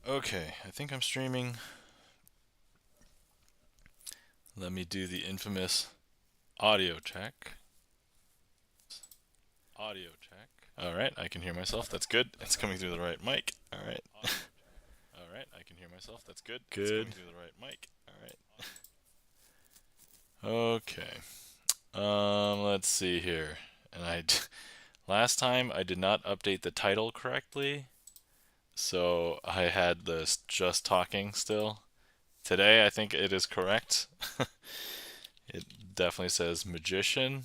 Okay, I think I'm streaming. Let me do the infamous audio check. Audio check. Alright, I can hear myself. That's good. It's coming through the right mic. Alright. Alright, I can hear myself. That's good. Good. It's coming through the right mic. Alright. Okay. Let's see here. Last time I did not update the title correctly, so I had this just talking still. Today I think it is correct. It definitely says magician.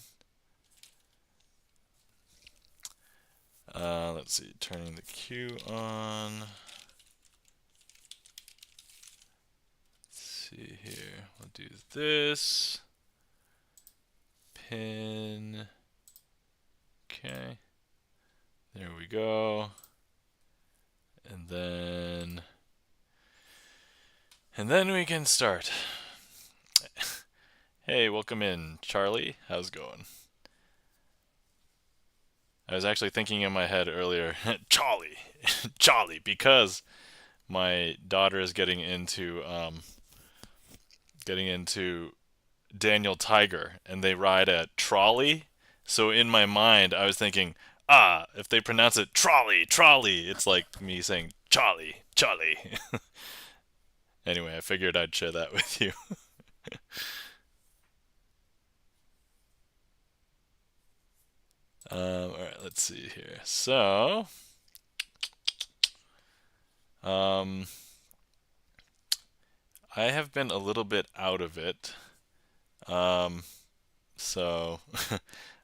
Let's see, turning the queue on. Let's see here. We'll do this. Pin. Okay. There we go. And then we can start. Hey, welcome in, Charlie. How's it going? I was actually thinking in my head earlier, Charlie, Charlie, because my daughter is getting into Daniel Tiger, and they ride a trolley. So in my mind, I was thinking, if they pronounce it trolley, trolley, it's like me saying Charlie, Charlie. Anyway, I figured I'd share that with you. All right, let's see here. So, um, I have been a little bit out of it. Um, so I'm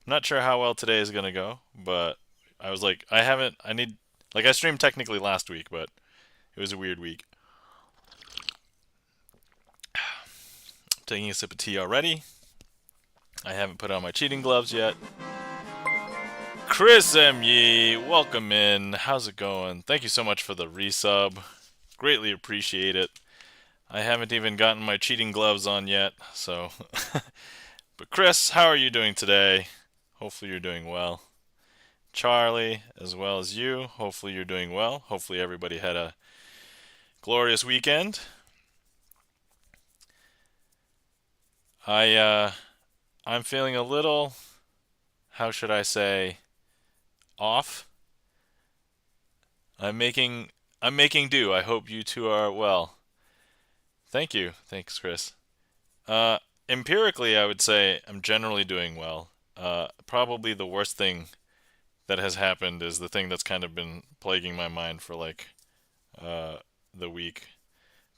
not sure how well today is gonna go, but I was like, I streamed technically last week, but it was a weird week. Taking a sip of tea already. I haven't put on my cheating gloves yet. Chris M. Yee, welcome in. How's it going? Thank you so much for the resub. Greatly appreciate it. I haven't even gotten my cheating gloves on yet, so. But Chris, how are you doing today? Hopefully you're doing well. Charlie, as well as you, hopefully you're doing well. Hopefully everybody had a glorious weekend. I'm feeling a little, how should I say, off. I'm making do. I hope you two are well. Thank you. Thanks, Chris. Uh, Empirically, I would say I'm generally doing well. Probably the worst thing that has happened is the thing that's kind of been plaguing my mind for like uh, the week.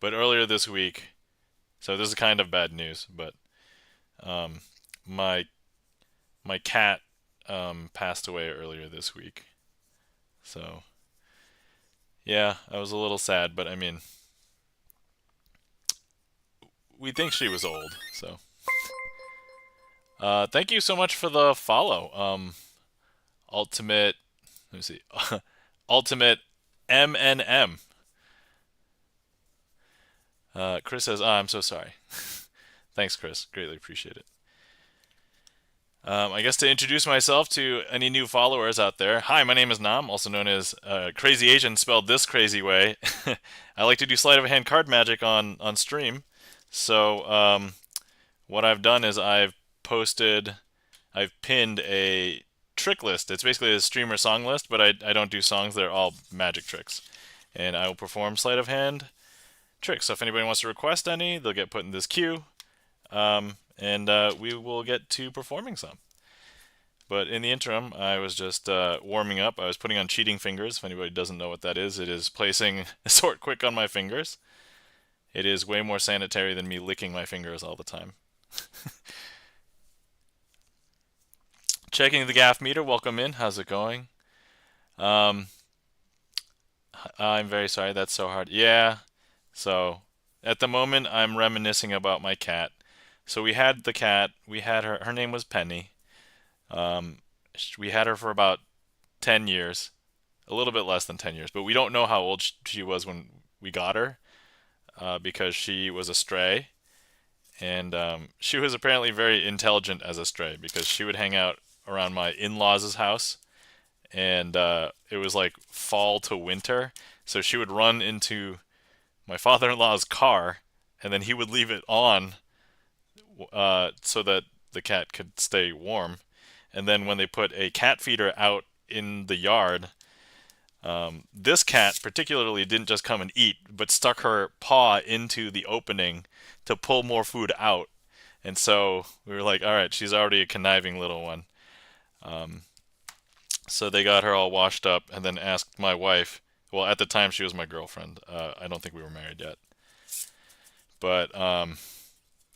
But earlier this week, so this is kind of bad news, but um, my my cat passed away earlier this week. So yeah, I was a little sad, but I mean, we think she was old. So thank you so much for the follow. Ultimate, let me see, Ultimate MNM. Chris says, I'm so sorry. Thanks, Chris. Greatly appreciate it. I guess to introduce myself to any new followers out there, hi, my name is Nam, also known as Crazy Asian, spelled this crazy way. I like to do sleight of hand card magic on stream. So what I've done is I've pinned a trick list. It's basically a streamer song list, but I don't do songs. They're all magic tricks. And I will perform sleight of hand tricks. So if anybody wants to request any, they'll get put in this queue. And we will get to performing some. But in the interim, I was just warming up. I was putting on cheating fingers. If anybody doesn't know what that is, it is placing sort quick on my fingers. It is way more sanitary than me licking my fingers all the time. Checking the gaff meter. Welcome in. How's it going? Um, I'm very sorry. That's so hard. Yeah. So at the moment, I'm reminiscing about my cat. So we had the cat. We had her. Her name was Penny. Um, we had her for about 10 years, a little bit less than 10 years, but we don't know how old she was when we got her because she was a stray. And she was apparently very intelligent as a stray because she would hang out around my in-laws' house. And it was like fall to winter. So she would run into my father-in-law's car, and then he would leave it on so that the cat could stay warm. And then when they put a cat feeder out in the yard, this cat particularly didn't just come and eat, but stuck her paw into the opening to pull more food out. And so we were like, all right, she's already a conniving little one. Um, so they got her all washed up and then asked my wife. Well, at the time she was my girlfriend. I don't think we were married yet. But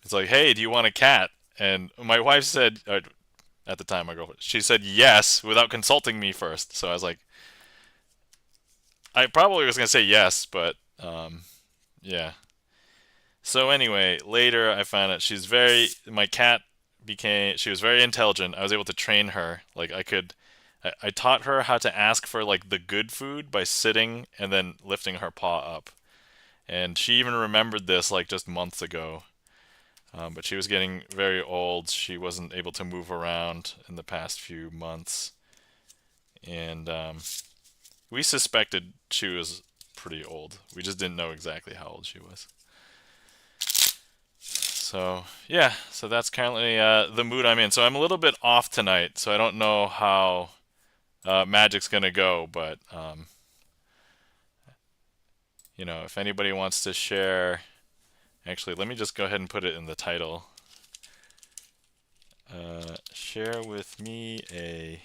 it's like, hey, do you want a cat? And my wife said, at the time, my girlfriend, she said yes without consulting me first. So I was like, I probably was gonna say yes, but yeah. So anyway, later I found out my cat she was very intelligent. I was able to train her. Like I taught her how to ask for like the good food by sitting and then lifting her paw up. And she even remembered this like just months ago. But she was getting very old. She wasn't able to move around in the past few months. And we suspected she was pretty old. We just didn't know exactly how old she was. So, yeah, so that's currently the mood I'm in. So I'm a little bit off tonight, so I don't know how Magic's going to go, but, if anybody wants to share. Actually, let me just go ahead and put it in the title. Share with me a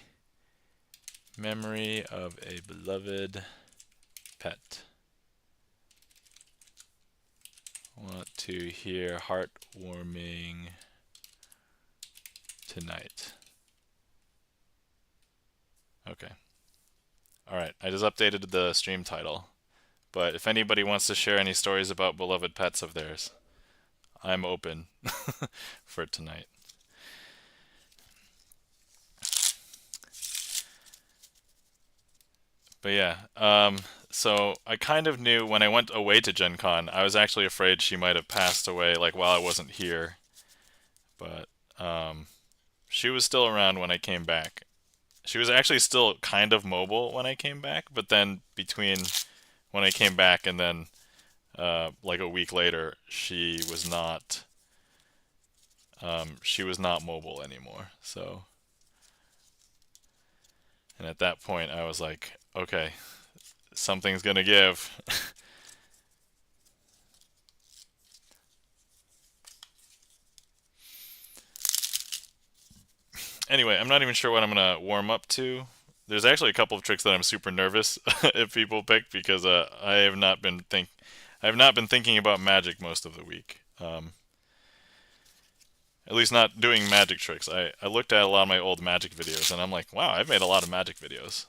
memory of a beloved pet. Want to hear heartwarming tonight. Okay. Alright, I just updated the stream title. But if anybody wants to share any stories about beloved pets of theirs, I'm open for tonight. But yeah, so I kind of knew when I went away to Gen Con, I was actually afraid she might have passed away like while I wasn't here. But she was still around when I came back. She was actually still kind of mobile when I came back, but then between when I came back and then like a week later, she was not mobile anymore. So, and at that point, I was like, okay, something's gonna give. Anyway, I'm not even sure what I'm gonna warm up to. There's actually a couple of tricks that I'm super nervous if people pick because I have not been thinking about magic most of the week. At least not doing magic tricks. I looked at a lot of my old magic videos and I'm like, wow, I've made a lot of magic videos.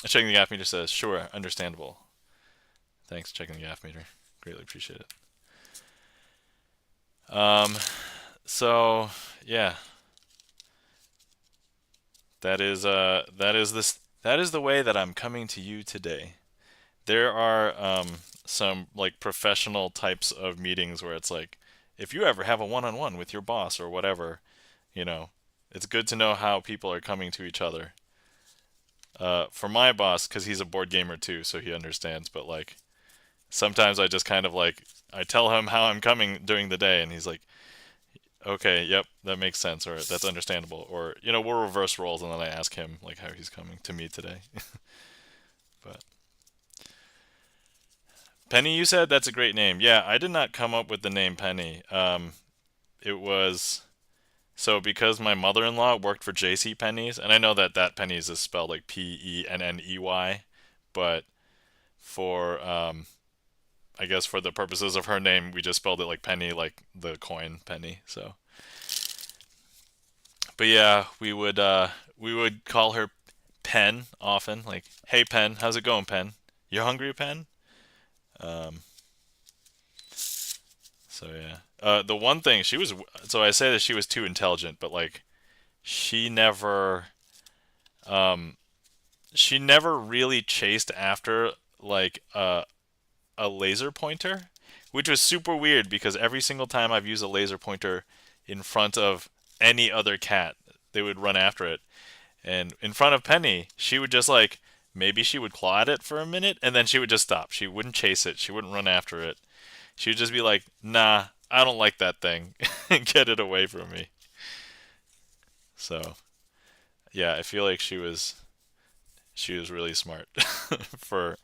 Checking the gaff meter says, sure, understandable. Thanks, checking the gaff meter. Greatly appreciate it. So yeah, that is the way that I'm coming to you today. There are some like professional types of meetings where it's like, if you ever have a one-on-one with your boss or whatever, it's good to know how people are coming to each other. For my boss, because he's a board gamer too, so he understands. But like, sometimes I just kind of like I tell him how I'm coming during the day, and he's like, "Okay, yep, that makes sense," or "That's understandable," or we'll reverse roles, and then I ask him like how he's coming to me today. But Penny, you said that's a great name. Yeah, I did not come up with the name Penny. It was so because my mother-in-law worked for J.C. Penney's, and I know that Penny's is spelled like Penney, but for I guess for the purposes of her name, we just spelled it like penny, like the coin penny. So, but yeah, we would call her Pen often. Like, hey Pen, how's it going, Pen? You hungry, Pen? Um, so yeah. The one thing so I say that she was too intelligent, but like she never, um, she never really chased after like a laser pointer, which was super weird because every single time I've used a laser pointer in front of any other cat, they would run after it. And in front of Penny, she would just like maybe she would claw at it for a minute, and then she would just stop. She wouldn't chase it. She wouldn't run after it. She would just be like, "Nah, I don't like that thing. Get it away from me." So yeah, I feel like she was really smart for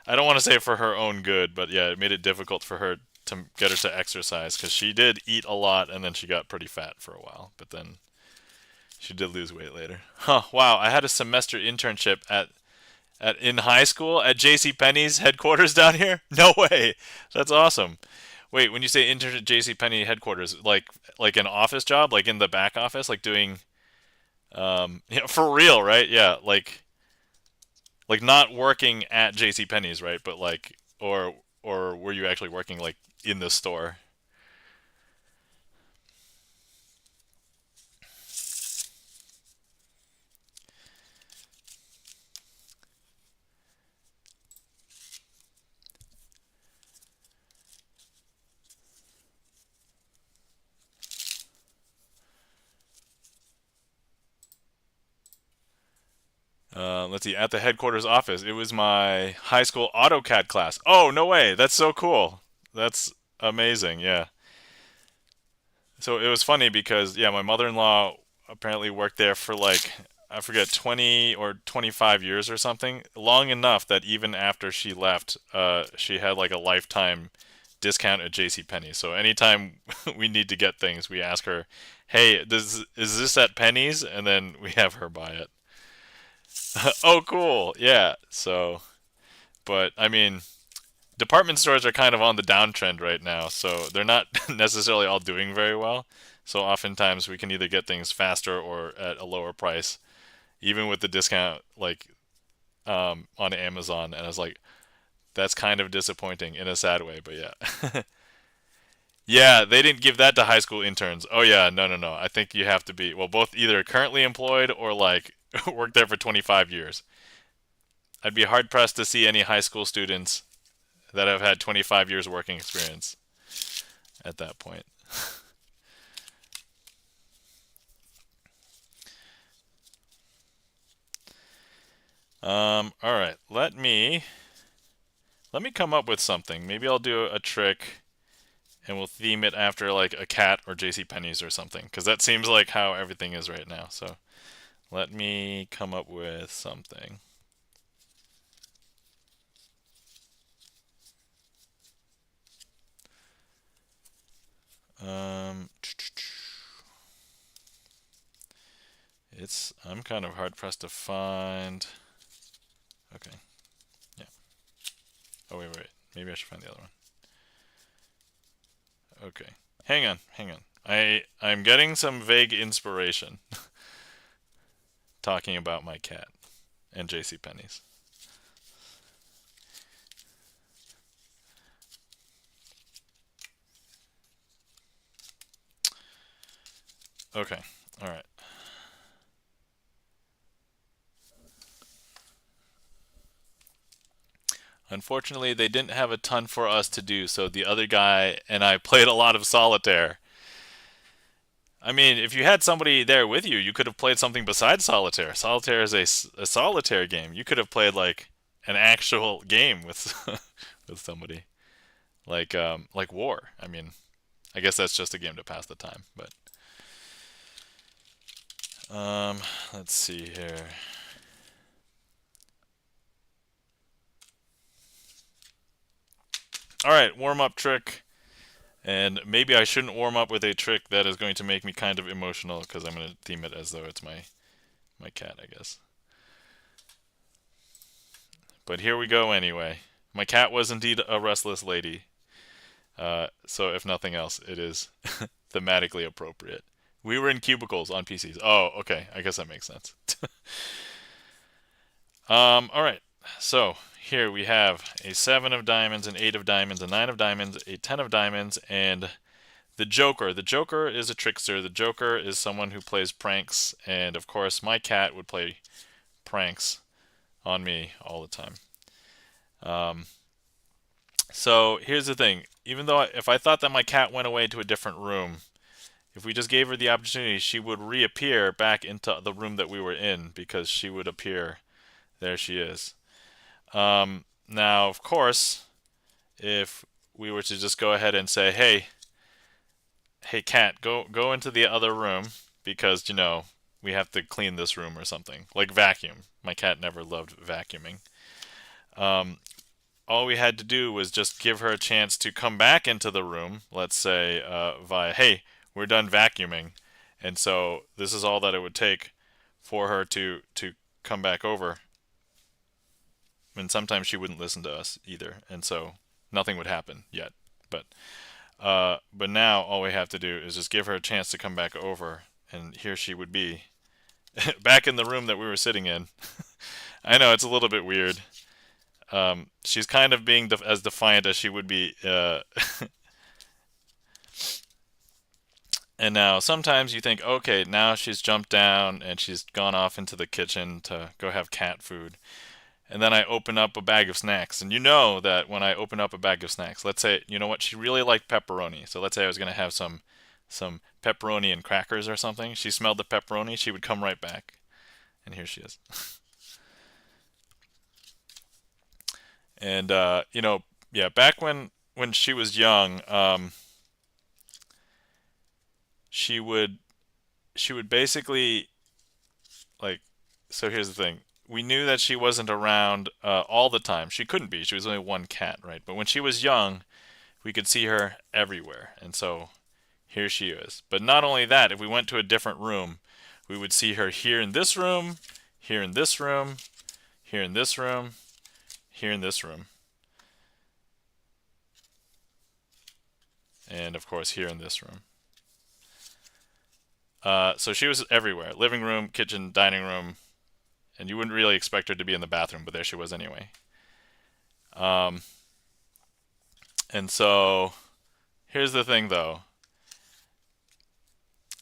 I don't want to say for her own good, but yeah, it made it difficult for her to get her to exercise because she did eat a lot and then she got pretty fat for a while, but then she did lose weight later. Huh, wow, I had a semester internship at in high school at J.C. Penney's headquarters down here. No way. That's awesome. Wait, when you say intern at J.C. Penney headquarters, like an office job, like in the back office, like doing for real, right? Yeah, like not working at J.C. Penney's, right? But like or were you actually working like in the store? Let's see, at the headquarters office. It was my high school AutoCAD class. Oh, no way. That's so cool. That's amazing. Yeah. So it was funny because, yeah, my mother-in-law apparently worked there for like, I forget, 20 or 25 years or something. Long enough that even after she left, she had like a lifetime discount at JCPenney. So anytime we need to get things, we ask her, hey, is this at Penny's? And then we have her buy it. Oh, cool. Yeah. So, but I mean, department stores are kind of on the downtrend right now, so they're not necessarily all doing very well. So oftentimes we can either get things faster or at a lower price, even with the discount like on Amazon. And I was like, that's kind of disappointing in a sad way, but yeah. Yeah, they didn't give that to high school interns. Oh yeah, no, no, no. I think you have to be well both either currently employed or like worked there for 25 years. I'd be hard pressed to see any high school students that have had 25 years working experience at that point. All right. Let me come up with something. Maybe I'll do a trick and we'll theme it after like a cat or J.C. Penney's or something, because that seems like how everything is right now. So let me come up with something. Um, I'm kind of hard pressed to find. Okay. Yeah. Oh wait. Maybe I should find the other one. Okay. Hang on. I'm getting some vague inspiration talking about my cat and J.C. Penney's. Okay. All right. Unfortunately, they didn't have a ton for us to do, so the other guy and I played a lot of solitaire. I mean, if you had somebody there with you, you could have played something besides solitaire. Solitaire is a solitaire game. You could have played like an actual game with with somebody, like War. I mean, I guess that's just a game to pass the time. But um, let's see here. All right, warm up trick. And maybe I shouldn't warm up with a trick that is going to make me kind of emotional because I'm going to theme it as though it's my cat, I guess. But here we go anyway. My cat was indeed a restless lady. So if nothing else, it is thematically appropriate. We were in cubicles on PCs. Oh, okay. I guess that makes sense. All right. So here we have a 7 of diamonds, an 8 of diamonds, a 9 of diamonds, a 10 of diamonds, and the Joker. The Joker is a trickster. The Joker is someone who plays pranks, and of course, my cat would play pranks on me all the time. Um, so here's the thing. Even though if I thought that my cat went away to a different room, if we just gave her the opportunity, she would reappear back into the room that we were in because she would appear There she is. Now, of course, if we were to just go ahead and say, hey, cat, go into the other room because we have to clean this room or something, like vacuum. My cat never loved vacuuming. Um, all we had to do was just give her a chance to come back into the room. Let's say via, hey, we're done vacuuming, and so this is all that it would take for her to come back over. And sometimes she wouldn't listen to us either, and so nothing would happen yet. But now all we have to do is just give her a chance to come back over, and here she would be, back in the room that we were sitting in. I know it's a little bit weird. She's kind of being as defiant as she would be. And now sometimes you think, okay, now she's jumped down and she's gone off into the kitchen to go have cat food. And then I open up a bag of snacks. And you know that when I open up a bag of snacks, let's say, you know what, she really liked pepperoni. So let's say I was going to have some pepperoni and crackers or something. She smelled the pepperoni, she would come right back. And here she is. And yeah, back when she was young, she would basically like. So here's the thing: we knew that she wasn't around all the time. She couldn't be. She was only one cat, right? But when she was young, we could see her everywhere, and so here she is. But not only that, if we went to a different room, we would see her here in this room, here in this room, here in this room, here in this room, and of course here in this room. So she was everywhere: living room, kitchen, dining room, and you wouldn't really expect her to be in the bathroom, but there she was anyway. Um, and so here's the thing, though.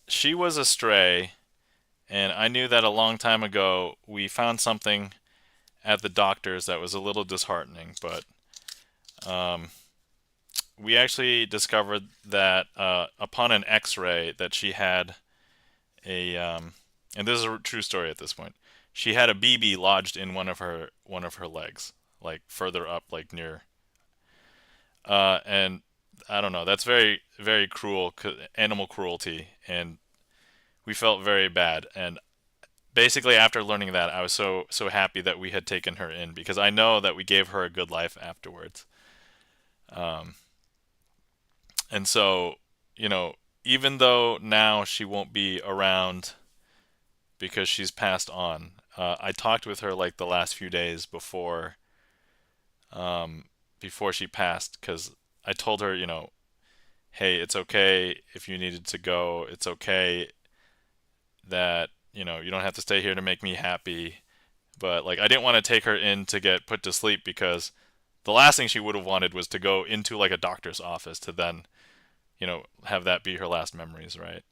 She was a stray, and I knew that a long time ago we found something at the doctor's that was a little disheartening, but um, we actually discovered that upon an X-ray that she had and this is a true story at this point. She had a BB lodged in one of her legs, like further up, like near. And I don't know. That's very very cruel, animal cruelty, and we felt very bad. And basically, after learning that, I was so happy that we had taken her in because I know that we gave her a good life afterwards. Um, and so, even though now she won't be around because she's passed on. I talked with her like the last few days um, before she passed, because I told her, hey, it's okay if you needed to go. It's okay that you don't have to stay here to make me happy. But like, I didn't want to take her in to get put to sleep because the last thing she would have wanted was to go into like a doctor's office to then, have that be her last memories, right?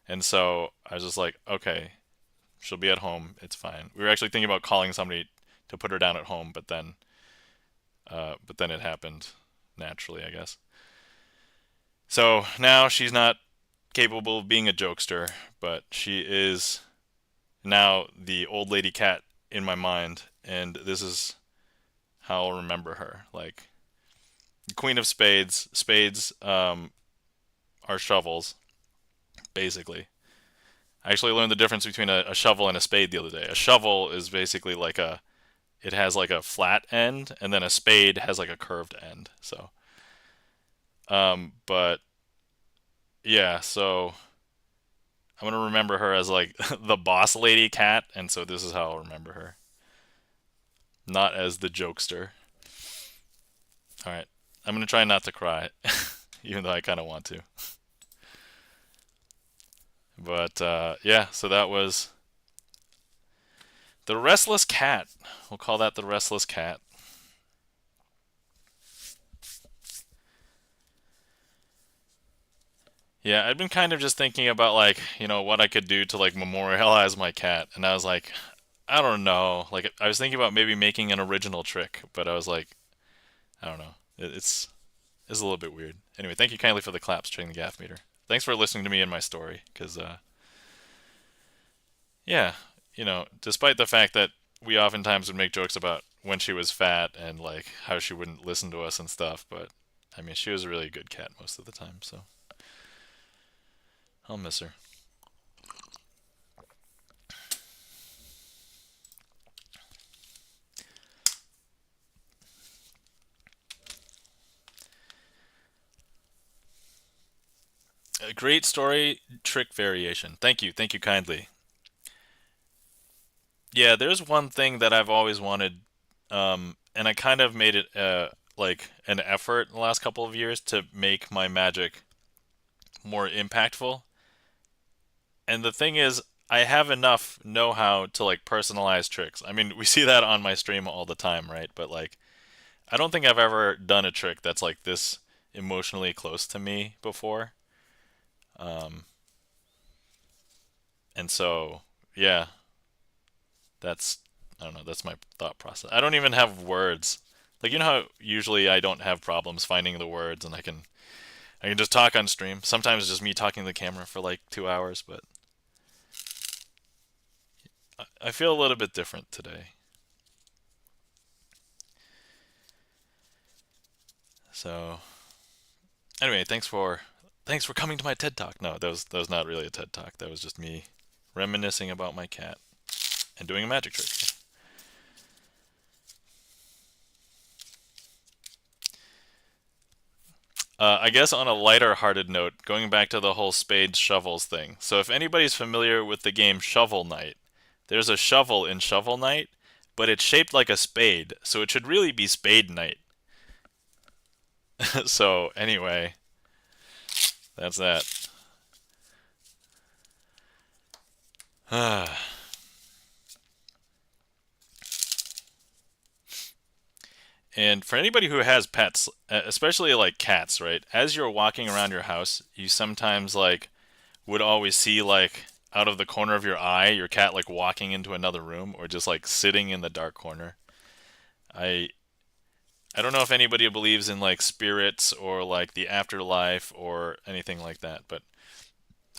And so I was just like, okay, she'll be at home. It's fine. We were actually thinking about calling somebody to put her down at home, but then it happened naturally, I guess. So now she's not capable of being a jokester, but she is now the old lady cat in my mind, and this is how I'll remember her. Like the Queen of Spades. Spades are shovels, basically. I actually learned the difference between a shovel and a spade the other day. A shovel is basically like it has like a flat end, and then a spade has like a curved end. So, but yeah, so I'm gonna remember her as like the boss lady cat, and so this is how I'll remember her, not as the jokester. All right, I'm gonna try not to cry, even though I kind of want to. But yeah, so that was the restless cat. We'll call that the restless cat. Yeah, I've been kind of just thinking about like, what I could do to like memorialize my cat, and I was like, I don't know. Like I was thinking about maybe making an original trick, but I was like, I don't know. It's a little bit weird. Anyway, thank you kindly for the claps during the gaff meter. Thanks for listening to me and my story, because yeah, despite the fact that we oftentimes would make jokes about when she was fat and like how she wouldn't listen to us and stuff. But I mean, she was a really good cat most of the time, so I'll miss her. A great story, trick variation. Thank you kindly. Yeah, there's one thing that I've always wanted, and I kind of made it like an effort in the last couple of years to make my magic more impactful. And the thing is, I have enough know-how to like personalize tricks. I mean, we see that on my stream all the time, right? But like, I don't think I've ever done a trick that's like this emotionally close to me before. Um, and so, yeah, that's I don't know, that's my thought process. I don't even have words. Like you know how usually I don't have problems finding the words and I can just talk on stream. Sometimes it's just me talking to the camera for like 2 hours, but I feel a little bit different today. So anyway, thanks for coming to my TED Talk. No, that was not really a TED Talk. That was just me reminiscing about my cat and doing a magic trick. I guess on a lighter hearted note, going back to the whole spades shovels thing. So if anybody's familiar with the game Shovel Knight, there's a shovel in Shovel Knight, but it's shaped like a spade, so it should really be Spade Knight. So anyway, that's that. And for anybody who has pets, especially like cats, right? As you're walking around your house, you sometimes like would always see like out of the corner of your eye your cat like walking into another room or just like sitting in the dark corner. I I don't know if anybody believes in like spirits or like the afterlife or anything like that, but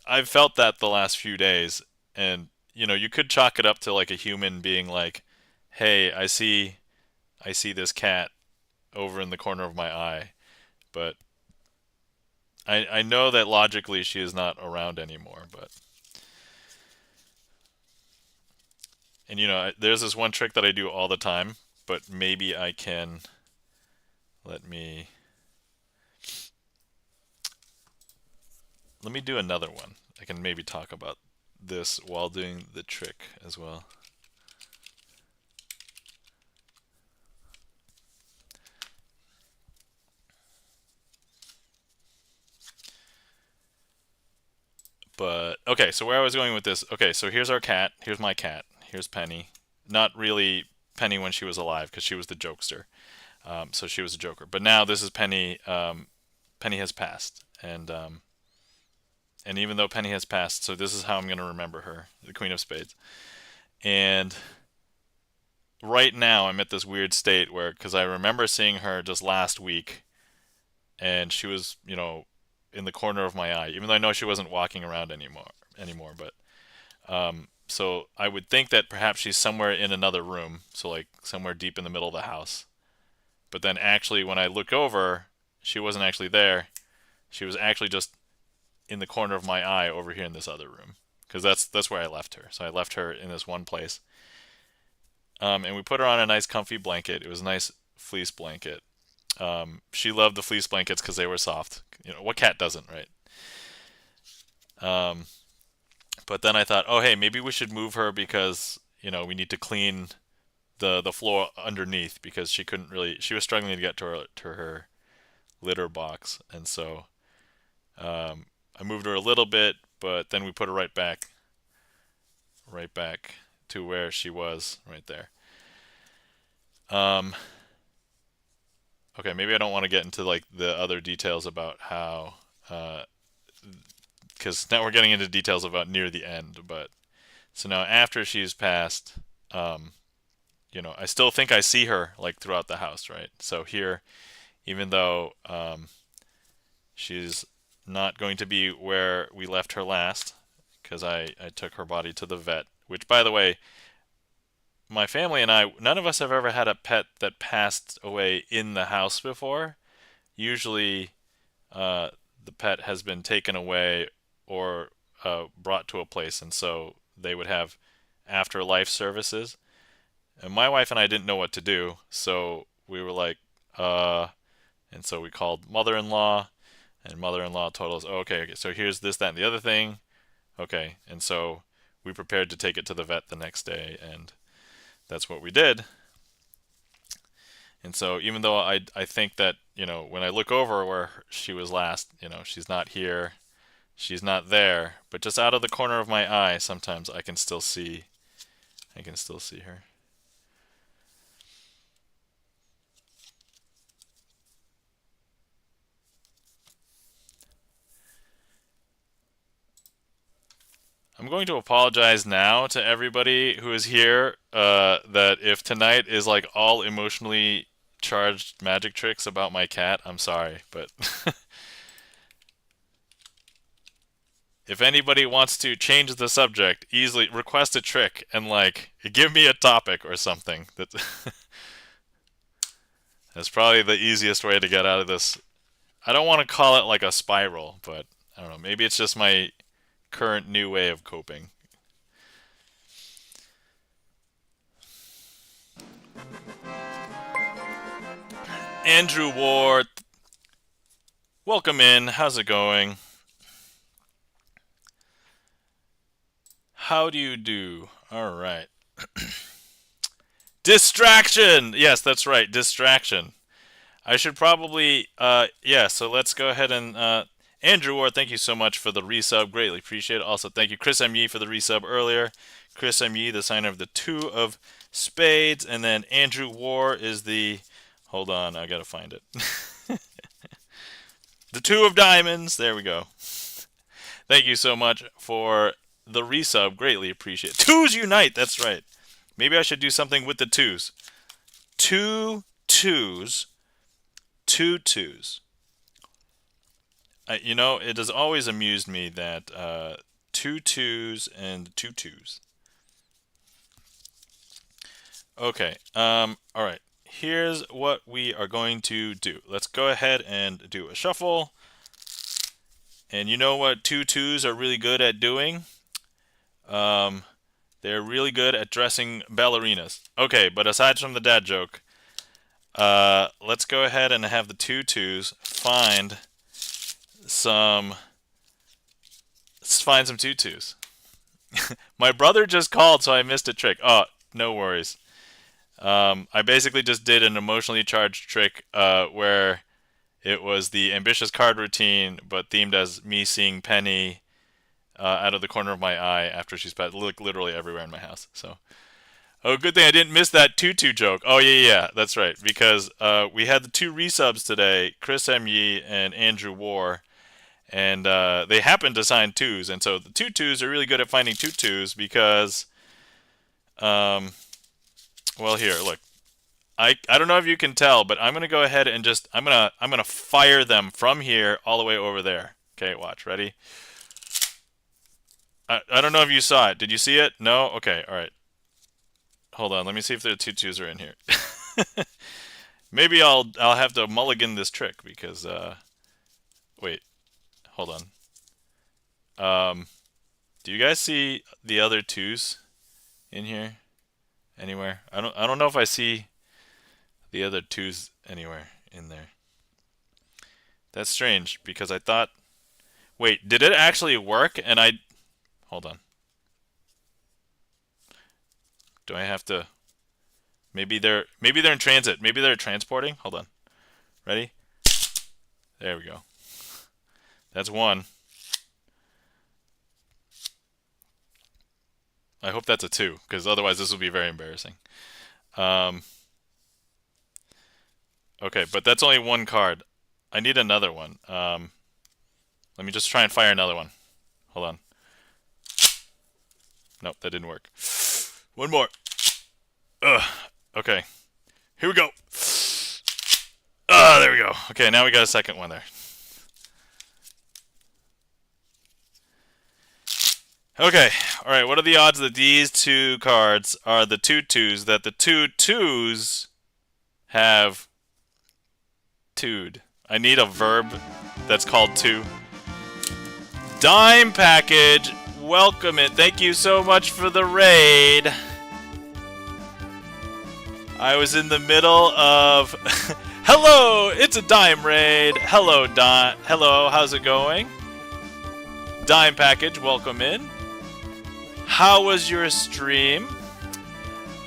I've felt that the last few days and you could chalk it up to like a human being like, "Hey, I see this cat over in the corner of my eye." But I know that logically she is not around anymore, but and there's this one trick that I do all the time, but maybe I can let me let me do another one. I can maybe talk about this while doing the trick as well. But okay, so where I was going with this, okay, so here's our cat, here's my cat, here's Penny. Not really Penny when she was alive because she was the jokester. So she was a joker. But now this is Penny. Penny has passed, and even though Penny has passed, so this is how I'm going to remember her, the Queen of Spades. And right now I'm at this weird state where, because I remember seeing her just last week, and she was, in the corner of my eye, even though I know she wasn't walking around anymore. But so I would think that perhaps she's somewhere in another room, so like somewhere deep in the middle of the house. But then actually, when I look over, she wasn't actually there. She was actually just in the corner of my eye over here in this other room, because that's where I left her. So I left her in this one place, and we put her on a nice comfy blanket. It was a nice fleece blanket. She loved the fleece blankets because they were soft. What cat doesn't, right? Um, but then I thought, oh hey, maybe we should move her because we need to clean the floor underneath because she was struggling to get to her litter box, and so I moved her a little bit, but then we put her right back to where she was right there. Um, okay, maybe I don't want to get into like the other details about how, because now we're getting into details about near the end. But so now after she's passed, um, I still think I see her like throughout the house, right? So here, even though she's not going to be where we left her last, because I took her body to the vet, which by the way, my family and I, none of us have ever had a pet that passed away in the house before. Usually, uh, the pet has been taken away or brought to a place, and so they would have afterlife services. And my wife and I didn't know what to do, so we were like, and so we called mother-in-law, and mother-in-law told us, oh, okay, so here's this, that, and the other thing. Okay, and so we prepared to take it to the vet the next day, and that's what we did. And so even though I think that, when I look over where she was last, she's not here, she's not there, but just out of the corner of my eye, sometimes I can still see her. I'm going to apologize now to everybody who is here, that if tonight is like all emotionally charged magic tricks about my cat, I'm sorry, but if anybody wants to change the subject, easily request a trick and like give me a topic or something. That's probably the easiest way to get out of this. I don't want to call it like a spiral, but I don't know. Maybe it's just my current new way of coping. Andrew Ward, welcome in. How's it going? How do you do? All right. Distraction! Yes, that's right. Distraction. I should probably, yeah, so let's go ahead and, Andrew Ward, thank you so much for the resub. Greatly appreciate it. Also, thank you, Chris M. Yee, for the resub earlier. Chris M. Yee, the signer of the two of spades. And then Andrew Ward is the, hold on, I gotta find it. The two of diamonds. There we go. Thank you so much for the resub. Greatly appreciate it. Twos unite. That's right. Maybe I should do something with the twos. Two twos. Two twos. It has always amused me that two twos and two twos. Okay. All right. Here's what we are going to do. Let's go ahead and do a shuffle. And you know what two twos are really good at doing? They're really good at dressing ballerinas. Okay, but aside from the dad joke, let's go ahead and have the two twos find some tutus. My brother just called, so I missed a trick. Oh, no worries. I basically just did an emotionally charged trick where it was the ambitious card routine, but themed as me seeing Penny out of the corner of my eye after she's passed, literally everywhere in my house. So, oh, good thing I didn't miss that tutu joke. Oh yeah, that's right, because we had the two resubs today, Chris M. Yee and Andrew War. And they happen to sign twos, and so the two twos are really good at finding two twos because, well, here, look, I don't know if you can tell, but I'm gonna go ahead and just I'm gonna fire them from here all the way over there. Okay, watch, ready? I don't know if you saw it. Did you see it? No. Okay, all right. Hold on, let me see if the two twos are in here. Maybe I'll have to mulligan this trick because wait, hold on. Do you guys see the other twos in here anywhere? I don't know if I see the other twos anywhere in there. That's strange because I thought, wait, did it actually work? And hold on. Do I have to? Maybe they're in transit. Maybe they're transporting. Hold on. Ready? There we go. That's one. I hope that's a two, because otherwise this will be very embarrassing. Okay, but that's only one card. I need another one. Let me just try and fire another one. Hold on. Nope, that didn't work. One more. Ugh. Okay. Here we go. There we go. Okay, now we got a second one there. Okay, all right. What are the odds that these two cards are the two twos that the two twos have two'd? I need a verb that's called two. Dime package, welcome it. Thank you so much for the raid. I was in the middle of hello, it's a dime raid. Hello, Dime. Hello, how's it going? Dime package, welcome in. How was your stream?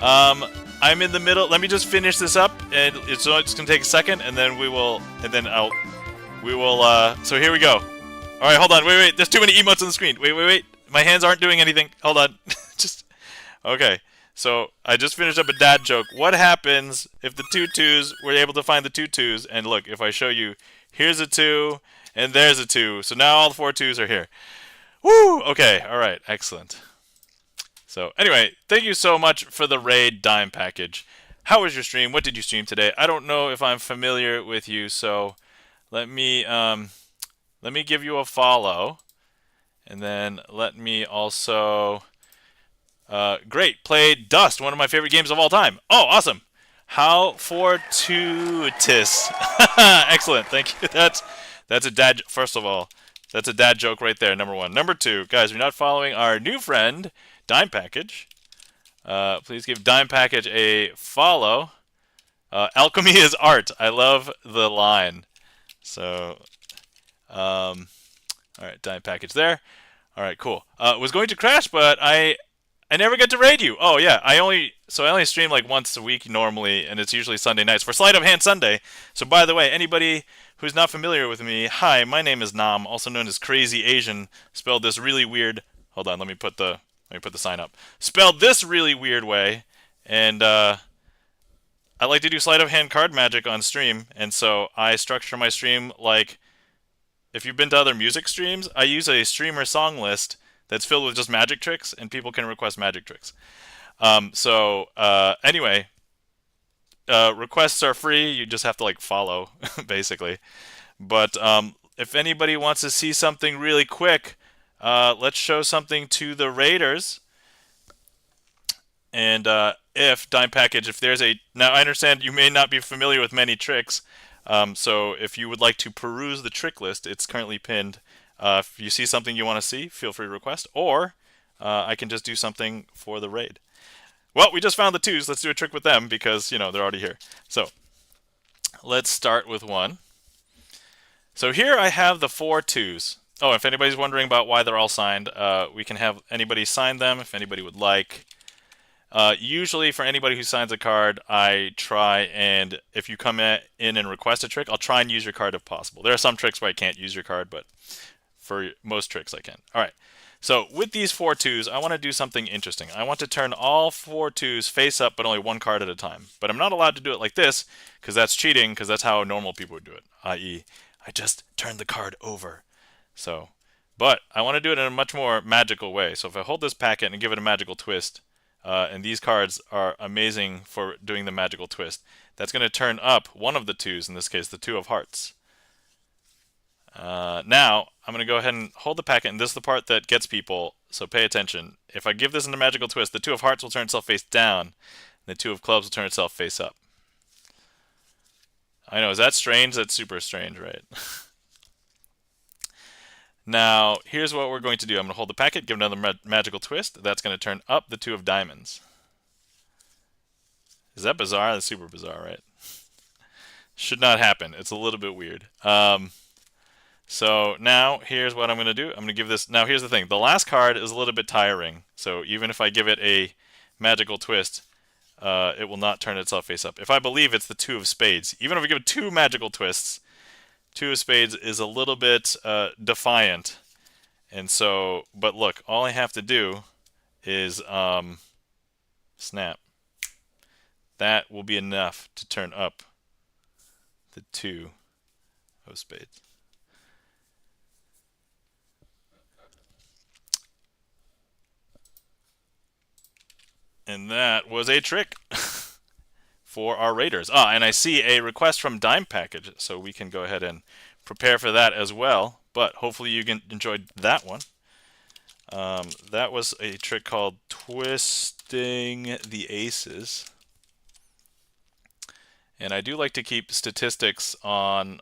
I'm in the middle. Let me just finish this up, and it's gonna take a second, and then we will. So here we go. All right, hold on. Wait. There's too many emotes on the screen. Wait. My hands aren't doing anything. Hold on. Just okay. So I just finished up a dad joke. What happens if the two twos were able to find the two twos? And look, if I show you, here's a two, and there's a two. So now all the four twos are here. Woo! Okay. All right. Excellent. So anyway, thank you so much for the raid dime package. How was your stream? What did you stream today? I don't know if I'm familiar with you, so let me give you a follow, and then let me also. Great, played Dust, one of my favorite games of all time. Oh, awesome! How fortuitous! Excellent, thank you. That's a dad. First of all, that's a dad joke right there. Number one. Number two, guys, you're not following our new friend. Dime Package. Please give Dime Package a follow. Alchemy is art. I love the line. So, all right, Dime Package there. All right, cool. Was going to crash, but I never get to raid you. Oh yeah, I only stream like once a week normally, and it's usually Sunday nights for Sleight of Hand Sunday. So by the way, anybody who's not familiar with me, hi, my name is Nam, also known as Crazy Asian. Spelled this really weird. Hold on, let me put the sign up. Spelled this really weird way, and I like to do sleight of hand card magic on stream, and so I structure my stream like, if you've been to other music streams, I use a StreamerSonglist that's filled with just magic tricks, and people can request magic tricks. Anyway, requests are free. You just have to like follow, basically. But if anybody wants to see something really quick, let's show something to the raiders. And if Dime Package, if there's a... Now, I understand you may not be familiar with many tricks. So if you would like to peruse the trick list, it's currently pinned. If you see something you want to see, feel free to request. Or I can just do something for the raid. Well, we just found the twos. Let's do a trick with them because, they're already here. So let's start with one. So here I have the four twos. Oh, if anybody's wondering about why they're all signed, we can have anybody sign them if anybody would like. Usually for anybody who signs a card, I try and if you come in and request a trick, I'll try and use your card if possible. There are some tricks where I can't use your card, but for most tricks I can. All right. So with these four twos, I want to do something interesting. I want to turn all four twos face up, but only one card at a time. But I'm not allowed to do it like this because that's cheating, because that's how normal people would do it, i.e. I just turn the card over. So, but I want to do it in a much more magical way. So if I hold this packet and give it a magical twist, and these cards are amazing for doing the magical twist, that's going to turn up one of the twos, in this case the two of hearts. Now, I'm going to go ahead and hold the packet, and this is the part that gets people, so pay attention. If I give this in a magical twist, the two of hearts will turn itself face down, and the two of clubs will turn itself face up. I know, is that strange? That's super strange, right? Now, here's what we're going to do. I'm going to hold the packet, give another magical twist. That's going to turn up the two of diamonds. Is that bizarre? That's super bizarre, right? Should not happen. It's a little bit weird. So now, here's what I'm going to do. I'm going to give this... Now, here's the thing. The last card is a little bit tiring. So even if I give it a magical twist, it will not turn itself face up. If I believe it's the two of spades, even if I give it two magical twists, two of spades is a little bit defiant. And so, but look, all I have to do is snap. That will be enough to turn up the two of spades. And that was a trick for our raiders. And I see a request from Dime Package, so we can go ahead and prepare for that as well. But hopefully you enjoyed that one. That was a trick called twisting the aces. And I do like to keep statistics on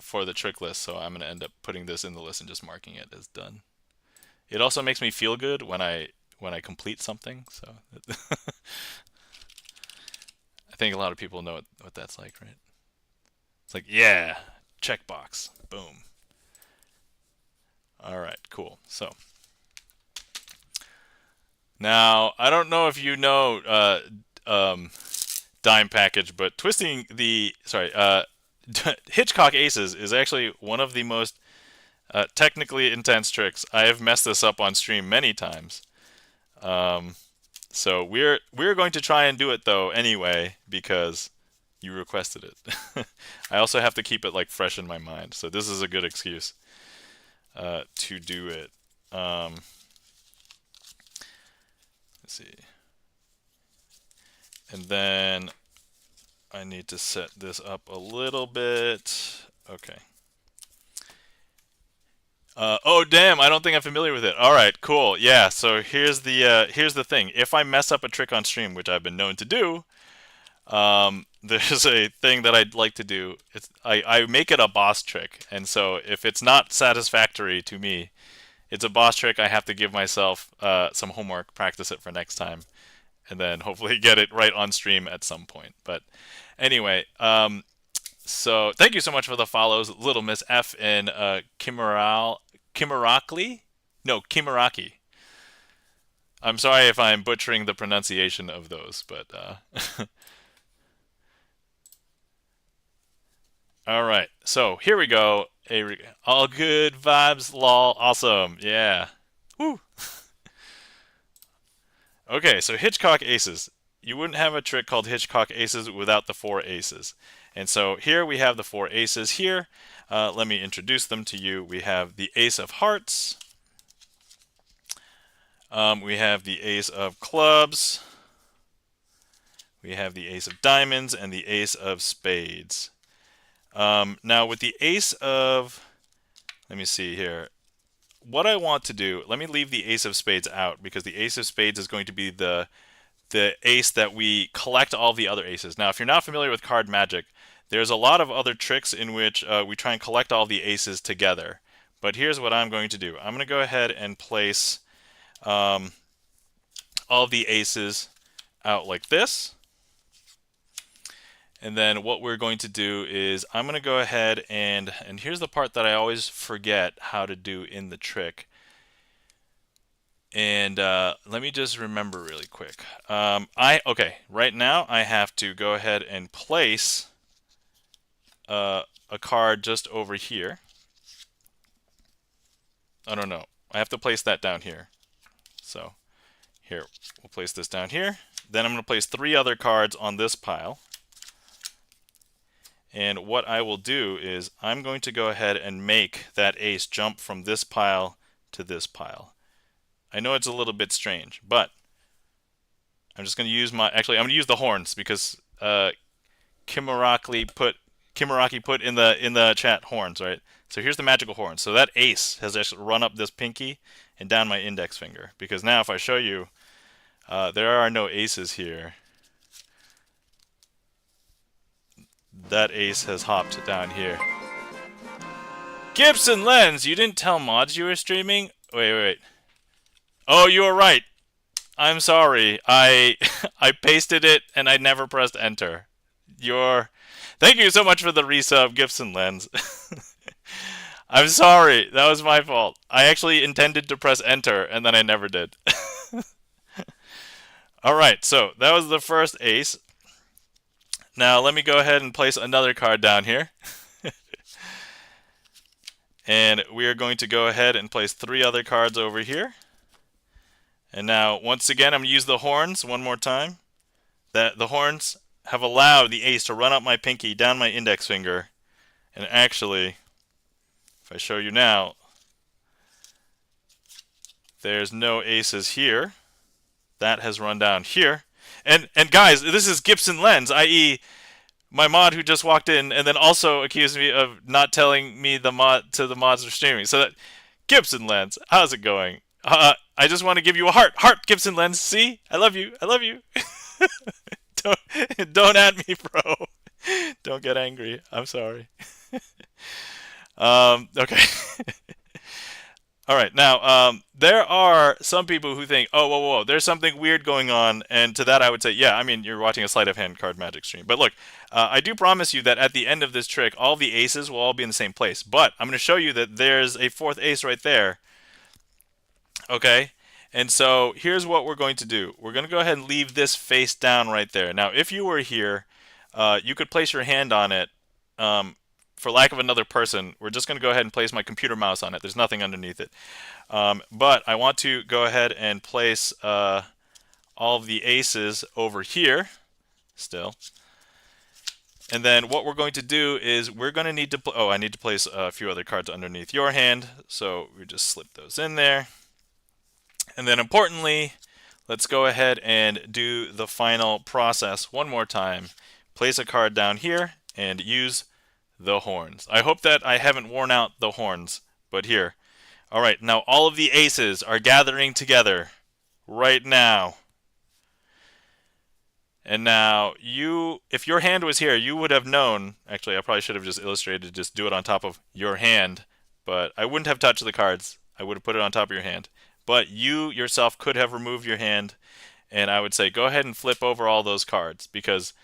for the trick list, so I'm going to end up putting this in the list and just marking it as done. It also makes me feel good when I complete something, so I think a lot of people know what that's like, right? It's like, yeah, checkbox, boom. All right, cool. So now I don't know if you know dime package, but twisting the Hitchcock aces is actually one of the most technically intense tricks. I have messed this up on stream many times. So we're going to try and do it though anyway because you requested it. I also have to keep it like fresh in my mind, so this is a good excuse to do it. Let's see, and then I need to set this up a little bit. Okay. Oh damn! I don't think I'm familiar with it. All right, cool. Yeah. So here's the thing. If I mess up a trick on stream, which I've been known to do, there's a thing that I'd like to do. I make it a boss trick, and so if it's not satisfactory to me, it's a boss trick. I have to give myself some homework, practice it for next time, and then hopefully get it right on stream at some point. But anyway, so thank you so much for the follows, Little Miss F and Kimaraki. No, Kimaraki. I'm sorry if I'm butchering the pronunciation of those, but all right. So here we go. All good vibes, lol. Awesome. Yeah. Woo. Okay, so Hitchcock aces. You wouldn't have a trick called Hitchcock aces without the 4 aces. And so here we have the 4 aces here. Let me introduce them to you. We have the ace of hearts. We have the ace of clubs. We have the ace of diamonds and the ace of spades. Now with the ace of, let me see here. What I want to do, let me leave the ace of spades out because the ace of spades is going to be the ace that we collect all the other aces. Now, if you're not familiar with card magic, there's a lot of other tricks in which we try and collect all the aces together. But here's what I'm going to do. I'm going to go ahead and place all the aces out like this. And then what we're going to do is I'm going to go ahead and here's the part that I always forget how to do in the trick. And let me just remember really quick. Okay, right now I have to go ahead and place a card just over here. I don't know. I have to place that down here. So here, we'll place this down here. Then I'm going to place 3 other cards on this pile. And what I will do is I'm going to go ahead and make that ace jump from this pile to this pile. I know it's a little bit strange, but I'm just going to use I'm going to use the horns because Kimaraki put in the chat horns, right? So here's the magical horns. So that ace has actually run up this pinky and down my index finger because now if I show you, there are no aces here. That ace has hopped down here. GipsonLens, you didn't tell mods you were streaming? Wait. Oh, you were right. I'm sorry. I pasted it and I never pressed enter. Thank you so much for the resub, GipsonLens. I'm sorry. That was my fault. I actually intended to press enter and then I never did. Alright, so that was the first ace. Now let me go ahead and place another card down here. And we are going to go ahead and place 3 other cards over here. And now, once again, I'm going to use the horns one more time. The horns have allowed the ace to run up my pinky, down my index finger. And actually, if I show you now, there's no aces here. That has run down here. And guys, this is GipsonLens, i.e., my mod who just walked in and then also accused me of not telling me the mods are streaming. So that GipsonLens, how's it going? I just want to give you a heart. Heart, GipsonLens. See? I love you. I love you. Don't at me, bro. Don't get angry. I'm sorry. Okay. All right. Now, there are some people who think, oh, whoa, whoa, whoa, there's something weird going on. And to that, I would say, yeah, I mean, you're watching a sleight of hand card magic stream. But look, I do promise you that at the end of this trick, all the aces will all be in the same place. But I'm going to show you that there's a fourth ace right there. Okay? And so here's what we're going to do. We're going to go ahead and leave this face down right there. Now, if you were here, you could place your hand on it. For lack of another person, we're just going to go ahead and place my computer mouse on it. There's nothing underneath it. But I want to go ahead and place all of the aces over here still. And then what we're going to do is we're going to need to... I need to place a few other cards underneath your hand. So we just slip those in there. And then importantly, let's go ahead and do the final process one more time. Place a card down here and use the horns. I hope that I haven't worn out the horns, but here. All right, now all of the aces are gathering together right now. And now if your hand was here, you would have known. Actually, I probably should have just illustrated, just do it on top of your hand, but I wouldn't have touched the cards. I would have put it on top of your hand. But you yourself could have removed your hand, and I would say go ahead and flip over all those cards, because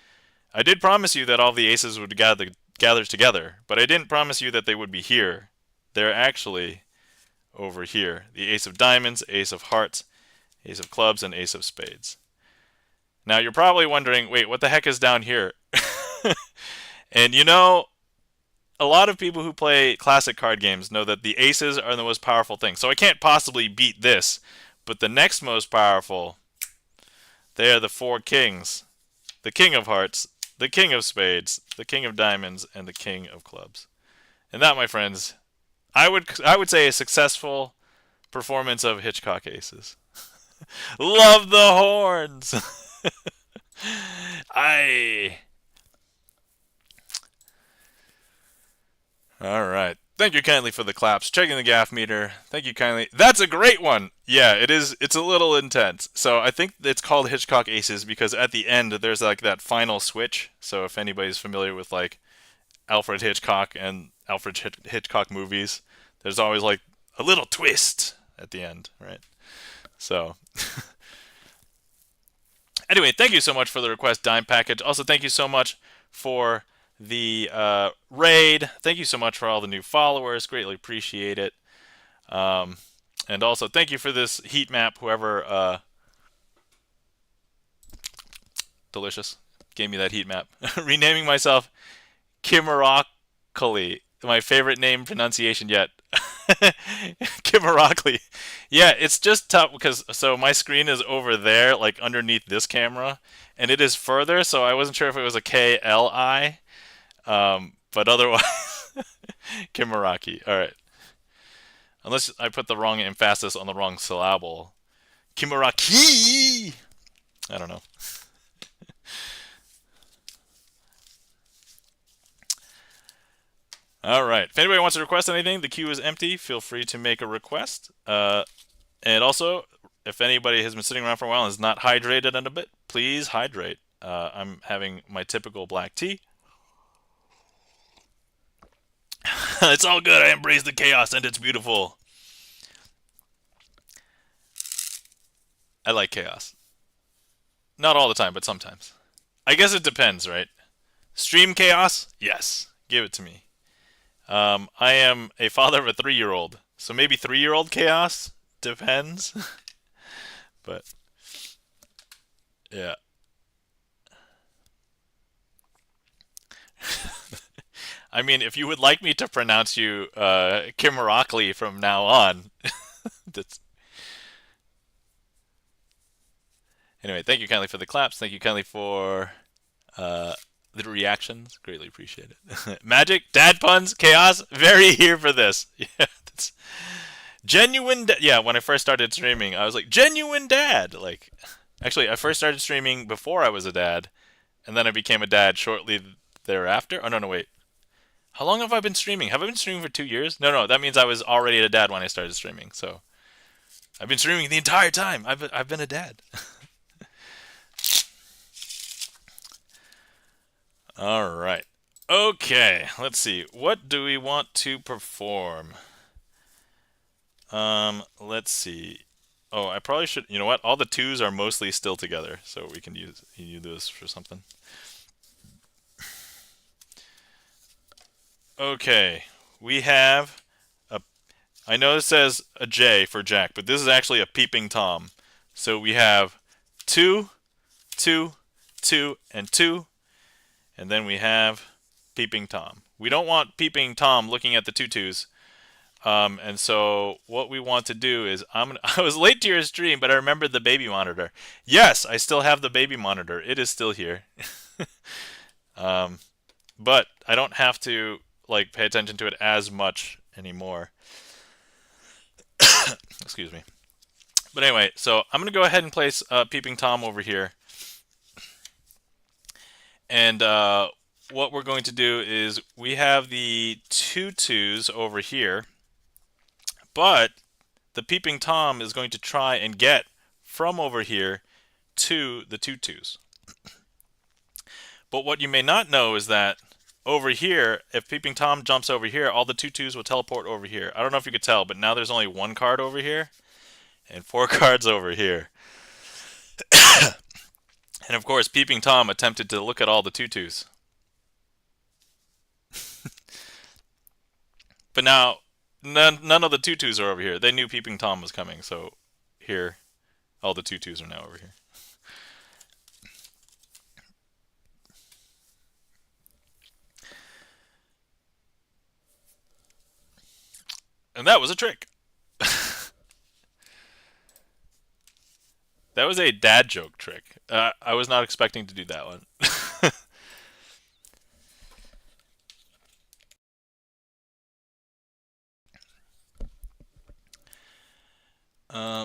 I did promise you that all the aces would gather together, but I didn't promise you that they would be here. They're actually over here. The ace of diamonds, ace of hearts, ace of clubs, and ace of spades. Now you're probably wondering, wait, what the heck is down here? And you know, a lot of people who play classic card games know that the aces are the most powerful thing. So I can't possibly beat this. But the next most powerful, they are the four kings. The king of hearts, the king of spades, the king of diamonds, and the king of clubs. And that, my friends, I would say a successful performance of Hitchcock aces. Love the horns. All right. Thank you kindly for the claps. Checking the gaff meter. Thank you kindly. That's a great one. Yeah, it is. It's a little intense. So I think it's called Hitchcock Aces because at the end there's like that final switch. So if anybody's familiar with like Alfred Hitchcock and Alfred Hitchcock movies, there's always like a little twist at the end, right? So anyway, thank you so much for the request dime package. Also, thank you so much for the raid. Thank you so much for all the new followers. Greatly appreciate it. And also, thank you for this heat map. Whoever delicious gave me that heat map. Renaming myself Kimarokali. My favorite name pronunciation yet. Kimarokli. Yeah, it's just tough because so my screen is over there, like underneath this camera, and it is further, so I wasn't sure if it was a KLI. But otherwise, Kimaraki. All right. Unless I put the wrong emphasis on the wrong syllable. Kimaraki! I don't know. All right. If anybody wants to request anything, the queue is empty. Feel free to make a request. And also, if anybody has been sitting around for a while and is not hydrated in a bit, please hydrate. I'm having my typical black tea. It's all good. I embrace the chaos and it's beautiful. I like chaos. Not all the time, but sometimes. I guess it depends, right? Stream chaos? Yes. Give it to me. I am a father of a 3-year-old. So maybe 3-year-old chaos? Depends. But, yeah. I mean, if you would like me to pronounce you Kimarokli from now on, that's... Anyway, thank you kindly for the claps. Thank you kindly for the reactions. Greatly appreciate it. Magic, dad puns, chaos. Very here for this. Yeah, that's genuine. Yeah, when I first started streaming, I was like genuine dad. Like, actually, I first started streaming before I was a dad, and then I became a dad shortly thereafter. Oh no, wait. How long have I been streaming? Have I been streaming for 2 years? No, that means I was already a dad when I started streaming. So I've been streaming the entire time. I've been a dad. All right. Okay, let's see. What do we want to perform? Let's see. Oh, I probably should. You know what? All the twos are mostly still together, so we can use this for something. Okay, we have a. I know it says a J for Jack, but this is actually a peeping Tom. So we have two, two, two, and two, and then we have peeping Tom. We don't want peeping Tom looking at the tutus. And so what we want to do is I was late to your stream, but I remembered the baby monitor. Yes, I still have the baby monitor. It is still here. um, but I don't have to like pay attention to it as much anymore. Excuse me. But anyway, so I'm gonna go ahead and place Peeping Tom over here, and what we're going to do is we have the tutus over here, but the Peeping Tom is going to try and get from over here to the tutus. But what you may not know is that over here, if Peeping Tom jumps over here, all the tutus will teleport over here. I don't know if you could tell, but now there's only one card over here and 4 cards over here. And of course, Peeping Tom attempted to look at all the tutus. But now, none of the tutus are over here. They knew Peeping Tom was coming, so here, all the tutus are now over here. And that was a trick. That was a dad joke trick. I was not expecting to do that one.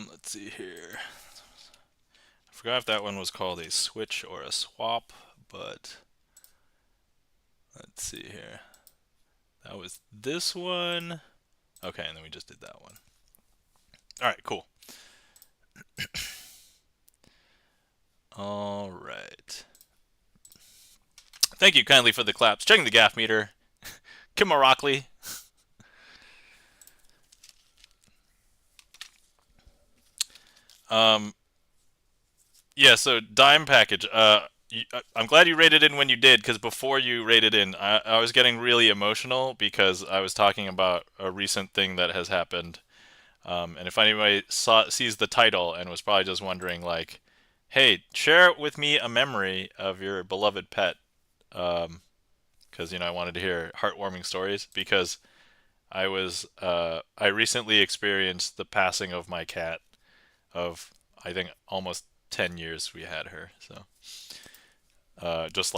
Let's see here. I forgot if that one was called a switch or a swap, but let's see here. That was this one. Okay, and then we just did that one. All right, cool. All right. Thank you kindly for the claps. Checking the gaff meter. Kim Rockley. Yeah, so dime package. I'm glad you rated in when you did, because before you rated in, I was getting really emotional because I was talking about a recent thing that has happened. And if anybody sees the title and was probably just wondering, like, hey, share with me a memory of your beloved pet. Because, I wanted to hear heartwarming stories, because I recently experienced the passing of my cat of, I think, almost 10 years we had her. So, just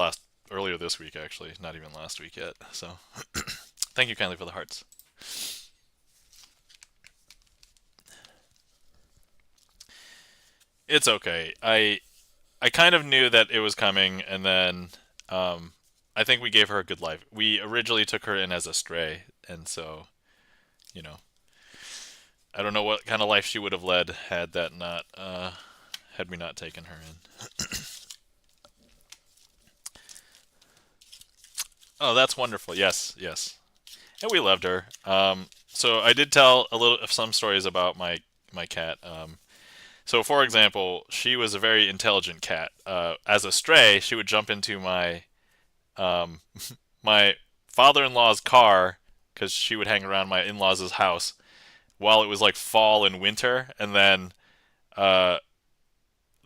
earlier this week, actually, not even last week yet. So, thank you kindly for the hearts. It's okay. I kind of knew that it was coming, and then I think we gave her a good life. We originally took her in as a stray, and so, you know, I don't know what kind of life she would have led had that not had we not taken her in. Oh, that's wonderful. Yes, yes, and we loved her. So I did tell a little of some stories about my cat. So, for example, she was a very intelligent cat. As a stray, she would jump into um, my father-in-law's car, because she would hang around my in-laws' house while it was like fall and winter, and then uh,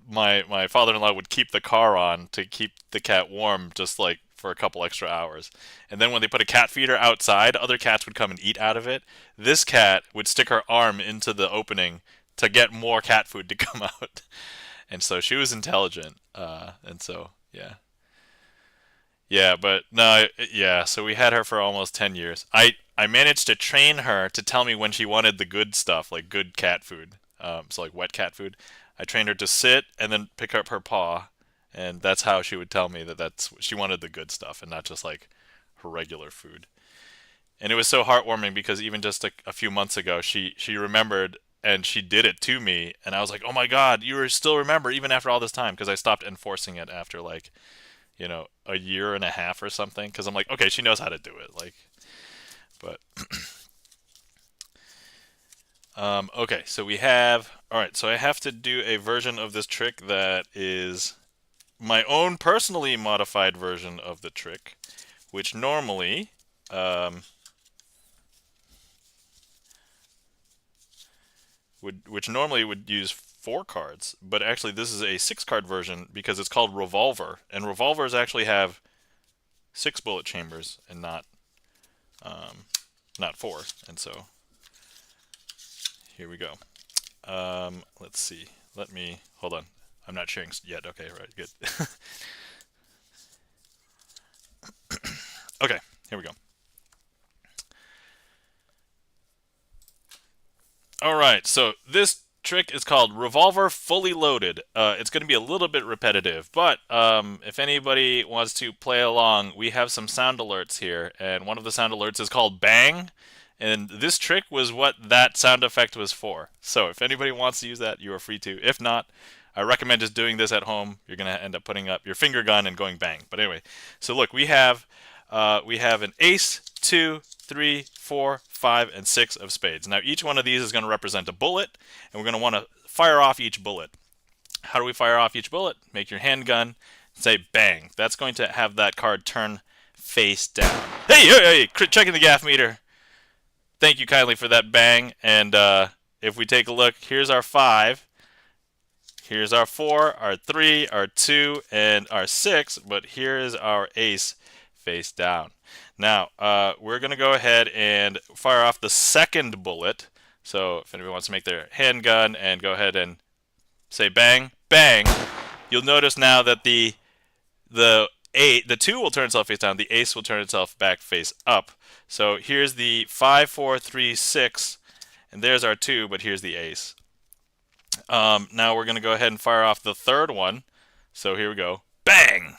my father-in-law would keep the car on to keep the cat warm, just like for a couple extra hours. And then when they put a cat feeder outside, other cats would come and eat out of it. This cat would stick her arm into the opening to get more cat food to come out. And so she was intelligent. And so, yeah. Yeah, but no, yeah, so we had her for almost 10 years. I managed to train her to tell me when she wanted the good stuff, like good cat food. So like wet cat food. I trained her to sit and then pick up her paw, and that's how she would tell me that she wanted the good stuff and not just like her regular food. And it was so heartwarming because even just a few months ago, she remembered, and she did it to me, and I was like, oh my god, you still remember even after all this time, because I stopped enforcing it after like, a year and a half or something, because I'm like, okay, she knows how to do it, like, but okay, so we have, all right, so I have to do a version of this trick that is my own personally modified version of the trick, which normally um, would use 4 cards, but actually this is a 6-card version because it's called revolver, and revolvers actually have 6 bullet chambers and not 4, and so here we go. Let's see. Let me hold on. I'm not sharing yet. Okay, right, good. Okay, here we go. All right, so this trick is called Revolver Fully Loaded. It's going to be a little bit repetitive, but if anybody wants to play along, we have some sound alerts here, and one of the sound alerts is called Bang, and this trick was what that sound effect was for. So if anybody wants to use that, you are free to. If not, I recommend just doing this at home. You're going to end up putting up your finger gun and going bang. But anyway, so look, we have an ace, 2, 3, 4, 5, and 6 of spades. Now each one of these is going to represent a bullet, and we're going to want to fire off each bullet. How do we fire off each bullet? Make your handgun, say bang. That's going to have that card turn face down. Hey, checking the gaff meter. Thank you kindly for that bang. And if we take a look, here's our 5. Here's our 4, our 3, our 2, and our 6. But here is our ace face down. Now, we're going to go ahead and fire off the second bullet. So if anybody wants to make their handgun and go ahead and say bang, bang, you'll notice now that the 2 will turn itself face down, the ace will turn itself back face up. So here's the 5, 4, 3, 6, and there's our 2, but here's the ace. Now we're going to go ahead and fire off the third one. So here we go. Bang!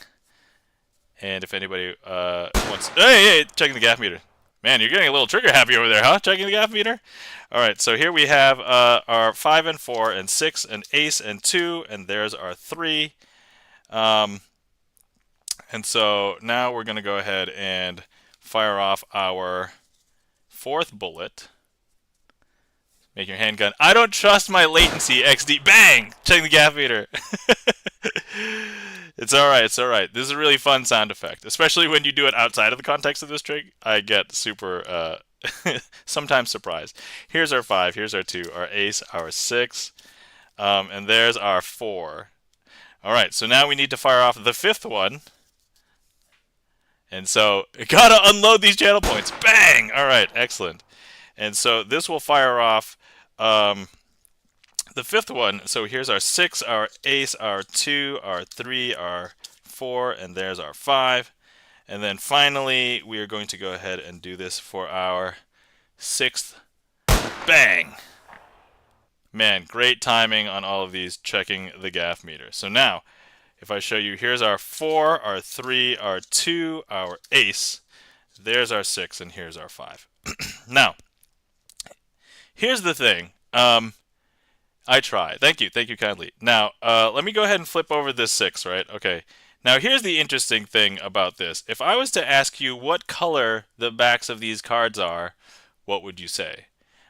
And if anybody wants... Hey, checking the gaff meter. Man, you're getting a little trigger happy over there, huh? Checking the gaff meter? All right, so here we have our 5 and 4 and 6 and ace and 2, and there's our 3. And so now we're going to go ahead and fire off our 4th bullet. Make your handgun. I don't trust my latency, XD. Bang! Checking the gaff meter. It's alright, it's alright. This is a really fun sound effect, especially when you do it outside of the context of this trick. I get super, sometimes surprised. Here's our 5, here's our 2, our ace, our 6, and there's our 4. Alright, so now we need to fire off the 5th one. And so, gotta unload these channel points. Bang! Alright, excellent. And so this will fire off the 5th one. So here's our 6, our ace, our 2, our 3, our 4, and there's our 5. And then finally, we are going to go ahead and do this for our 6th. Bang! Man, great timing on all of these, checking the gaff meter. So now, if I show you, here's our 4, our 3, our 2, our ace. There's our 6, and here's our 5. Now, here's the thing. I try. Thank you kindly. Now, let me go ahead and flip over this 6, right? Okay. Now, here's the interesting thing about this. If I was to ask you what color the backs of these cards are, what would you say?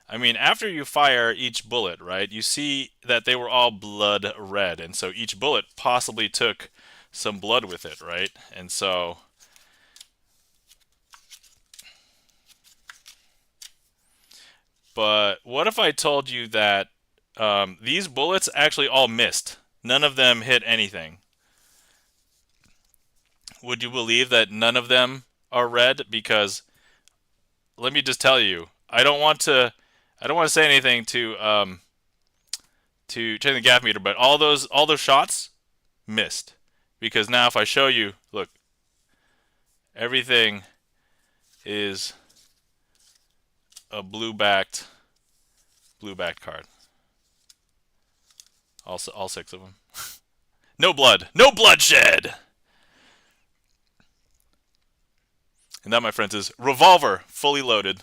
I mean, after you fire each bullet, right, you see that they were all blood red, and so each bullet possibly took some blood with it, right? And so... But what if I told you that these bullets actually all missed? None of them hit anything. Would you believe that none of them are red? Because let me just tell you, I don't want to say anything to change the gaff meter, but all those shots missed. Because now if I show you, look, everything is a blue-backed card. All 6 of them. No blood. No bloodshed! And that, my friends, is Revolver Fully Loaded.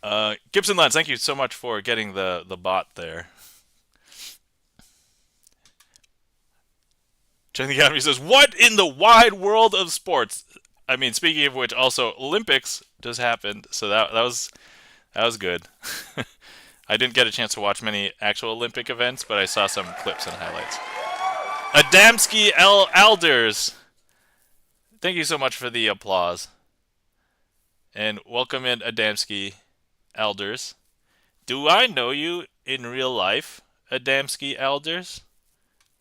GipsonLens, thank you so much for getting the bot there. Chen the Academy says, "What in the wide world of sports?" I mean, speaking of which, also Olympics just happened, so that was good. I didn't get a chance to watch many actual Olympic events, but I saw some clips and highlights. Adamski L. Alders, thank you so much for the applause. And welcome in, Adamski Alders. Do I know you in real life, Adamski Alders?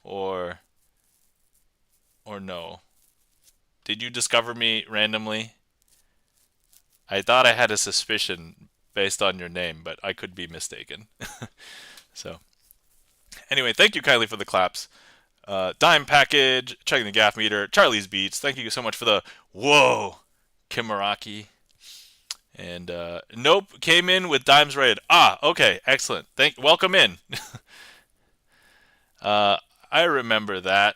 Or no? Did you discover me randomly? I thought I had a suspicion based on your name, but I could be mistaken. So, anyway, thank you kindly for the claps. Dime Package, checking the gaff meter, Charlie's Beats, thank you so much for the whoa, Kimaraki. And Nope came in with Dimes Raid. Ah, okay, excellent. Welcome in. I remember that.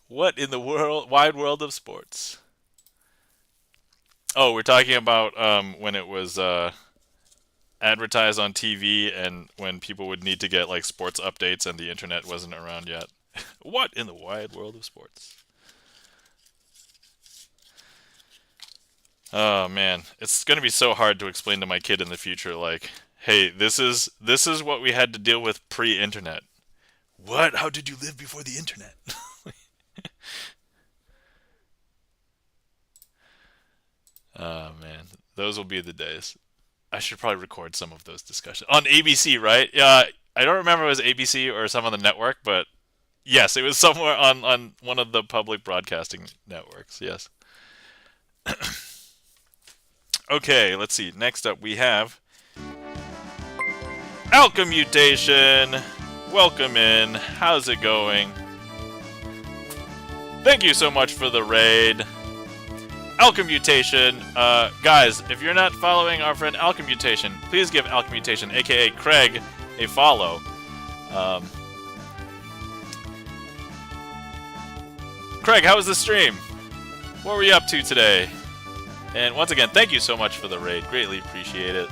What in the wide world of sports? Oh, we're talking about when it was advertised on TV and when people would need to get like sports updates and the internet wasn't around yet. What in the wide world of sports? Oh man, it's going to be so hard to explain to my kid in the future like, "Hey, this is what we had to deal with pre-internet." What? How did you live before the internet? Oh man, those will be the days. I should probably record some of those discussions on ABC, right? Yeah, I don't remember if it was ABC or some on the network, but yes, it was somewhere on one of the public broadcasting networks. Yes. Okay, let's see. Next up, we have Alchemutation. Welcome in. How's it going? Thank you so much for the raid. Alchemutation. Guys, if you're not following our friend Alchemutation, please give Alchemutation, a.k.a. Craig, a follow. Craig, how was the stream? What were you up to today? And once again, thank you so much for the raid. Greatly appreciate it.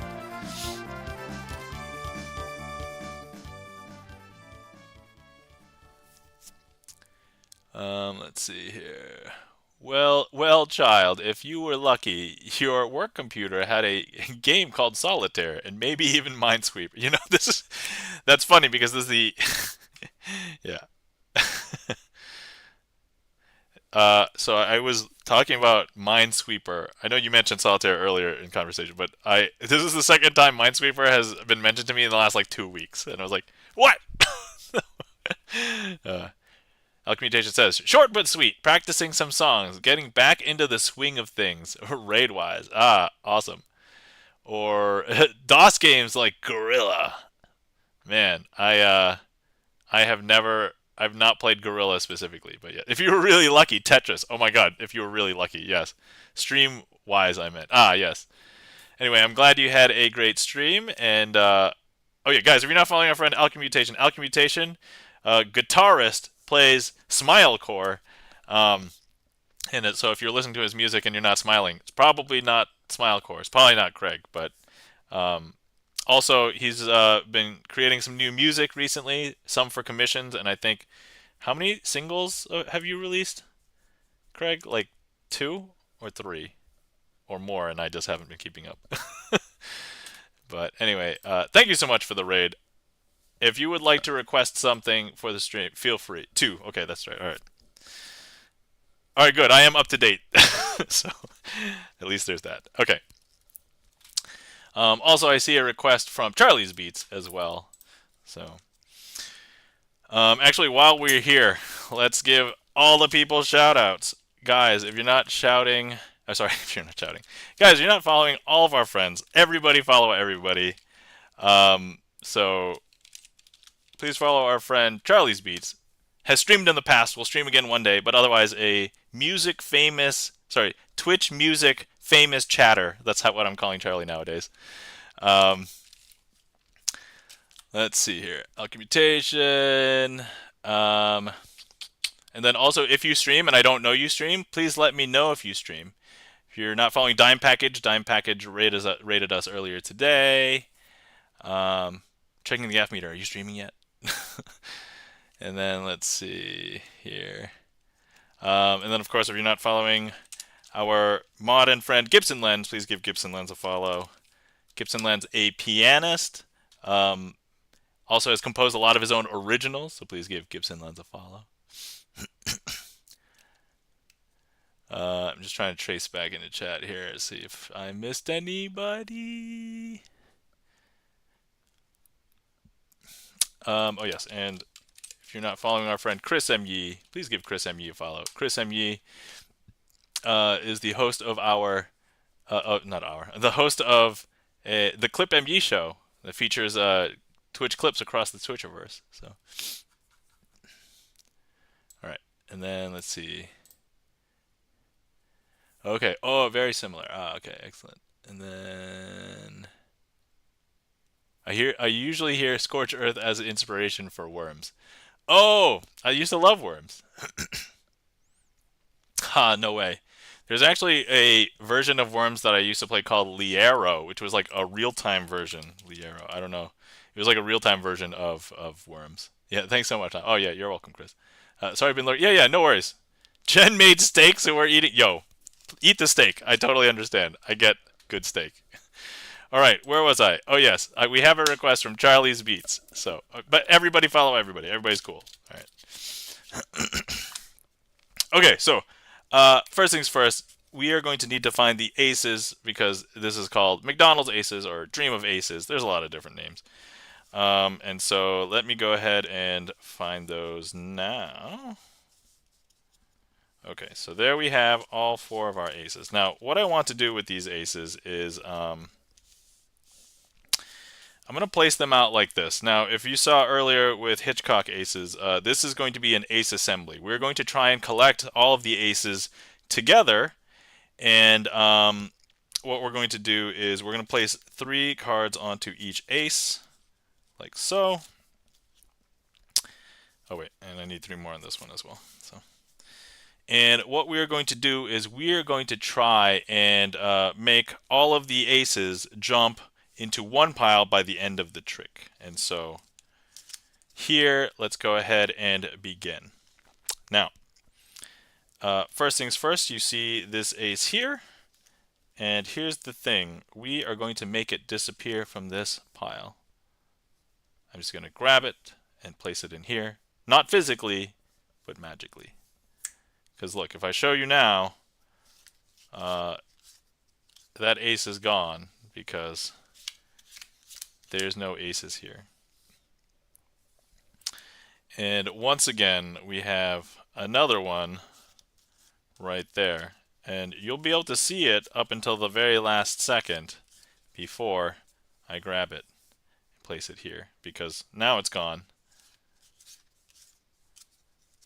Let's see here. Well, child, if you were lucky, your work computer had a game called Solitaire and maybe even Minesweeper. You know, that's funny because this is the yeah. So I was talking about Minesweeper. I know you mentioned Solitaire earlier in conversation, but this is the second time Minesweeper has been mentioned to me in the last like 2 weeks, and I was like, "What?" uh, Alchemytation says, "Short but sweet, practicing some songs, getting back into the swing of things, raid-wise. Ah, awesome." Or DOS games like Gorilla. Man, I've not played Gorilla specifically, but yeah. If you were really lucky, Tetris. Oh my god, if you were really lucky, yes. Stream-wise, I meant. Ah, yes. Anyway, I'm glad you had a great stream, and oh yeah, guys, if you're not following our friend Alchemutation, guitarist plays Smilecore, so if you're listening to his music and you're not smiling, it's probably not Smilecore. It's probably not Craig, but also he's been creating some new music recently, some for commissions, and I think how many singles have you released, Craig? Like 2 or 3 or more, and I just haven't been keeping up. But anyway, thank you so much for the raid. If you would like to request something for the stream, feel free. 2. Okay, that's right. All right. All right, good. I am up to date. So at least there's that. Okay. Also, I see a request from Charlie's Beats as well. So, actually, while we're here, let's give all the people shout-outs. Guys, if you're not shouting... sorry, if you're not shouting. Guys, you're not following all of our friends. Everybody follow everybody. So, please follow our friend Charlie's Beats. Has streamed in the past, will stream again one day, but otherwise a Twitch music famous chatter. That's what I'm calling Charlie nowadays. Let's see here. Alchemutation. And then also, if you stream and I don't know you stream, please let me know if you stream. If If you're not following Dime Package rated us earlier today. Checking the F meter. Are you streaming yet? And then let's see here. And then, of course, if you're not following our mod and friend GipsonLens, please give GipsonLens a follow. GipsonLens, a pianist, also has composed a lot of his own originals, so please give GipsonLens a follow. I'm just trying to trace back into chat here to see if I missed anybody. Oh yes, and if you're not following our friend Chris M. Yee, please give Chris M. Yee a follow. Chris M. Yee is the host of our, the host of the Clip M. Yee show that features Twitch clips across the Twitcherverse. So, all right, and then let's see. Okay. Oh, very similar. Okay, excellent. And then I usually hear Scorch Earth as inspiration for worms. Oh, I used to love worms. Ha, no way. There's actually a version of Worms that I used to play called Liero, which was like a real-time version. Liero, I don't know. It was like a real-time version of Worms. Yeah, thanks so much. Oh yeah, you're welcome, Chris. Sorry, I've been lurking. Yeah, no worries. Jen made steaks and we're eating. Yo, eat the steak. I totally understand. I get good steak. All right, where was I? Oh yes, we have a request from Charlie's Beats. So, but everybody follow everybody. Everybody's cool. All right. Okay, so first things first, we are going to need to find the aces because this is called McDonald's Aces or Dream of Aces. There's a lot of different names. And so let me go ahead and find those now. Okay, so there we have all 4 of our aces. Now, what I want to do with these aces is I'm going to place them out like this. Now, if you saw earlier with Hitchcock aces, this is going to be an ace assembly. We're going to try and collect all of the aces together, and what we're going to do is we're going to place 3 cards onto each ace, like so. Oh wait, and I need 3 more on this one as well. So, and what we are going to do is we are going to try and make all of the aces jump into one pile by the end of the trick. And so here, let's go ahead and begin. Now, first things first, you see this ace here. And here's the thing. We are going to make it disappear from this pile. I'm just going to grab it and place it in here. Not physically, but magically. Because look, if I show you now, that ace is gone because there's no aces here. And once again, we have another one right there. And you'll be able to see it up until the very last second before I grab it and place it here, because now it's gone.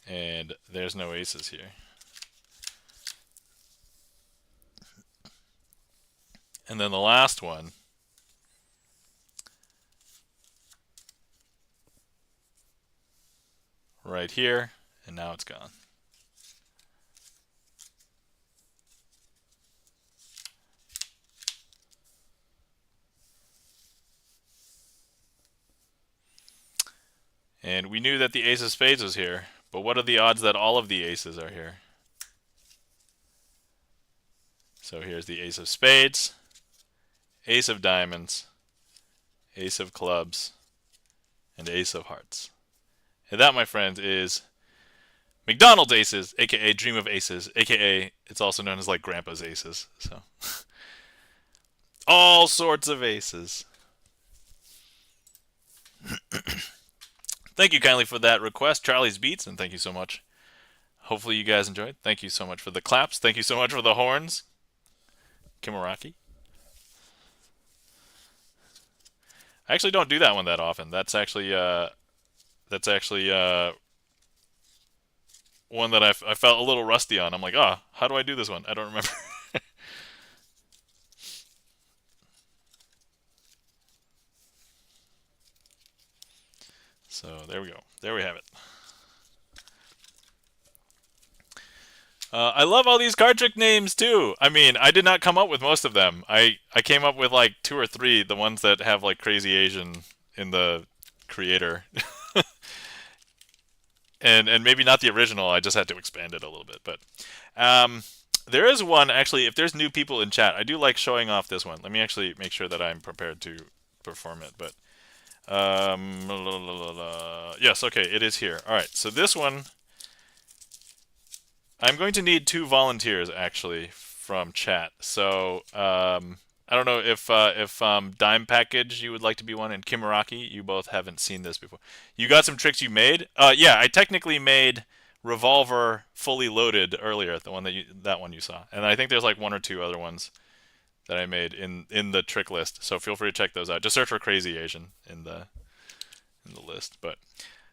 And there's no aces here. And then the last one, right here, and now it's gone. And we knew that the ace of spades was here, but what are the odds that all of the aces are here? So here's the ace of spades, ace of diamonds, ace of clubs, and ace of hearts. And that, my friends, is McDonald's Aces, a.k.a. Dream of Aces, a.k.a. it's also known as like Grandpa's Aces. So all sorts of aces. Thank you kindly for that request, Charlie's Beats, and thank you so much. Hopefully you guys enjoyed. Thank you so much for the claps. Thank you so much for the horns, Kimaraki. I actually don't do that one that often. That's actually one that I felt a little rusty on. I'm like, how do I do this one? I don't remember. So there we go. There we have it. I love all these card trick names too. I mean, I did not come up with most of them. I came up with like two or three, the ones that have like crazy Asian in the creator, and maybe not the original. I just had to expand it a little bit. But um, there is one actually. If there's new people in chat, I do like showing off this one. Let me actually make sure that I'm prepared to perform it. But yes, okay, it is here. All right, so this one. I'm going to need two volunteers actually from chat. So I don't know if Dime Package you would like to be one, and Kimaraki, you both haven't seen this before. You got some tricks you made? Yeah, I technically made Revolver fully loaded earlier, the one that one you saw, and I think there's like one or two other ones that I made in the trick list. So feel free to check those out. Just search for Crazy Asian in the list, but.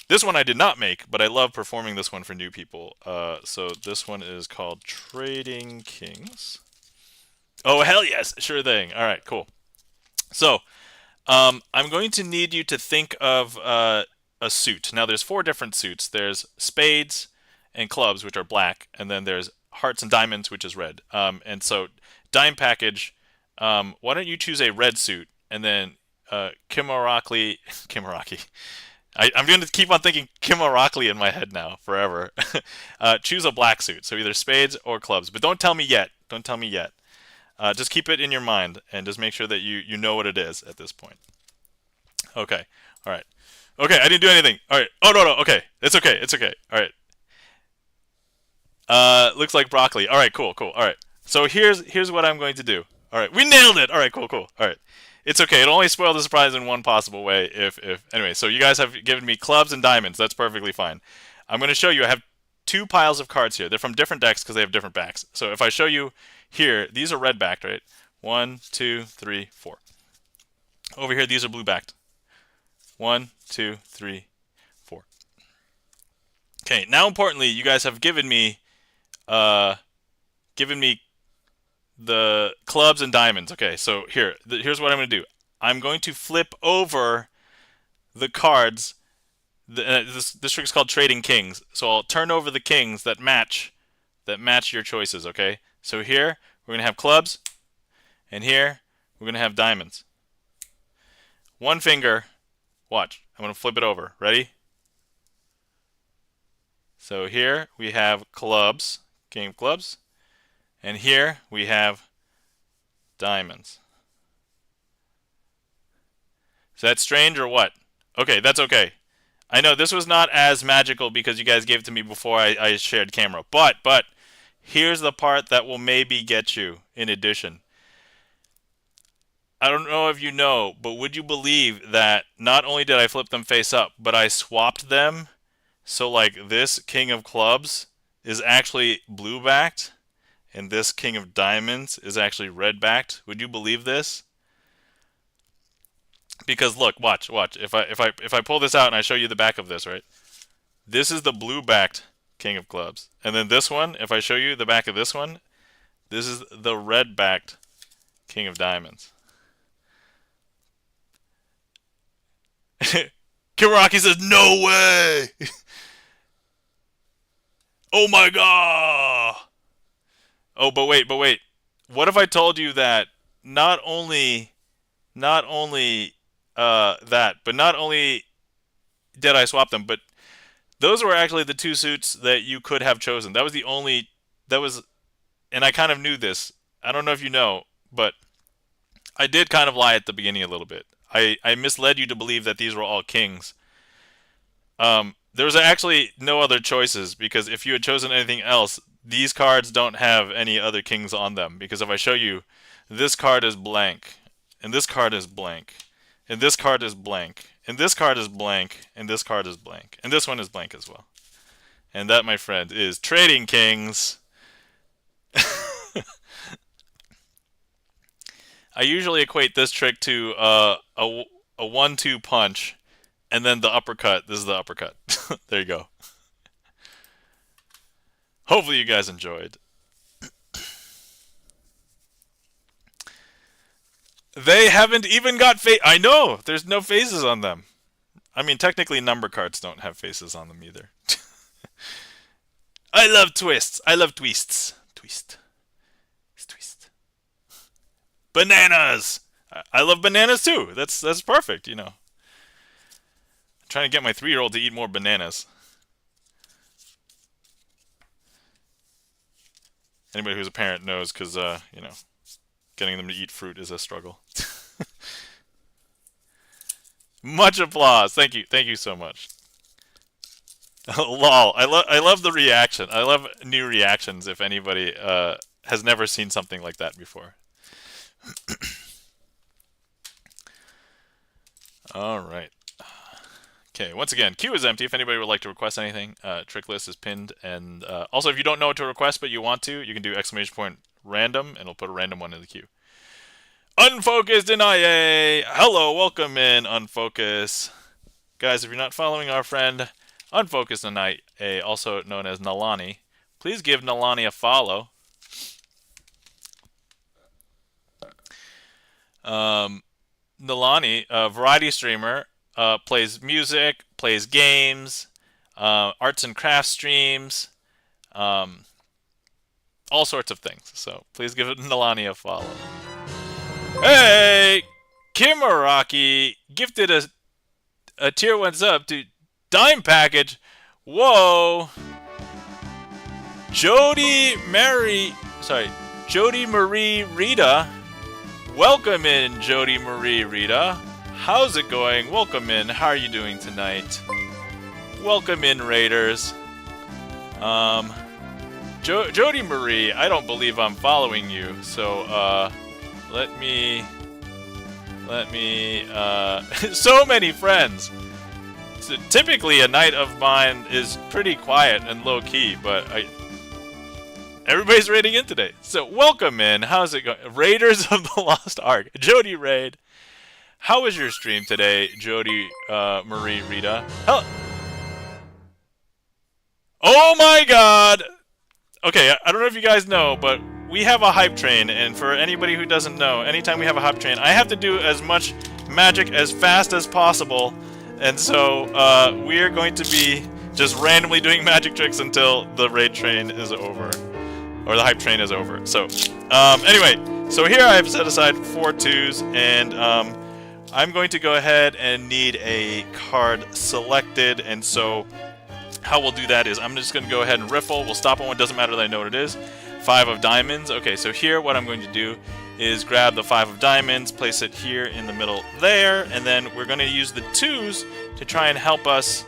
This one I did not make, but I love performing this one for new people. So this one is called Trading Kings. Oh, hell yes. Sure thing. All right, cool. So I'm going to need you to think of a suit. Now, there's four different suits. There's spades and clubs, which are black, and then there's hearts and diamonds, which is red. And so dime package, why don't you choose a red suit, and then Kimaraki, Kimaraki. I'm going to keep on thinking Kimaraki in my head now forever. Choose a black suit, so either spades or clubs. But don't tell me yet. Don't tell me yet. Just keep it in your mind and just make sure that you know what it is at this point. Okay. All right. Okay, I didn't do anything. All right. Oh, no. Okay. It's okay. It's okay. All right. Looks like broccoli. All right, cool. All right. So here's what I'm going to do. All right. We nailed it. All right, cool. All right. It's okay. It'll only spoil the surprise in one possible way if anyway, so you guys have given me clubs and diamonds. That's perfectly fine. I'm going to show you I have two piles of cards here. They're from different decks because they have different backs. So if I show you here, these are red backed, right? 1, 2, 3, 4. Over here, these are blue backed. 1, 2, 3, 4. Okay, now importantly, you guys have given me the clubs and diamonds. Okay, so here's what I'm going to do. I'm going to flip over the cards. This trick is called Trading Kings. So I'll turn over the kings that match your choices. Okay. So here we're going to have clubs, and here we're going to have diamonds. One finger. Watch. I'm going to flip it over. Ready? So here we have clubs, king of clubs, and here we have diamonds. Is that strange or what? Okay, that's okay. I know this was not as magical because you guys gave it to me before I shared camera. But here's the part that will maybe get you in addition. I don't know if you know, but would you believe that not only did I flip them face up, but I swapped them so like this king of clubs is actually blue backed and this king of diamonds is actually red backed. Would you believe this? Because look, watch. If I pull this out and I show you the back of this, right? This is the blue backed king of clubs. And then this one, if I show you the back of this one, this is the red backed king of diamonds. Kimaraki says, "No way!" Oh my god! Oh, but wait. What if I told you that not only that, but not only did I swap them, but those were actually the two suits that you could have chosen. That was the only and I kind of knew this. I don't know if you know, but I did kind of lie at the beginning a little bit. I misled you to believe that these were all kings. There was actually no other choices because if you had chosen anything else, these cards don't have any other kings on them. Because if I show you, this card is blank, and this card is blank, and this card is blank, and this card is blank, and this card is blank, and this one is blank as well. And that, my friend, is Trading Kings. I usually equate this trick to a 1-2 punch, and then the uppercut. This is the uppercut. There you go. Hopefully you guys enjoyed. They haven't even got face. I know! There's no faces on them. I mean, technically number cards don't have faces on them either. I love twists. I love twists. Twist. Twist. Bananas. I love bananas too. That's perfect, you know. I'm trying to get my 3-year-old to eat more bananas. Anybody who's a parent knows, because, you know, getting them to eat fruit is a struggle. Much applause. Thank you. Thank you so much. Lol. I love the reaction. I love new reactions if anybody has never seen something like that before. All right. Okay, once again, queue is empty if anybody would like to request anything. Trick list is pinned. And also, if you don't know what to request but you want to, you can do !random, and it'll put a random one in the queue. Unfocused in IA! Hello, welcome in, Unfocus. Guys, if you're not following our friend Unfocused in IA, also known as Nalani, please give Nalani a follow. Nalani, a variety streamer, plays music, plays games, arts and crafts streams, all sorts of things. So please give Nalani a follow. Hey! Kimaraki gifted a tier 1 sub to Dime Package. Whoa! Jody Marie Rita. Welcome in, Jody Marie Rita. How's it going? Welcome in. How are you doing tonight? Welcome in, Raiders. Jody Marie, I don't believe I'm following you, so let me so many friends. So typically a night of mine is pretty quiet and low key, but everybody's raiding in today. So welcome in. How's it going? Raiders of the Lost Ark. Jody Raid. How was your stream today, Jody Marie Rita? Oh my god! Okay, I don't know if you guys know, but we have a hype train, and for anybody who doesn't know, anytime we have a hype train, I have to do as much magic as fast as possible, and so we're going to be just randomly doing magic tricks until the raid train is over, or the hype train is over. So, anyway, so here I have set aside 4 twos, and I'm going to go ahead and need a card selected, and so how we'll do that is I'm just going to go ahead and riffle. We'll stop on one, doesn't matter that I know what it is. 5 of diamonds. Okay, so here what I'm going to do is grab the 5 of diamonds, place it here in the middle there, and then we're going to use the 2s to try and help us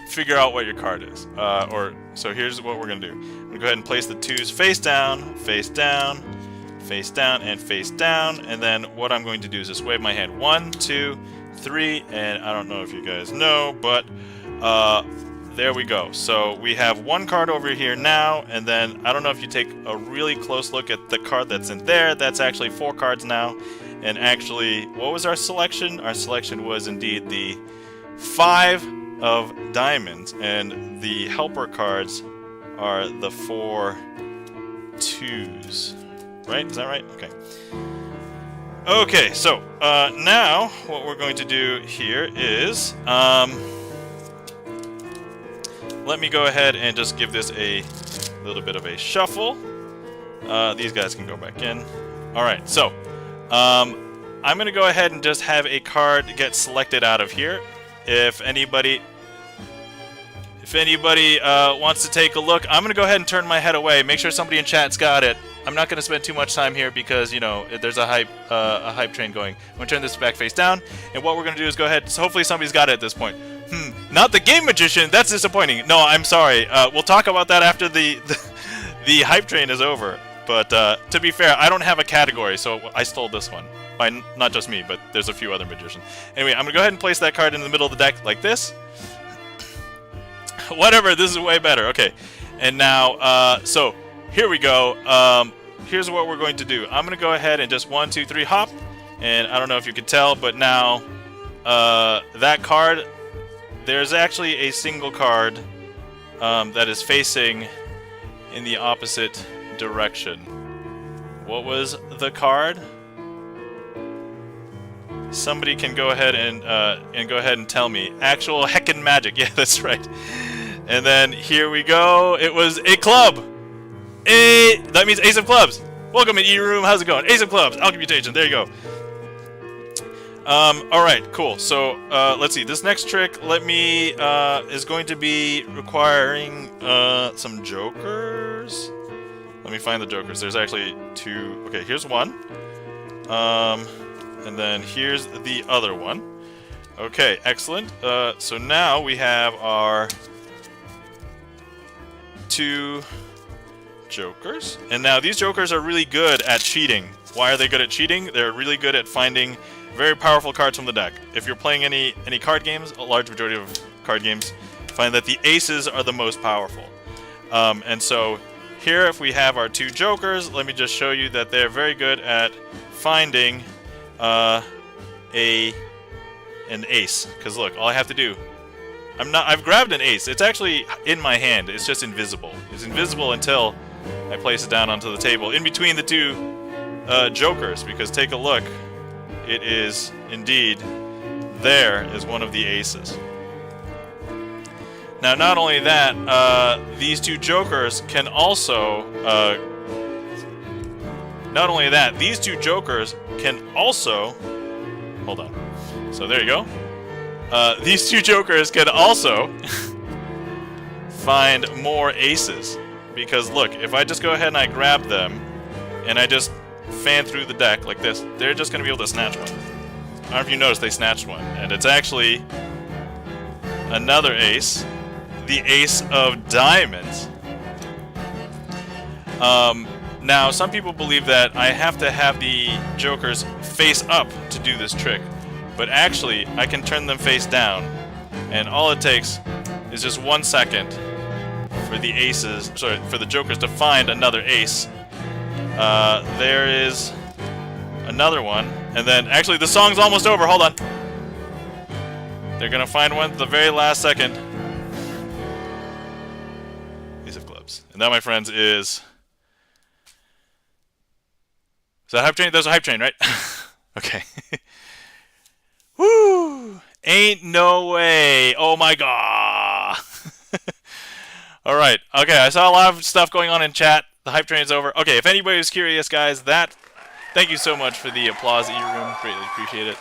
figure out what your card is. So here's what we're going to do. I'm going to go ahead and place the 2s face down, face down, face down, and face down, and then what I'm going to do is just wave my hand 1, 2, 3, and I don't know if you guys know, but there we go. So we have 1 card over here now, and then I don't know if you take a really close look at the card that's in there. That's actually 4 cards now. And actually, what was our selection? Our selection was indeed the 5 of diamonds, and the helper cards are the 4 2s. Right? Is that right? Okay. Okay, so now what we're going to do here is let me go ahead and just give this a little bit of a shuffle. These guys can go back in. Alright, so I'm going to go ahead and just have a card get selected out of here. If anybody wants to take a look, I'm going to go ahead and turn my head away. Make sure somebody in chat's got it. I'm not going to spend too much time here because, you know, there's a hype train going. I'm going to turn this back face down, and what we're going to do is go ahead. So hopefully somebody's got it at this point. Not the Game Magician. That's disappointing. No, I'm sorry. We'll talk about that after the hype train is over. But to be fair, I don't have a category, so I stole this one. By not just me, but there's a few other magicians. Anyway, I'm going to go ahead and place that card in the middle of the deck like this. Whatever, this is way better. Okay, and now, so here we go. Here's what we're going to do. I'm going to go ahead and just 1, 2, 3 hop. And I don't know if you can tell, but now that card, there's actually a single card that is facing in the opposite direction. What was the card? Somebody can go ahead and tell me. Actual heckin' magic. Yeah, that's right. And then here we go. It was a club. That means ace of clubs. Welcome in E-Room. How's it going? Ace of clubs. Alchemmutation. There you go. Alright, cool. So, let's see. This next trick, is going to be requiring, some jokers. Let me find the jokers. There's actually 2. Okay, here's one. And then here's the other one. Okay, excellent. So now we have our 2 jokers. And now these jokers are really good at cheating. Why are they good at cheating? They're really good at finding very powerful cards from the deck. If you're playing any card games, a large majority of card games, find that the aces are the most powerful. And so here, if we have our 2 jokers, let me just show you that they're very good at finding an ace. Because look, all I have to do, I've grabbed an ace. It's actually in my hand. It's just invisible. It's invisible until I place it down onto the table in between the 2 jokers. Because take a look. It is indeed there is one of the aces. Now, not only that, these 2 jokers can also. Not only that, these 2 jokers can also. Hold on. So there you go. These 2 jokers can also find more aces. Because look, if I just go ahead and I grab them, and I just fan through the deck like this, they're just going to be able to snatch one. I don't know if you noticed they snatched one. And it's actually another ace. The ace of diamonds. Now, some people believe that I have to have the jokers face up to do this trick. But actually, I can turn them face down. And all it takes is just 1 second for the aces, sorry, for the jokers to find another ace. There is another one, and then actually the song's almost over. Hold on. They're gonna find one at the very last second. Ace of clubs, and that, my friends, is that hype train? There's a hype train, right? Okay. Woo! Ain't no way. Oh my god. All right. Okay, I saw a lot of stuff going on in chat. The hype train is over. Okay, if anybody was curious, guys, thank you so much for the applause, E-Room. Greatly appreciate it.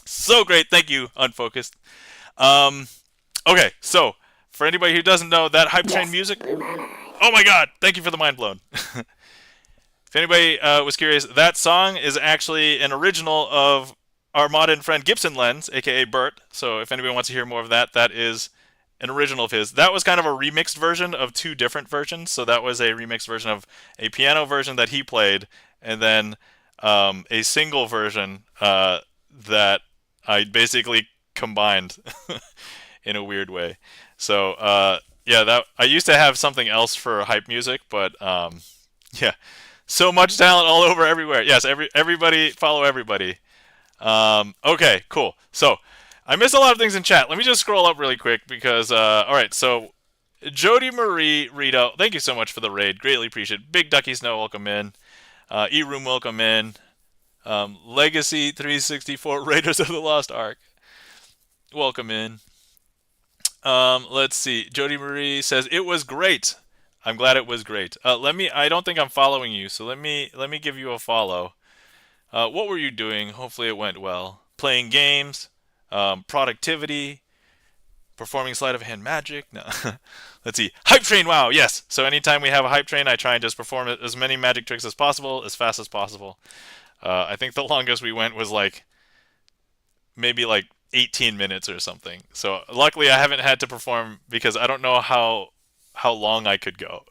So great. Thank you, Unfocused. Okay, so for anybody who doesn't know, that hype train music. Oh my god! Thank you for the mind blown. If anybody was curious, that song is actually an original of our modern friend GipsonLens, a.k.a. Bert. So if anybody wants to hear more of that, that is an original of his. That was kind of a remixed version of 2 different versions. So that was a remixed version of a piano version that he played, and then a single version that I basically combined in a weird way. So yeah, that I used to have something else for hype music, but yeah, so much talent all over everywhere. Yes, everybody follow everybody. Okay, cool. So I missed a lot of things in chat. Let me just scroll up really quick because, alright, so Jody Marie Rito, thank you so much for the raid. Greatly appreciate it. Big Ducky Snow, welcome in. E-Room, welcome in. Legacy 364, Raiders of the Lost Ark, welcome in. Let's see. Jody Marie says, it was great. I'm glad it was great. I don't think I'm following you, so let me give you a follow. What were you doing? Hopefully it went well. Playing games. Productivity, performing sleight of hand magic. No, let's see. Hype train. Wow, yes. So anytime we have a hype train, I try and just perform as many magic tricks as possible, as fast as possible. I think the longest we went was maybe 18 minutes or something. So luckily, I haven't had to perform because I don't know how long I could go.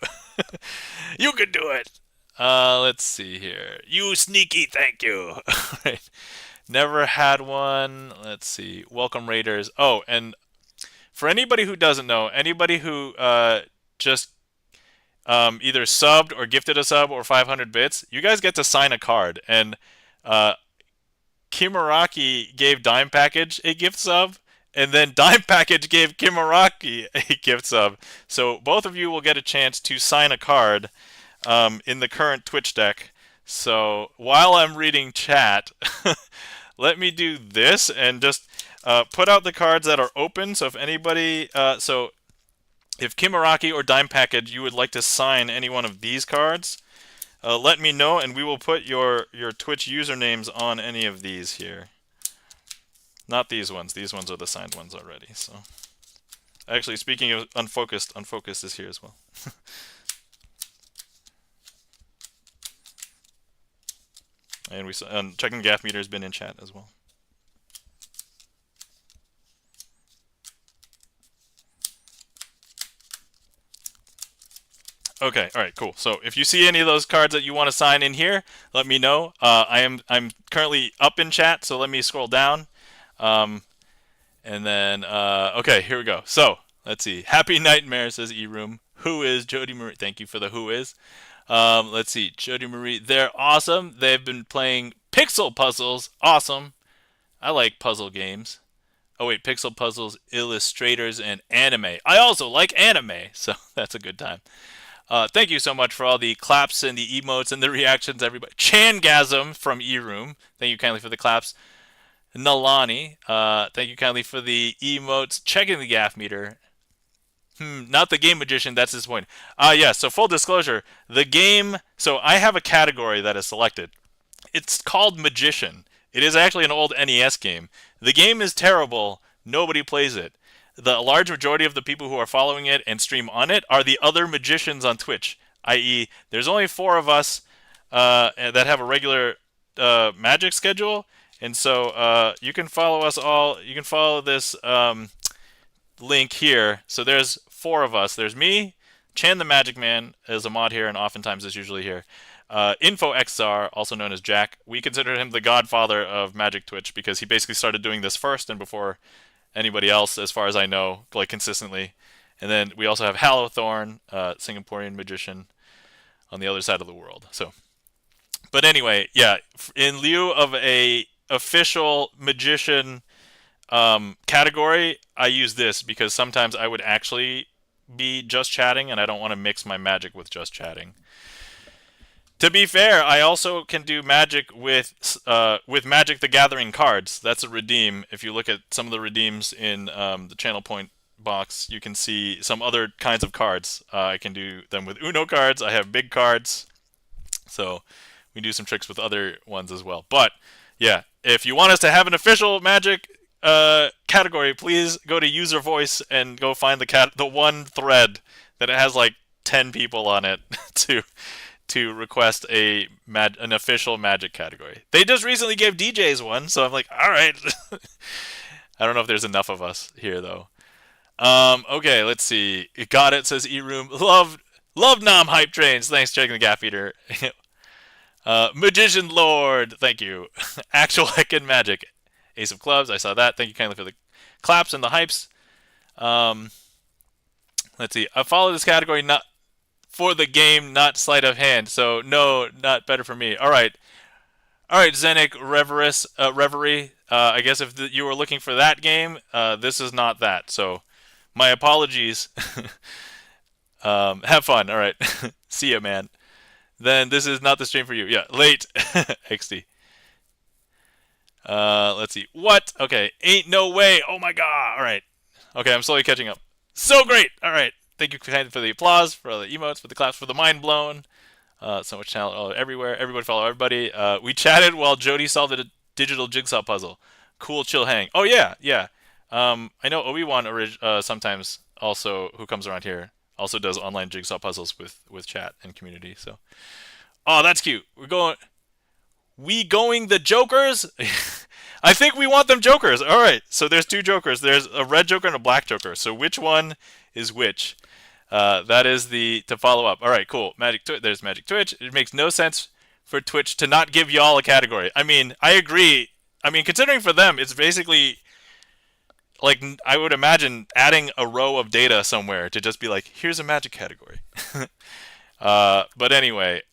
You could do it. Let's see here. You sneaky, thank you. Right. Never had one. Let's see. Welcome Raiders. Oh, and for anybody who doesn't know, anybody who just either subbed or gifted a sub or 500 bits, you guys get to sign a card. And Kimaraki gave Dime Package a gift sub, and then Dime Package gave Kimaraki a gift sub. So both of you will get a chance to sign a card in the current Twitch deck. So while I'm reading chat, let me do this and just put out the cards that are open. So if anybody, so If Kimaraki or Dime Package, you would like to sign any one of these cards, let me know, and we will put your Twitch usernames on any of these here. Not these ones. These ones are the signed ones already. So, actually, speaking of Unfocused, Unfocused is here as well. And checking Gaff Meter has been in chat as well. Okay, all right, cool. So if you see any of those cards that you want to sign in here, let me know. I'm currently up in chat, so let me scroll down. And then okay, here we go. So let's see. Happy Nightmare, says eRoom. Who is Jody Marie? Thank you for the who is. Let's see. Jody Marie, they're awesome. They've been playing pixel puzzles. Awesome. I like puzzle games. Oh wait, pixel puzzles, illustrators, and anime. I also like anime, so that's a good time. Thank you so much for all the claps and the emotes and the reactions, everybody. Changasm from eRoom. Thank you kindly for the claps. Nalani, thank you kindly for the emotes. Checking the Gaff Meter. Not the Game Magician, that's his point. Yeah, so full disclosure, the game, so I have a category that is selected. It's called Magician. It is actually an old NES game. The game is terrible. Nobody plays it. The large majority of the people who are following it and stream on it are the other magicians on Twitch, i.e., there's only 4 of us that have a regular magic schedule, and so you can follow us all. You can follow this link here. So there's 4 of us. There's me, Chan the Magic Man is a mod here, and oftentimes is usually here. InfoXR, also known as Jack. We consider him the godfather of Magic Twitch because he basically started doing this first and before anybody else, as far as I know, like consistently. And then we also have Hallowthorn, Singaporean magician, on the other side of the world. So, but anyway, yeah, in lieu of a official magician category, I use this because sometimes I would actually be just chatting, and I don't want to mix my magic with just chatting. To be fair, I also can do magic with Magic the Gathering cards. That's a redeem. If you look at some of the redeems in the channel point box, you can see some other kinds of cards. I can do them with Uno cards. I have big cards. So we do some tricks with other ones as well. But yeah, if you want us to have an official magic category, please go to user voice and go find the one thread that it has like 10 people on it to request an official magic category. They just recently gave DJs one, so I'm like, all right. I don't know if there's enough of us here though. Okay, let's see. Got it, says eRoom. Love Nom Hype Trains. Thanks, checking the Gaff Eater. Magician Lord, thank you. Actual Heckin' Magic. Ace of Clubs, I saw that. Thank you kindly for the claps and the hypes. Let's see. I follow this category not for the game, not sleight of hand. So no, not better for me. All right, Zenic Reverie. I guess if you were looking for that game, this is not that. So my apologies. Have fun. All right. See ya, man. Then this is not the stream for you. Yeah, late. XD. Let's see. What? Okay. Ain't no way. Oh my god. All right. Okay, I'm slowly catching up. So great. All right. Thank you for the applause, for the emotes, for the claps, for the mind blown. So much talent everywhere. Everybody follow everybody. We chatted while Jody solved a digital jigsaw puzzle. Cool, chill, hang. Oh yeah, yeah. I know Obi-Wan sometimes also, who comes around here, also does online jigsaw puzzles with chat and community. So, oh, that's cute. We going the Jokers? I think we want them Jokers. All right. So there's 2 Jokers. There's a red Joker and a black Joker. So which one is which? That is to follow up. All right, cool. There's Magic Twitch. It makes no sense for Twitch to not give y'all a category. I mean, I agree. I mean, considering for them, it's basically like, I would imagine adding a row of data somewhere to just be like, here's a magic category. But anyway,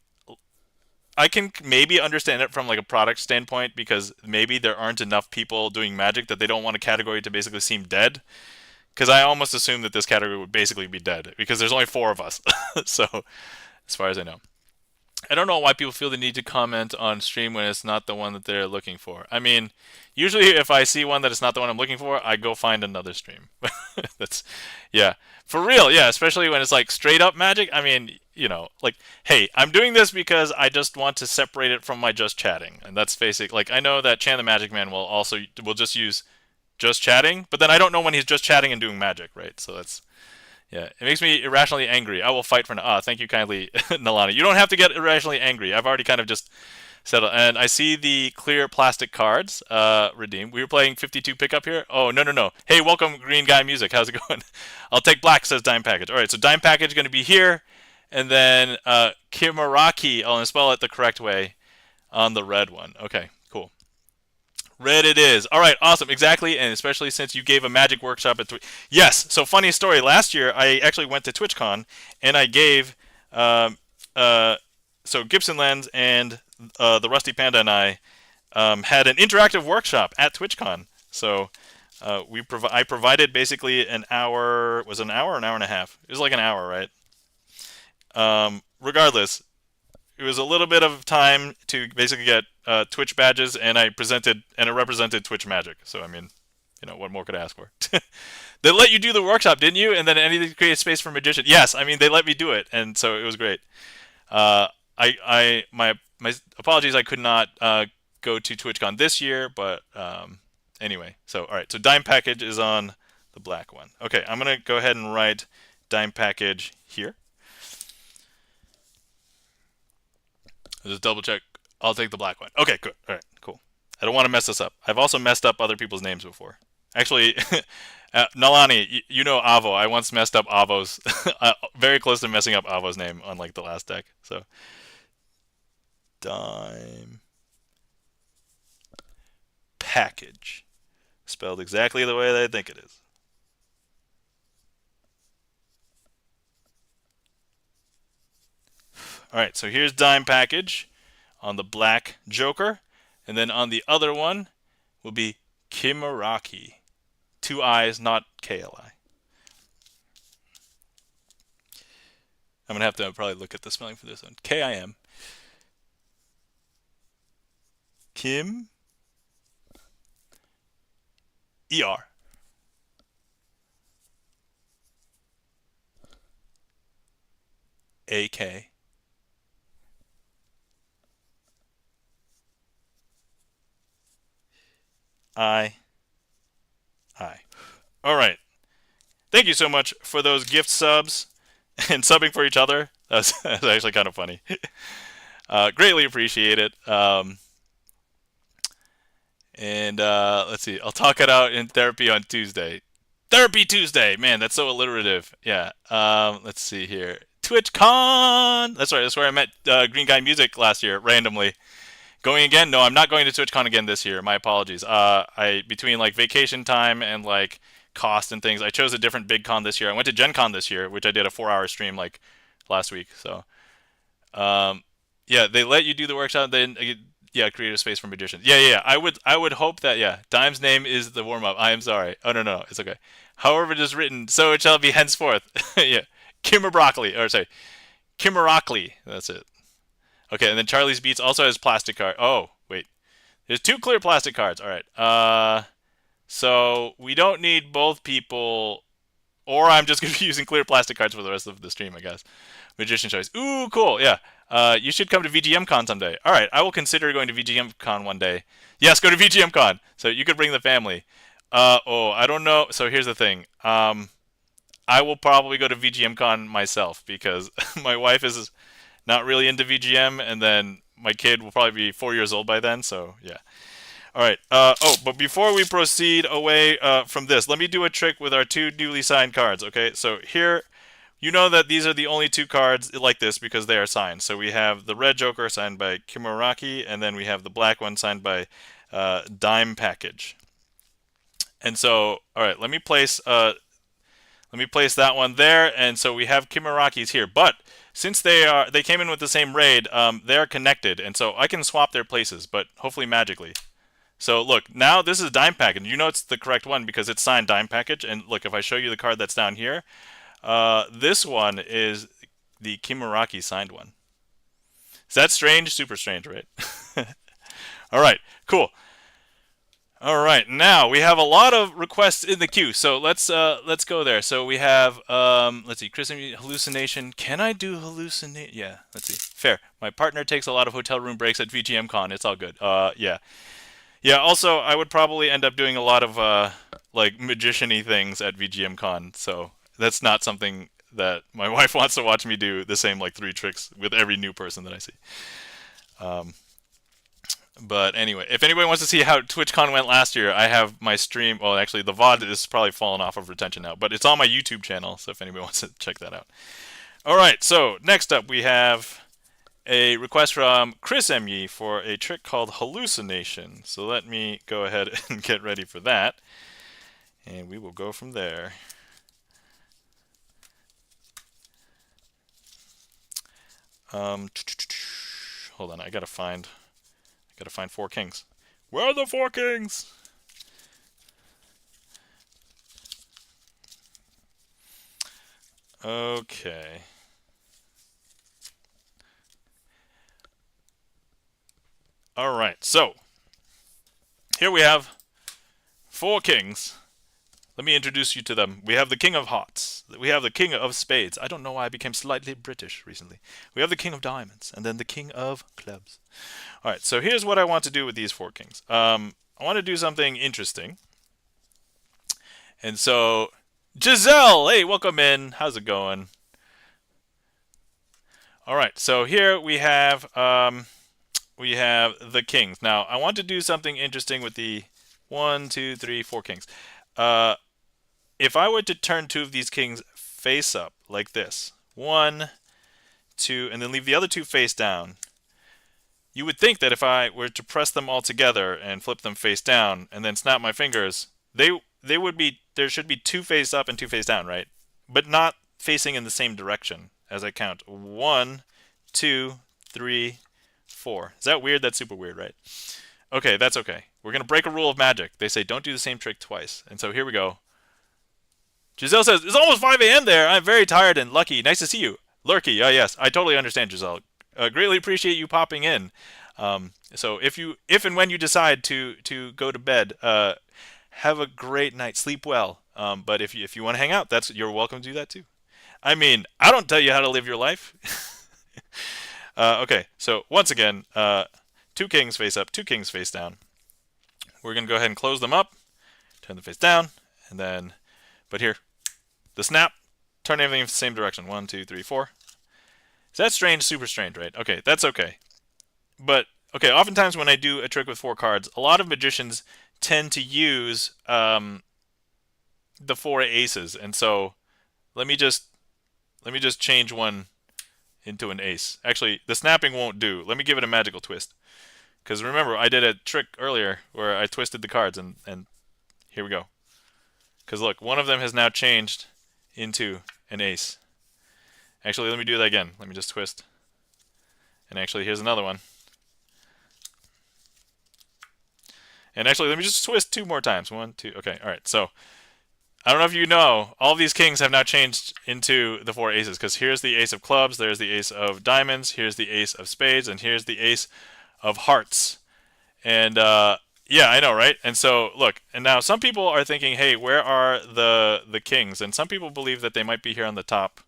I can maybe understand it from like a product standpoint, because maybe there aren't enough people doing magic that they don't want a category to basically seem dead. Because I almost assume that this category would basically be dead because there's only 4 of us. So, as far as I know. I don't know why people feel the need to comment on stream when it's not the one that they're looking for. I mean, usually if I see one that is not the one I'm looking for, I go find another stream. That's, yeah, for real. Yeah, especially when it's like straight up magic. I mean, like, hey, I'm doing this because I just want to separate it from my just chatting, and that's basic. Like, I know that Chan the Magic Man will just use just chatting, but then I don't know when he's just chatting and doing magic, right? So that's yeah, it makes me irrationally angry. I will fight for. Thank you kindly, Nalani. You don't have to get irrationally angry. I've already kind of just settled. And I see the clear plastic cards redeemed. We were playing 52 pickup here. Oh no no no. Hey, welcome Green Guy Music. How's it going? I'll take black. Says Dime Package. All right, so Dime Package going to be here, and then Kimaraki. I'll spell it the correct way on the red one. Okay, cool. Red it is. All right, awesome. Exactly, and especially since you gave a magic workshop at Yes, so funny story. Last year, I actually went to TwitchCon, and I gave, um, uh, so GipsonLens and the Rusty Panda and I had an interactive workshop at TwitchCon. So I provided basically an hour, was it an hour or an hour and a half? It was like an hour, right? Regardless, it was a little bit of time to basically get Twitch badges, and I presented and it represented Twitch magic. So I mean, what more could I ask for? They let you do the workshop, didn't you? And then anything to create space for magician. Yes, I mean they let me do it, and so it was great. My apologies, I could not go to TwitchCon this year, but anyway. So all right, so Dime Package is on the black one. Okay, I'm gonna go ahead and write Dime Package here. Just double check. I'll take the black one. Okay, good. All right, cool. I don't want to mess this up. I've also messed up other people's names before. Actually, Nalani, you know Avo. I once messed up Avo's, very close to messing up Avo's name on like the last deck. So, Dime Package, spelled exactly the way that I think it is. All right, so here's Dime Package on the black Joker, and then on the other one will be Kimaraki. Two I's, not KLI. I'm gonna have to probably look at the spelling for this one. KIM. Kim. ER. A.K.A. I. All right. Thank you so much for those gift subs and subbing for each other. That was actually kind of funny. Greatly appreciate it. And let's see. I'll talk it out in therapy on Tuesday. Therapy Tuesday, man, that's so alliterative. Yeah. Let's see here. TwitchCon. That's right. That's where I met Green Guy Music last year randomly. Going again? No, I'm not going to TwitchCon again this year. My apologies. I between like vacation time and like cost and things, I chose a different big con this year. I went to Gen Con this year, which I did a 4-hour stream like last week. So, um, yeah, they let you do the workshop. Then yeah, create a space for magicians. Yeah. I would hope that yeah, Dime's name is the warm up. I am sorry. Oh no, it's okay. However it is written, so it shall be henceforth. Yeah, Kimmer Broccoli, or sorry, Kimmerockley. That's it. Okay, and then Charlie's Beats also has plastic card. Oh, wait. There's two clear plastic cards. All right. So we don't need both people, or I'm just going to be using clear plastic cards for the rest of the stream, I guess. Magician choice. Ooh, cool. Yeah. You should come to VGM Con someday. All right, I will consider going to VGM Con one day. Yes, go to VGM Con. So you could bring the family. I don't know. So here's the thing. I will probably go to VGM Con myself because my wife is not really into VGM, and then my kid will probably be 4 years old by then. So yeah. All right. But before we proceed away from this, let me do a trick with our two newly signed cards. Okay. So here, you know that these are the only two cards like this because they are signed. So we have the red Joker signed by Kimuraki, and then we have the black one signed by Dime Package. And so, all right, let me place that one there, and so we have Kimuraki's here. But since they came in with the same raid, they are connected, and so I can swap their places, but hopefully magically. So look, now this is Dime Package. You know it's the correct one because it's signed Dime Package. And look, if I show you the card that's down here, this one is the Kimuraki signed one. Is that strange? Super strange, right? All right, cool. All right, now we have a lot of requests in the queue, so let's go there. So we have let's see, Chris, hallucination. Can I do hallucinate? Yeah, let's see. Fair. My partner takes a lot of hotel room breaks at VGM Con. It's all good. Yeah, yeah. Also, I would probably end up doing a lot of like magician-y things at VGM Con. So that's not something that my wife wants to watch me do the same like 3 tricks with every new person that I see. But anyway, if anybody wants to see how TwitchCon went last year, I have my stream. Well, actually, the VOD is probably fallen off of retention now, but it's on my YouTube channel, so if anybody wants to check that out. All right, so next up we have a request from Chris ME for a trick called hallucination. So let me go ahead and get ready for that, and we will go from there. Hold on, I gotta find 4 kings. Where are the 4 kings? Okay. All right, so here we have 4 kings. Let me introduce you to them. We have the King of Hearts. We have the King of Spades. I don't know why I became slightly British recently. We have the King of Diamonds, and then the King of Clubs. All right, so here's what I want to do with these 4 kings. I want to do something interesting. And so, Giselle, hey, welcome in. How's it going? All right, so here we have the kings. Now, I want to do something interesting with the 1, 2, 3, 4 kings. If I were to turn 2 of these kings face up like this, 1, 2, and then leave the other 2 face down, you would think that if I were to press them all together and flip them face down and then snap my fingers, they would be, there should be 2 face up and 2 face down, right? But not facing in the same direction as I count. 1, 2, 3, 4. Is that weird? That's super weird, right? Okay, that's okay. We're going to break a rule of magic. They say don't do the same trick twice. And so here we go. Giselle says, it's almost 5 a.m. there. I'm very tired and lucky. Nice to see you. Lurky, yes, I totally understand, Giselle. Greatly appreciate you popping in. So if and when you decide to go to bed, have a great night. Sleep well. But if you want to hang out, you're welcome to do that too. I mean, I don't tell you how to live your life. Okay, so once again, 2 kings face up, 2 kings face down. We're going to go ahead and close them up, turn them face down, and then, but here, the snap, turn everything in the same direction. 1, 2, 3, 4. Is that strange? Super strange, right? Okay, that's okay. But, okay, oftentimes when I do a trick with 4 cards, a lot of magicians tend to use the 4 aces. And so let me just change one into an ace. Actually, the snapping won't do. Let me give it a magical twist. Because remember, I did a trick earlier where I twisted the cards, and here we go. Because look, one of them has now changed into an ace. Actually, let me do that again. Let me just twist. And actually, here's another one. And actually, let me just twist 2 more times. 1, 2. Okay, all right. So I don't know if you know, all of these kings have now changed into the 4 aces. Because here's the ace of clubs, there's the ace of diamonds, here's the ace of spades, and here's the ace of hearts. And yeah, I know, right? And so look, and now some people are thinking, hey, where are the kings? And some people believe that they might be here on the top,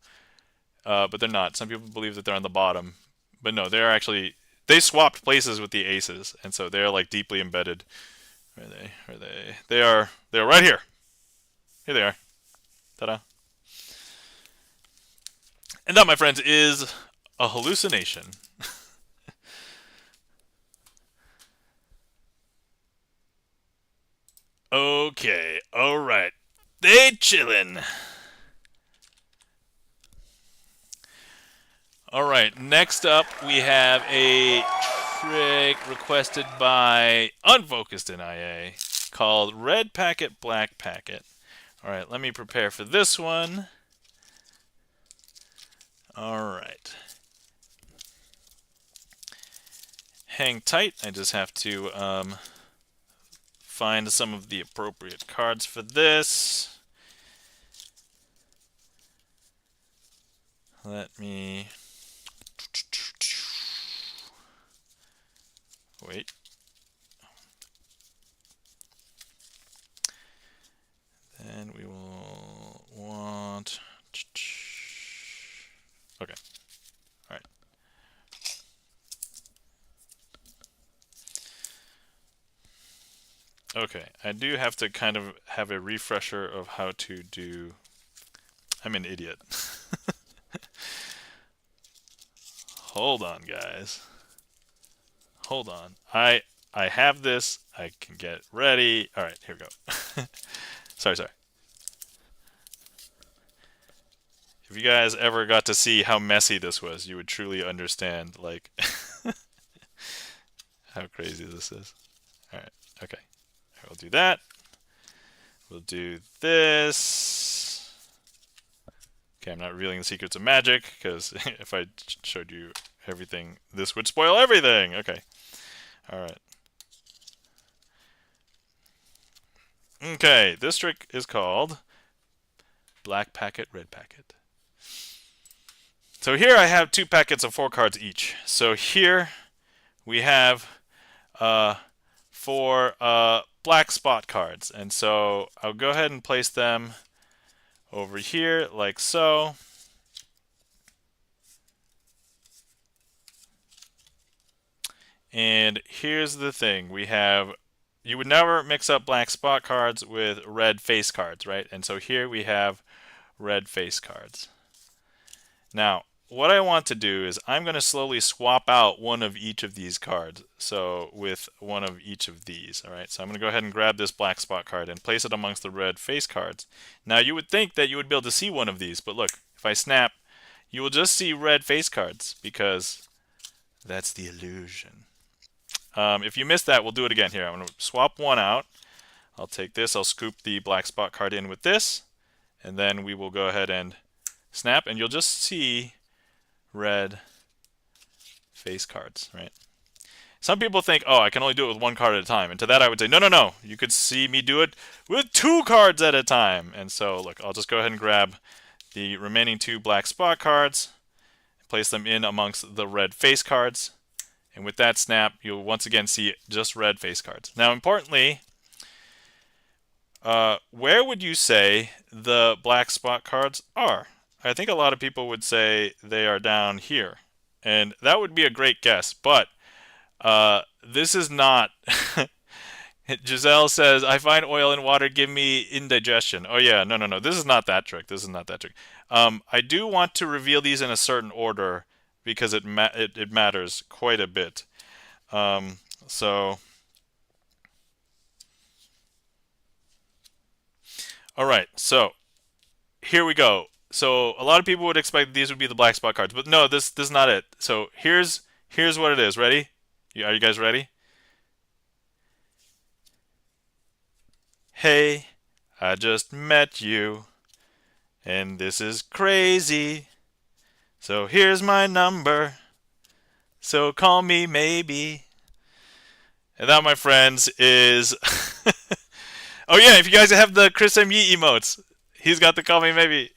but they're not. Some people believe that they're on the bottom, but no, they're actually, they swapped places with the aces, and so they're like deeply embedded. Where are they? Where are they? They're right here. Here they are. Ta-da. And that, my friends, is a hallucination. Okay, alright. They chillin'. Alright, next up we have a trick requested by Unfocused in IA called Red Packet, Black Packet. Alright, let me prepare for this one. Alright. Hang tight. I just have to find some of the appropriate cards for this. Let me... Okay, I do have to kind of have a refresher of how to do. I'm an idiot. Hold on, guys. Hold on. I have this. I can get ready. All right, here we go. Sorry. If you guys ever got to see how messy this was, you would truly understand like how crazy this is. All right. Okay. We'll do that. We'll do this. Okay, I'm not revealing the secrets of magic because if I showed you everything, this would spoil everything. Okay. All right. Okay, this trick is called black packet, red packet. So here I have 2 packets of 4 cards each. So here we have 4 black spot cards. And so I'll go ahead and place them over here like so. And here's the thing. You would never mix up black spot cards with red face cards, right? And so here we have red face cards. Now, what I want to do is I'm going to slowly swap out one of each of these cards. So with one of each of these, all right? So I'm going to go ahead and grab this black spot card and place it amongst the red face cards. Now, you would think that you would be able to see one of these, but look, if I snap, you will just see red face cards because that's the illusion. If you missed that, we'll do it again here. I'm going to swap one out. I'll take this. I'll scoop the black spot card in with this. And then we will go ahead and snap. And you'll just see red face cards, right? Some people think, oh, I can only do it with 1 card at a time. And to that I would say, no. You could see me do it with 2 cards at a time. And so, look, I'll just go ahead and grab the remaining 2 black spot cards. Place them in amongst the red face cards. And with that snap, you'll once again see just red face cards. Now, importantly, where would you say the black spot cards are? I think a lot of people would say they are down here. And that would be a great guess, but this is not. Giselle says, I find oil in water give me indigestion. Oh yeah, no. This is not that trick. I do want to reveal these in a certain order because it matters quite a bit. So, all right. So here we go. So a lot of people would expect these would be the black spot cards, but no, this is not it. So here's what it is. Ready? Are you guys ready? Hey, I just met you, and this is crazy. So here's my number. So call me maybe. And that, my friends, is. Oh yeah, if you guys have the Chris M. Yee emotes, he's got the call me maybe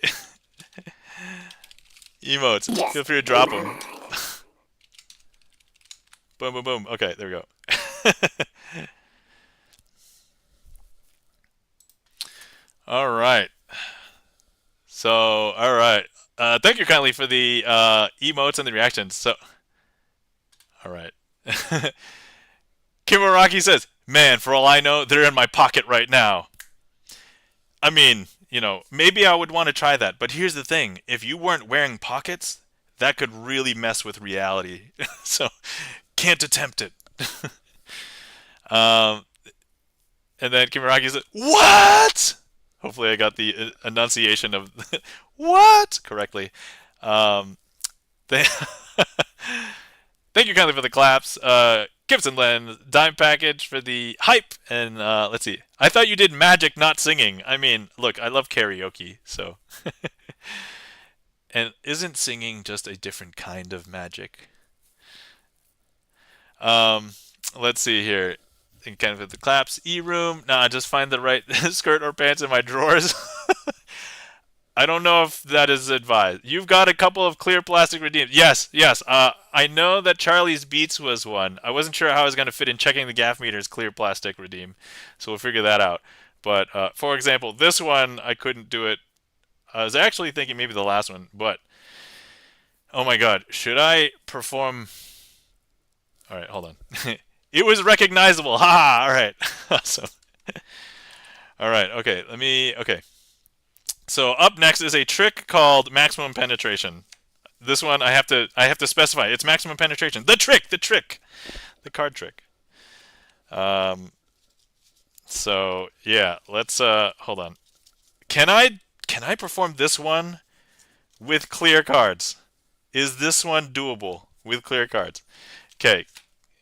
emotes. Feel free to drop them. Boom. Okay, there we go. All right. So, all right. Thank you kindly for the emotes and the reactions. So, all right. Kimaraki says, man, for all I know, they're in my pocket right now. I mean, maybe I would want to try that. But here's the thing. If you weren't wearing pockets, that could really mess with reality. So, can't attempt it. And then Kimaraki says, what? Hopefully I got the enunciation of what correctly. Thank you kindly for the claps. GipsonLens, dime package for the hype. And let's see. I thought you did magic, not singing. I mean, look, I love karaoke, so. And isn't singing just a different kind of magic? Let's see here. Kind of with the claps. E-room. Nah, just find the right skirt or pants in my drawers. I don't know if that is advised. You've got a couple of clear plastic redeems. Yes. I know that Charlie's Beats was one. I wasn't sure how I was going to fit in checking the gaff meter's clear plastic redeem. So we'll figure that out. But, for example, this one, I couldn't do it. I was actually thinking maybe the last one. But, oh my god. Should I perform... All right, hold on. It was recognizable. Ha! All right. Awesome. All right. Okay. Okay. So up next is a trick called maximum penetration. This one I have to specify. It's maximum penetration. The card trick. Um, so yeah, let's hold on. Can I perform this one with clear cards? Is this one doable with clear cards? Okay.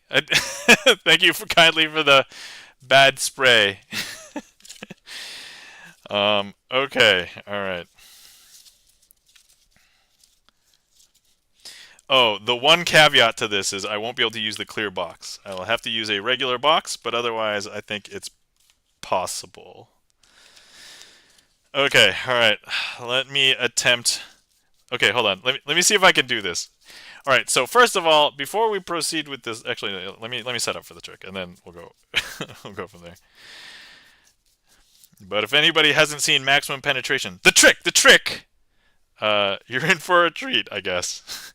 Thank you for kindly for the bad spray. Okay. All right. Oh, the one caveat to this is I won't be able to use the clear box. I will have to use a regular box, but otherwise I think it's possible. Okay, all right. Let me attempt. Okay, hold on. Let me see if I can do this. All right. So first of all, before we proceed with this, actually, let me set up for the trick, and then we'll go we'll go from there. But if anybody hasn't seen maximum penetration, the trick, you're in for a treat, I guess.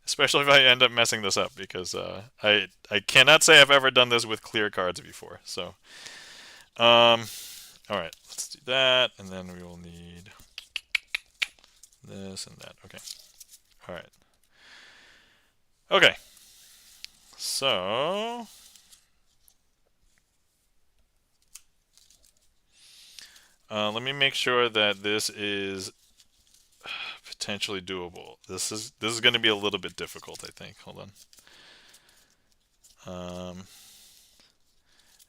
Especially if I end up messing this up, because I cannot say I've ever done this with clear cards before. So, all right, let's do that, and then we will need this and that. Okay. All right. Okay. So, let me make sure that this is potentially doable. This is going to be a little bit difficult, I think. Hold on.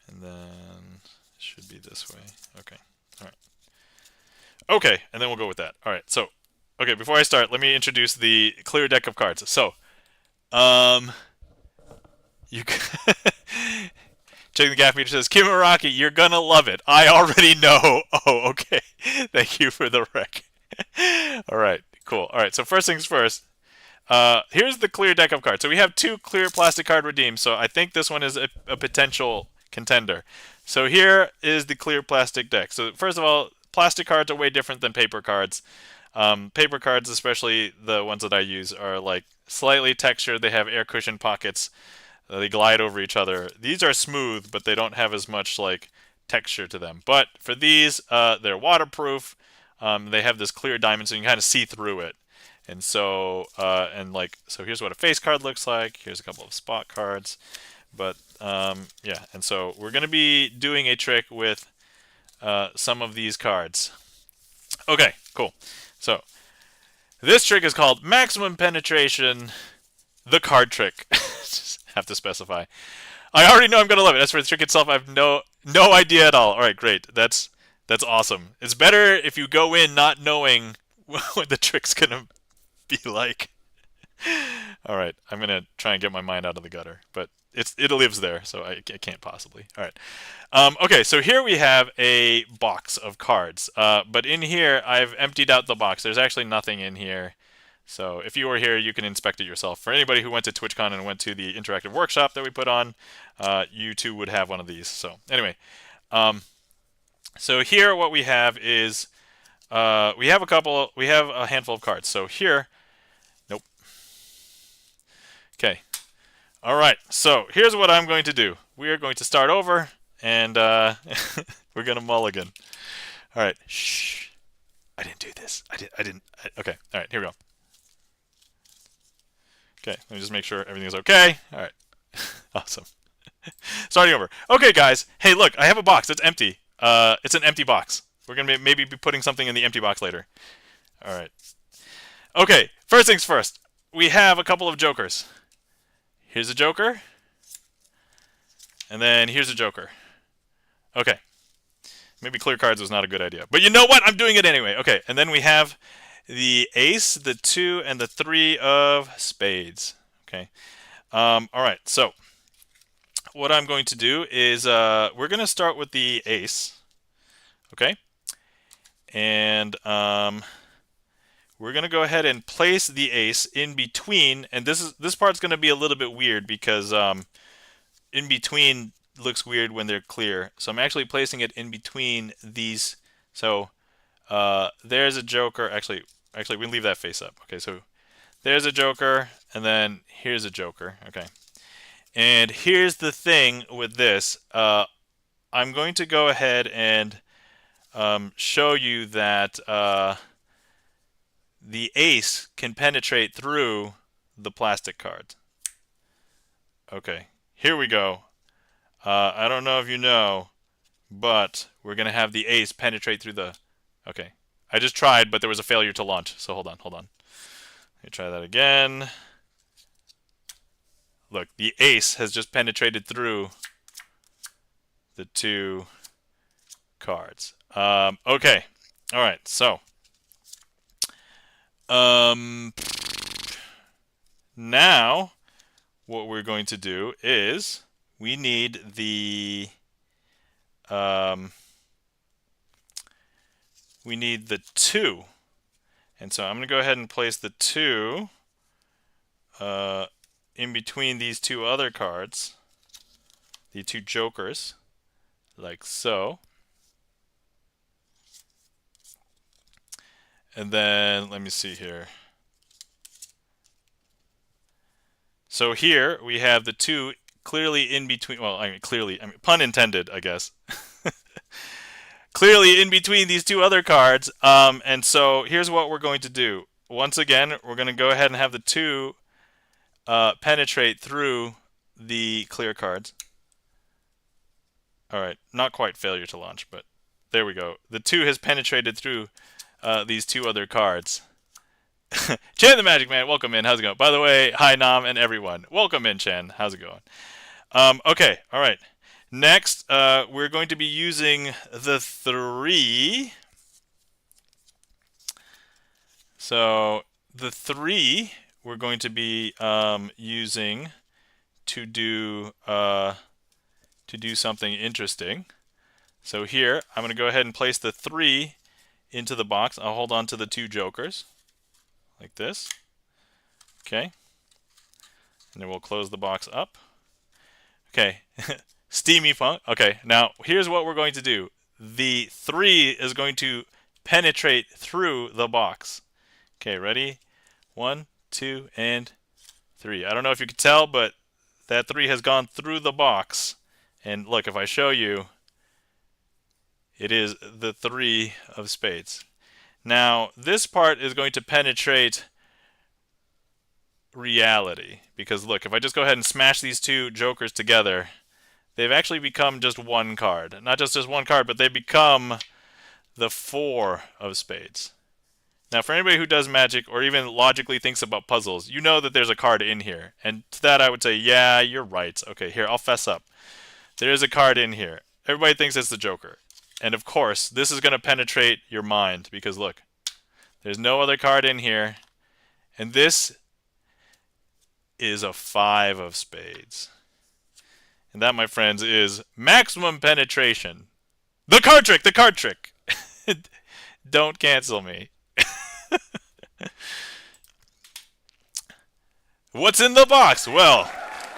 And then it should be this way. Okay. All right. Okay, and then we'll go with that. All right. So, okay, before I start, let me introduce the clear deck of cards. So, um, you Check the Gaff Meter says, Kimaraki, you're gonna love it. I already know. Oh, okay. Thank you for the rec. All right, cool. All right, so first things first. Here's the clear deck of cards. So we have two clear plastic card redeemed. So I think this one is a potential contender. So here is the clear plastic deck. So first of all, plastic cards are way different than paper cards. Paper cards, especially the ones that I use, are like slightly textured. They have air cushion pockets. They glide over each other. These are smooth, but they don't have as much like texture to them. But for these, they're waterproof. They have this clear diamond, so you can kind of see through it. And so, so here's what a face card looks like. Here's a couple of spot cards. But yeah, and so we're going to be doing a trick with some of these cards. Okay, cool. So this trick is called Maximum Penetration, the card trick. Just have to specify. I already know I'm going to love it. As for the trick itself, I have no idea at all. All right, great. That's awesome. It's better if you go in not knowing what the trick's going to be like. All right, I'm gonna try and get my mind out of the gutter, but it lives there, so I can't possibly. All right, okay. So here we have a box of cards, but in here I've emptied out the box. There's actually nothing in here. So if you were here, you can inspect it yourself. For anybody who went to TwitchCon and went to the interactive workshop that we put on, you too would have one of these. So anyway, so here what we have is we have a handful of cards. So here. Nope. Okay. All right. So here's what I'm going to do. We are going to start over, and we're going to mulligan. All right. Shh. I didn't do this. I didn't. Okay. All right. Here we go. Okay. Let me just make sure everything is okay. All right. Awesome. Starting over. Okay, guys. Hey, look. I have a box. It's empty. It's an empty box. We're going to maybe be putting something in the empty box later. All right. Okay. First things first. We have a couple of jokers. Here's a joker. And then here's a joker. Okay. Maybe clear cards was not a good idea. But you know what? I'm doing it anyway. Okay. And then we have the ace, the 2, and the 3 of spades. Okay. All right. So what I'm going to do is we're going to start with the ace. Okay. And we're going to go ahead and place the ace in between, and this part's going to be a little bit weird because in between looks weird when they're clear. So I'm actually placing it in between these. So there's a joker. Actually, we can leave that face up. Okay, so there's a joker, and then here's a joker. Okay, and here's the thing with this. I'm going to go ahead and show you that the ace can penetrate through the plastic cards. Okay, here we go. I don't know if you know, but we're going to have the ace penetrate through the... Okay, I just tried, but there was a failure to launch, so hold on. Let me try that again. Look, the ace has just penetrated through the two cards. Okay, all right, so now what we're going to do is we need the two. And so I'm going to go ahead and place the 2 in between these two other cards, the 2 jokers, like so. And then let me see here. So here we have the 2 clearly in between. Well, I mean, pun intended, I guess. Clearly in between these 2 other cards. And so here's what we're going to do. Once again, we're going to go ahead and have the 2 penetrate through the clear cards. All right, not quite failure to launch, but there we go. The 2 has penetrated through these 2 other cards. Chen the Magic Man, welcome in. How's it going? By the way, hi Nam and everyone. Welcome in, Chen. How's it going? Okay, all right. Next, we're going to be using the 3. So the 3 we're going to be using to do something interesting. So here, I'm going to go ahead and place the 3 into the box. I'll hold on to the 2 jokers, like this. Okay. And then we'll close the box up. Okay. Steamy funk. Okay, now here's what we're going to do. The 3 is going to penetrate through the box. Okay, ready? 1, 2, and 3. I don't know if you can tell, but that 3 has gone through the box. And look, if I show you, it is the 3 of spades. Now, this part is going to penetrate reality. Because look, if I just go ahead and smash these 2 jokers together, they've actually become just 1 card. Not just 1 card, but they become the 4 of spades. Now, for anybody who does Magic or even logically thinks about puzzles, you know that there's a card in here. And to that I would say, yeah, you're right. Okay, here, I'll fess up. There is a card in here. Everybody thinks it's the Joker. And of course, this is going to penetrate your mind because look, there's no other card in here. And this is a 5 of spades. And that, my friends, is maximum penetration. The card trick! The card trick! Don't cancel me. What's in the box? Well,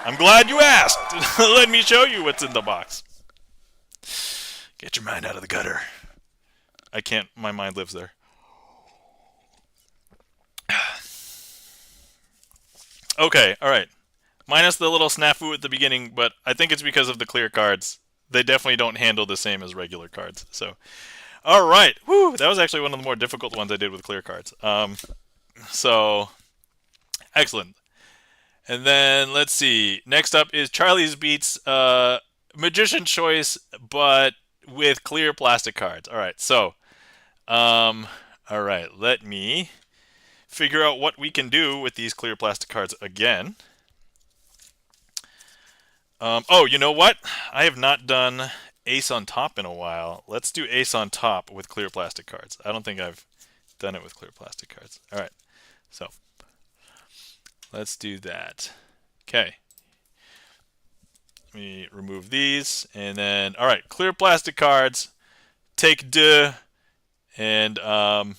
I'm glad you asked. Let me show you what's in the box. Get your mind out of the gutter. I can't. My mind lives there. Okay, alright. Minus the little snafu at the beginning, but I think it's because of the clear cards. They definitely don't handle the same as regular cards. So, alright. Whew, that was actually one of the more difficult ones I did with clear cards. So, excellent. And then, let's see. Next up is Charlie's Beats Magician Choice, but with clear plastic cards. Alright, so, alright, let me figure out what we can do with these clear plastic cards again. Oh, you know what? I have not done Ace on Top in a while. Let's do Ace on Top with clear plastic cards. I don't think I've done it with clear plastic cards. All right, so let's do that. Okay. Let me remove these, and then, all right, clear plastic cards. Take deux, and all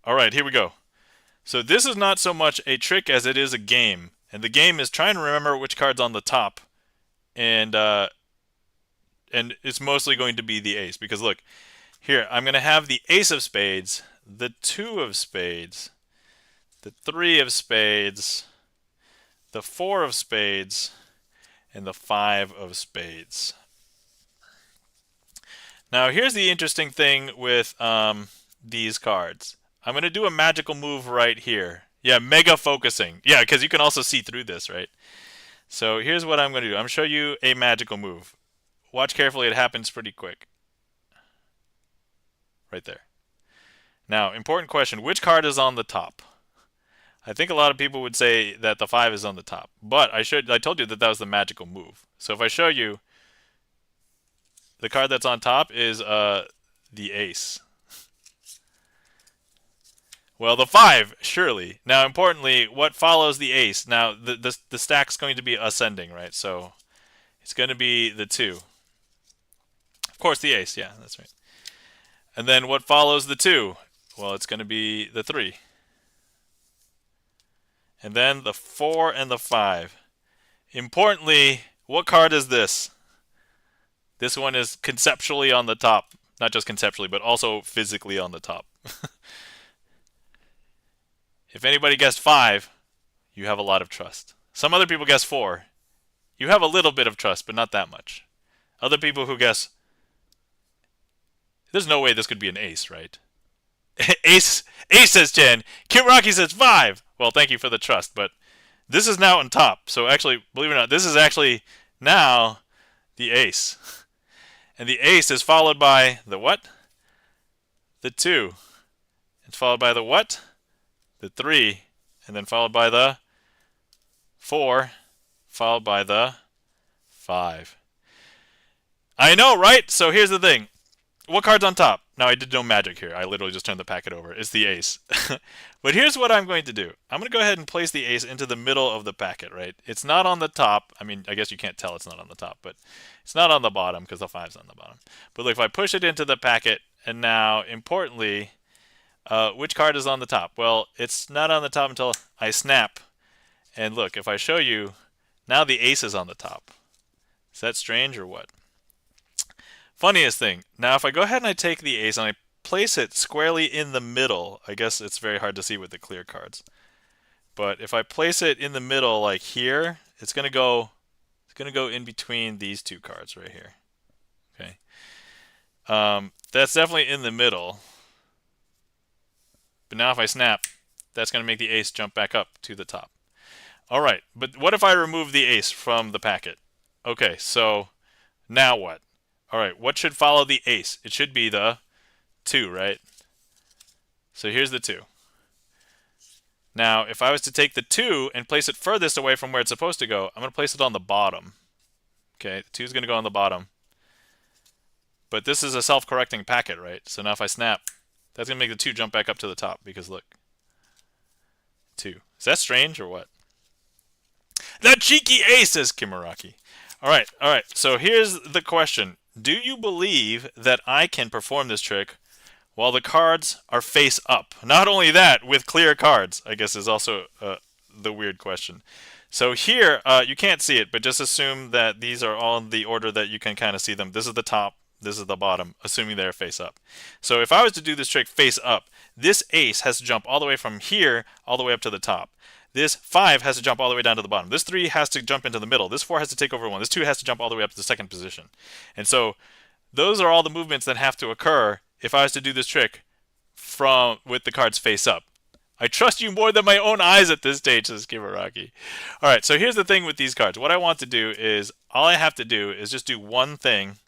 right, here we go. So this is not so much a trick as it is a game. And the game is trying to remember which card's on the top. And it's mostly going to be the ace. Because look, here, I'm going to have the ace of spades, the 2 of spades, the 3 of spades, the 4 of spades, and the 5 of spades. Now, here's the interesting thing with these cards. I'm going to do a magical move right here. Yeah, mega focusing. Yeah, because you can also see through this, right? So here's what I'm going to do. I'm going to show you a magical move. Watch carefully. It happens pretty quick. Right there. Now, important question. Which card is on the top? I think a lot of people would say that the 5 is on the top. But I told you that that was the magical move. So if I show you, the card that's on top is the ace. Well, the 5, surely. Now, importantly, what follows the ace? Now, the stack's going to be ascending, right? So it's going to be the 2. Of course, the ace. Yeah, that's right. And then what follows the 2? Well, it's going to be the 3. And then the 4 and the 5. Importantly, what card is this? This one is conceptually on the top. Not just conceptually, but also physically on the top. If anybody guessed 5, you have a lot of trust. Some other people guess 4. You have a little bit of trust, but not that much. Other people who guess... There's no way this could be an ace, right? Ace says 10. Kim Rocky says 5. Well, thank you for the trust, but this is now on top. So actually, believe it or not, this is actually now the ace. And the ace is followed by the what? The 2. It's followed by the what? The 3. And then followed by the 4. Followed by the 5. I know, right? So here's the thing. What card's on top? Now, I did no magic here. I literally just turned the packet over. It's the ace. But here's what I'm going to do. I'm going to go ahead and place the ace into the middle of the packet, right? It's not on the top. I mean, I guess you can't tell it's not on the top, but it's not on the bottom because the 5's on the bottom. But look, if I push it into the packet, and now, importantly, which card is on the top? Well, it's not on the top until I snap. And look, if I show you, now the ace is on the top. Is that strange or what? Funniest thing. Now, if I go ahead and I take the ace and I place it squarely in the middle, I guess it's very hard to see with the clear cards. But if I place it in the middle, like here, it's going to go in between these two cards right here. Okay. That's definitely in the middle. But now if I snap, that's going to make the ace jump back up to the top. All right, but what if I remove the ace from the packet? Okay, so now what? All right, what should follow the ace? It should be the 2, right? So here's the 2. Now, if I was to take the 2 and place it furthest away from where it's supposed to go, I'm going to place it on the bottom. Okay, the 2 is going to go on the bottom. But this is a self-correcting packet, right? So now if I snap, that's going to make the 2 jump back up to the top because look. 2. Is that strange or what? That cheeky ace, says Kimaraki. All right. So here's the question. Do you believe that I can perform this trick while the cards are face up? Not only that, with clear cards, I guess is also the weird question. So here, you can't see it, but just assume that these are all in the order that you can kind of see them. This is the top, this is the bottom, assuming they're face up. So if I was to do this trick face up, this ace has to jump all the way from here all the way up to the top. This 5 has to jump all the way down to the bottom. This 3 has to jump into the middle. This 4 has to take over 1. This 2 has to jump all the way up to the second position. And so those are all the movements that have to occur if I was to do this trick with the cards face up. I trust you more than my own eyes at this stage, says Kibaraki. All right, so here's the thing with these cards. What I want to do is, all I have to do is just do one thing,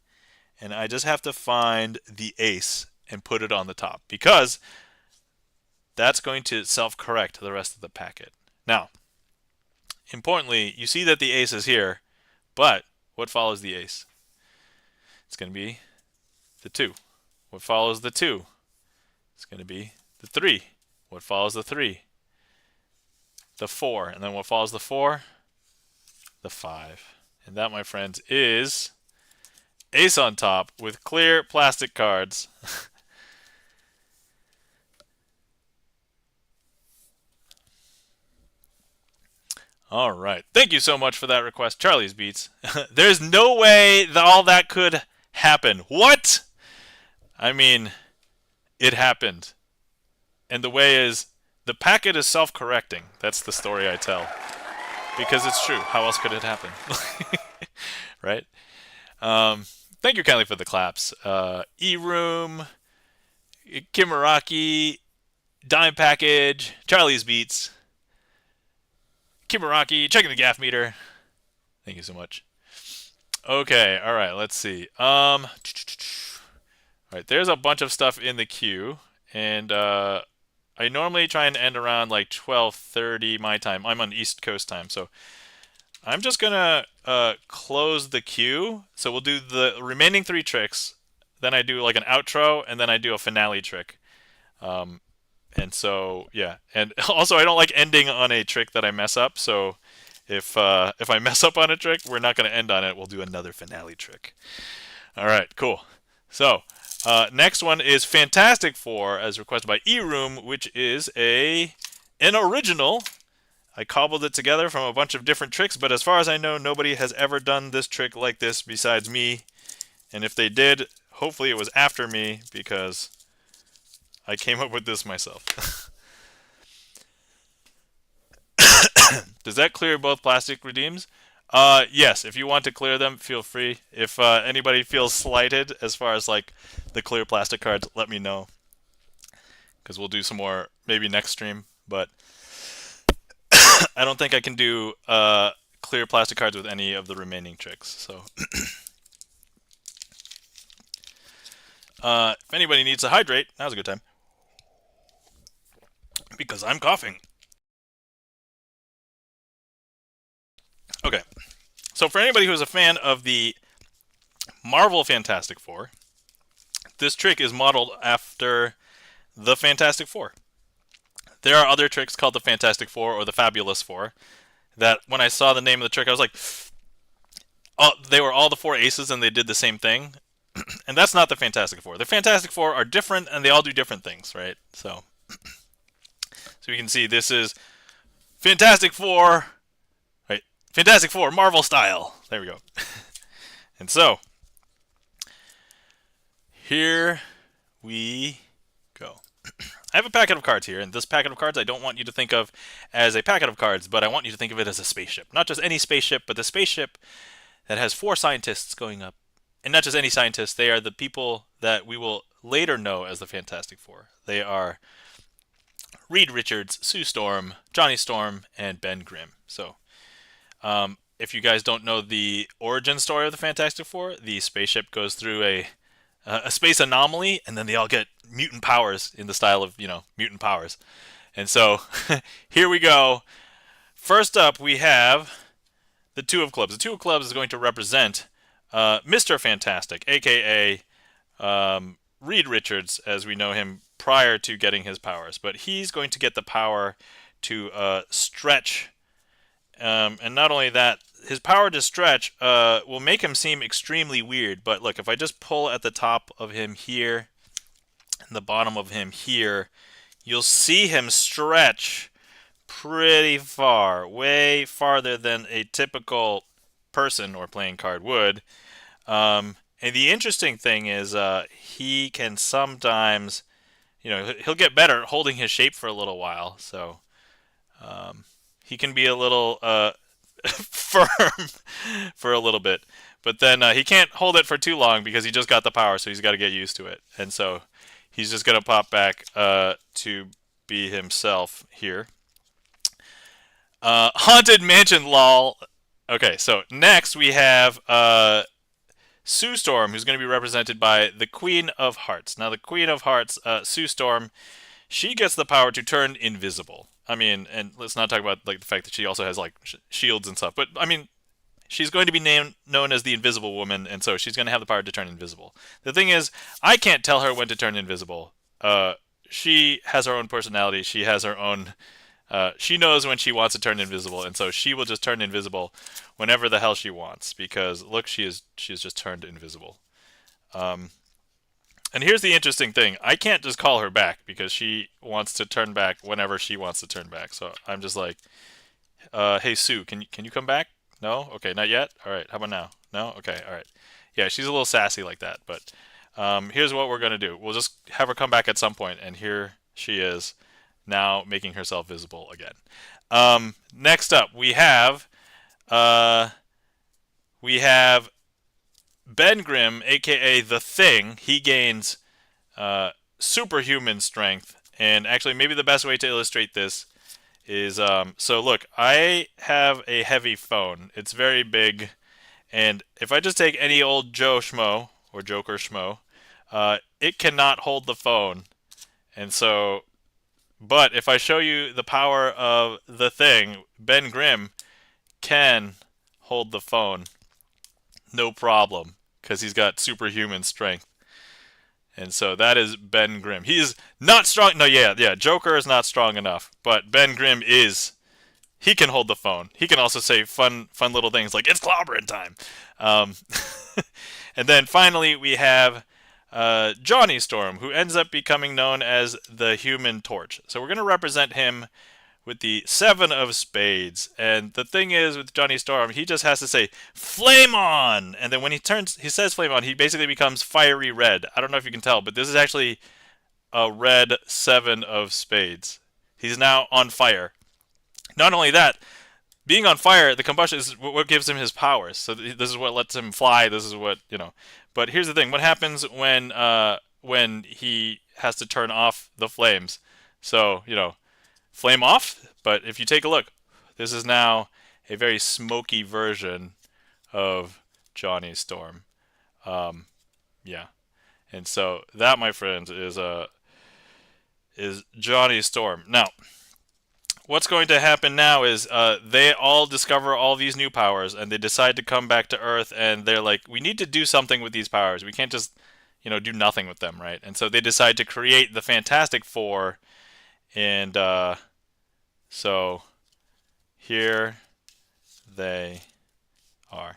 and I just have to find the ace and put it on the top, because that's going to self-correct the rest of the packet. Now, importantly, you see that the ace is here, but what follows the ace? It's going to be the 2. What follows the 2? It's going to be the 3. What follows the 3? The 4. And then what follows the 4? The 5. And that, my friends, is ace on top with clear plastic cards. All right. Thank you so much for that request, Charlie's Beats. There's no way that all that could happen. What? I mean, it happened. And the way is, the packet is self-correcting. That's the story I tell. Because it's true. How else could it happen? Right? Thank you kindly for the claps. E-Room, Kimaraki, Dime Package, Charlie's Beats, Kimaraki, checking the gaff meter. Thank you so much. Okay, all right, let's see. All right, there's a bunch of stuff in the queue, and I normally try and end around like 12:30 my time. I'm on East Coast time, so I'm just gonna close the queue. So we'll do the remaining 3 tricks, then I do like an outro, and then I do a finale trick. Um, and so yeah, and also I don't like ending on a trick that I mess up. So if I mess up on a trick, we're not gonna end on it. We'll do another finale trick. All right, cool. So next one is Fantastic Four, as requested by E-Room, which is an original. I cobbled it together from a bunch of different tricks, but as far as I know, nobody has ever done this trick like this besides me. And if they did, hopefully it was after me, because I came up with this myself. Does that clear both plastic redeems? Yes, if you want to clear them, feel free. If anybody feels slighted as far as like the clear plastic cards, let me know. Because we'll do some more maybe next stream, but I don't think I can do clear plastic cards with any of the remaining tricks. So, if anybody needs to hydrate, now's a good time. Because I'm coughing. Okay, so for anybody who's a fan of the Marvel Fantastic Four, this trick is modeled after the Fantastic Four. There are other tricks called the Fantastic Four or the Fabulous Four that when I saw the name of the trick, I was like, oh, they were all the 4 aces and they did the same thing. And that's not the Fantastic Four. The Fantastic Four are different and they all do different things, right? So you can see this is Fantastic Four, right? Fantastic Four, Marvel style. There we go. And so, here we go. I have a packet of cards here, and this packet of cards I don't want you to think of as a packet of cards, but I want you to think of it as a spaceship. Not just any spaceship, but the spaceship that has 4 scientists going up. And not just any scientists, they are the people that we will later know as the Fantastic Four. They are Reed Richards, Sue Storm, Johnny Storm, and Ben Grimm. So, if you guys don't know the origin story of the Fantastic Four, the spaceship goes through a space anomaly, and then they all get mutant powers in the style of, mutant powers. And so, here we go. First up, we have the Two of Clubs. The Two of Clubs is going to represent Mr. Fantastic, a.k.a. Reed Richards, as we know him prior to getting his powers. But he's going to get the power to stretch. And not only that, his power to stretch will make him seem extremely weird. But look, if I just pull at the top of him here and the bottom of him here, you'll see him stretch pretty far, way farther than a typical person or playing card would. And the interesting thing is he can sometimes, he'll get better at holding his shape for a little while. So he can be a little firm for a little bit. But then he can't hold it for too long because he just got the power, so he's got to get used to it. And so he's just going to pop back to be himself here. Haunted Mansion, lol. Okay, so next we have Sue Storm, who's going to be represented by the Queen of Hearts. Now, the Queen of Hearts, Sue Storm, she gets the power to turn invisible. I mean, and let's not talk about like the fact that she also has like shields and stuff. But I mean, she's going to be known as the Invisible Woman, and so she's going to have the power to turn invisible. The thing is, I can't tell her when to turn invisible. She has her own personality. She has her own. She knows when she wants to turn invisible, and so she will just turn invisible whenever the hell she wants. Because look, she has just turned invisible. And here's the interesting thing: I can't just call her back because she wants to turn back whenever she wants to turn back. So I'm just like, "Hey Sue, can you come back? No, okay, not yet. All right, how about now? No, okay, all right. Yeah, she's a little sassy like that. But here's what we're gonna do: we'll just have her come back at some point, and here she is. Now making herself visible again. Next up, we have Ben Grimm, a.k.a. the Thing, he gains superhuman strength. And actually, maybe the best way to illustrate this is so look, I have a heavy phone. It's very big, and if I just take any old Joe Schmo or Joker Schmo, it cannot hold the phone. And so, but if I show you the power of the Thing, Ben Grimm can hold the phone, no problem, because he's got superhuman strength. And so that is Ben Grimm. He is not strong. No, yeah. Joker is not strong enough, but Ben Grimm is. He can hold the phone. He can also say fun little things like "It's clobbering time." Um, and then finally we have Johnny Storm, who ends up becoming known as the Human Torch. So we're going to represent him with the 7 of spades. And the thing is with Johnny Storm, he just has to say flame on, and then when he says flame on, he basically becomes fiery red. I don't know if you can tell, but this is actually a red 7 of spades. He's now on fire. Not only that, being on fire, the combustion is what gives him his powers. So this is what lets him fly. This is what, But here's the thing: what happens when he has to turn off the flames? So flame off. But if you take a look, this is now a very smoky version of Johnny Storm. Yeah, and so that, my friends, is Johnny Storm. Now, what's going to happen now is they all discover all these new powers, and they decide to come back to Earth, and they're like, we need to do something with these powers. We can't just do nothing with them, right? And so they decide to create the Fantastic Four, and so here they are.